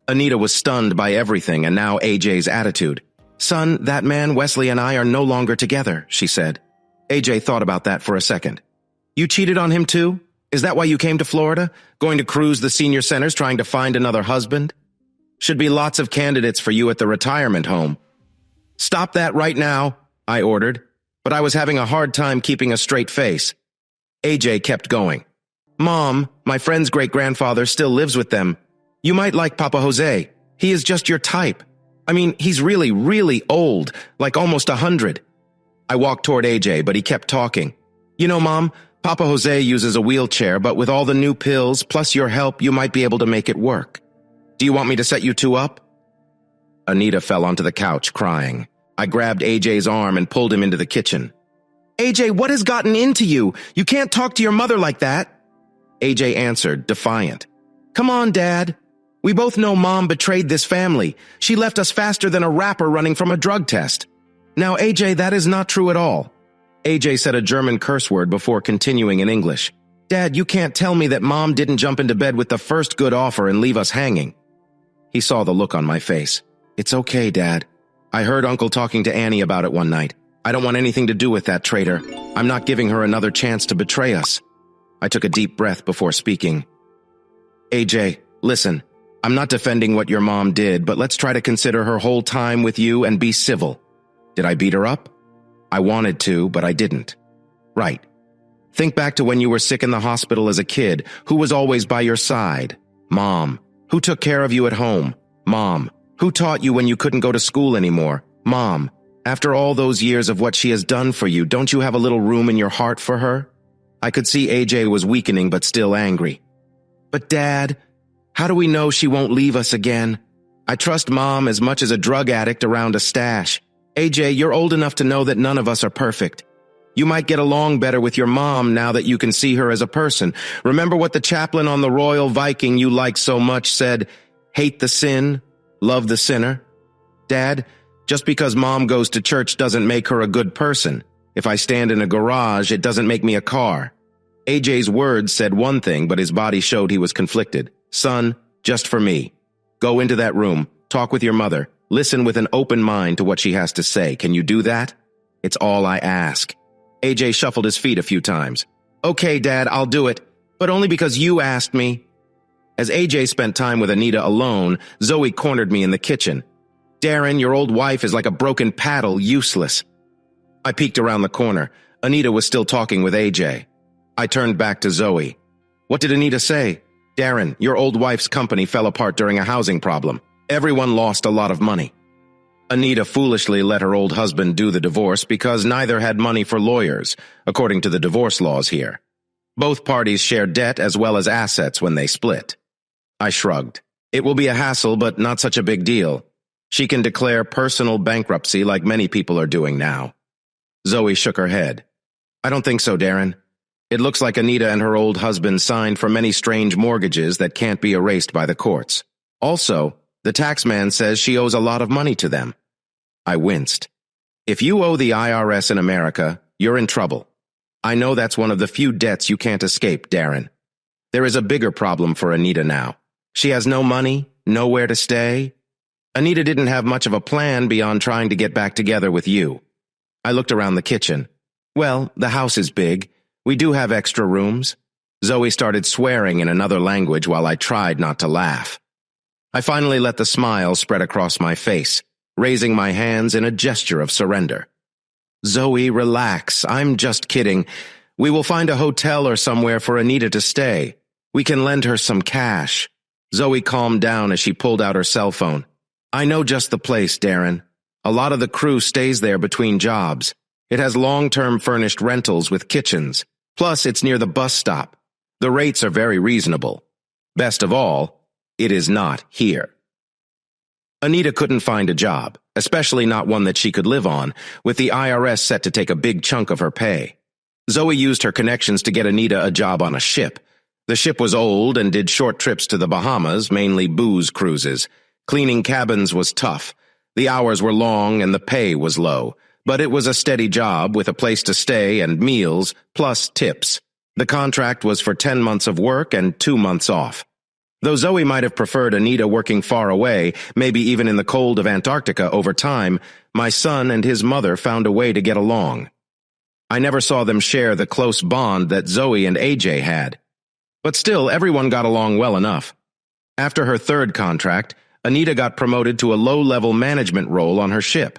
Anita was stunned by everything and now AJ's attitude. Son, that man, Wesley, and I are no longer together, she said. AJ thought about that for a second. You cheated on him too? Is that why you came to Florida? Going to cruise the senior centers trying to find another husband? Should be lots of candidates for you at the retirement home. Stop that right now, I ordered, but I was having a hard time keeping a straight face. AJ kept going. Mom, my friend's great-grandfather still lives with them. You might like Papa Jose. He is just your type. I mean, he's really, really old, like almost 100. I walked toward AJ, but he kept talking. You know, Mom, Papa Jose uses a wheelchair, but with all the new pills, plus your help, you might be able to make it work. Do you want me to set you two up? Anita fell onto the couch, crying. I grabbed AJ's arm and pulled him into the kitchen. AJ, what has gotten into you? You can't talk to your mother like that. AJ answered, defiant. Come on, Dad. We both know Mom betrayed this family. She left us faster than a rapper running from a drug test. Now, AJ, that is not true at all. AJ said a German curse word before continuing in English. Dad, you can't tell me that Mom didn't jump into bed with the first good offer and leave us hanging. He saw the look on my face. It's okay, Dad. I heard Uncle talking to Annie about it one night. I don't want anything to do with that traitor. I'm not giving her another chance to betray us. I took a deep breath before speaking. AJ, listen, I'm not defending what your mom did, but let's try to consider her whole time with you and be civil. Did I beat her up? I wanted to, but I didn't. Right. Think back to when you were sick in the hospital as a kid. Who was always by your side? Mom. Who took care of you at home? Mom. Who taught you when you couldn't go to school anymore? Mom. After all those years of what she has done for you, don't you have a little room in your heart for her? I could see AJ was weakening but still angry. But Dad, how do we know she won't leave us again? I trust Mom as much as a drug addict around a stash. AJ, you're old enough to know that none of us are perfect. You might get along better with your mom now that you can see her as a person. Remember what the chaplain on the Royal Viking you like so much said, hate the sin, love the sinner? Dad, just because Mom goes to church doesn't make her a good person. If I stand in a garage, it doesn't make me a car. AJ's words said one thing, but his body showed he was conflicted. Son, just for me. Go into that room, talk with your mother, listen with an open mind to what she has to say. Can you do that? It's all I ask. AJ shuffled his feet a few times. Okay, Dad, I'll do it, but only because you asked me. As AJ spent time with Anita alone, Zoe cornered me in the kitchen. Darren, your old wife is like a broken paddle, useless. I peeked around the corner. Anita was still talking with AJ. I turned back to Zoe. What did Anita say? Darren, your old wife's company fell apart during a housing problem. Everyone lost a lot of money. Anita foolishly let her old husband do the divorce because neither had money for lawyers, according to the divorce laws here. Both parties shared debt as well as assets when they split. I shrugged. It will be a hassle, but not such a big deal. She can declare personal bankruptcy like many people are doing now. Zoe shook her head. I don't think so, Darren. It looks like Anita and her old husband signed for many strange mortgages that can't be erased by the courts. Also, the taxman says she owes a lot of money to them. I winced. If you owe the IRS in America, you're in trouble. I know that's one of the few debts you can't escape, Darren. There is a bigger problem for Anita now. She has no money, nowhere to stay. Anita didn't have much of a plan beyond trying to get back together with you. I looked around the kitchen. Well, the house is big. We do have extra rooms. Zoe started swearing in another language while I tried not to laugh. I finally let the smile spread across my face, raising my hands in a gesture of surrender. Zoe, relax. I'm just kidding. We will find a hotel or somewhere for Anita to stay. We can lend her some cash. Zoe calmed down as she pulled out her cell phone. I know just the place, Darren. A lot of the crew stays there between jobs. It has long-term furnished rentals with kitchens. Plus, it's near the bus stop. The rates are very reasonable. Best of all, it is not here. Anita couldn't find a job, especially not one that she could live on, with the IRS set to take a big chunk of her pay. Zoe used her connections to get Anita a job on a ship. The ship was old and did short trips to the Bahamas, mainly booze cruises. Cleaning cabins was tough. The hours were long and the pay was low, but it was a steady job with a place to stay and meals, plus tips. The contract was for 10 months of work and 2 months off. Though Zoe might have preferred Anita working far away, maybe even in the cold of Antarctica over time, my son and his mother found a way to get along. I never saw them share the close bond that Zoe and AJ had. But still, everyone got along well enough. After her third contract, Anita got promoted to a low-level management role on her ship.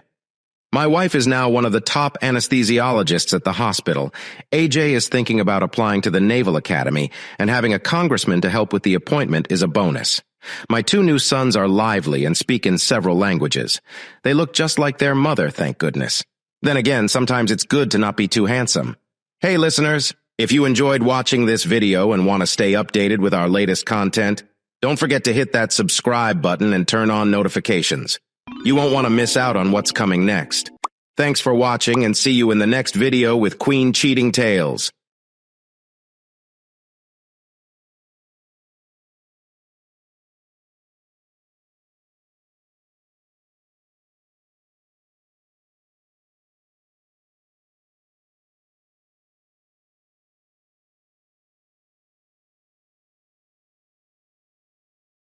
My wife is now one of the top anesthesiologists at the hospital. AJ is thinking about applying to the Naval Academy, and having a congressman to help with the appointment is a bonus. My 2 new sons are lively and speak in several languages. They look just like their mother, thank goodness. Then again, sometimes it's good to not be too handsome. Hey listeners, if you enjoyed watching this video and want to stay updated with our latest content, don't forget to hit that subscribe button and turn on notifications. You won't want to miss out on what's coming next. Thanks for watching and see you in the next video with Queen Cheating Tales.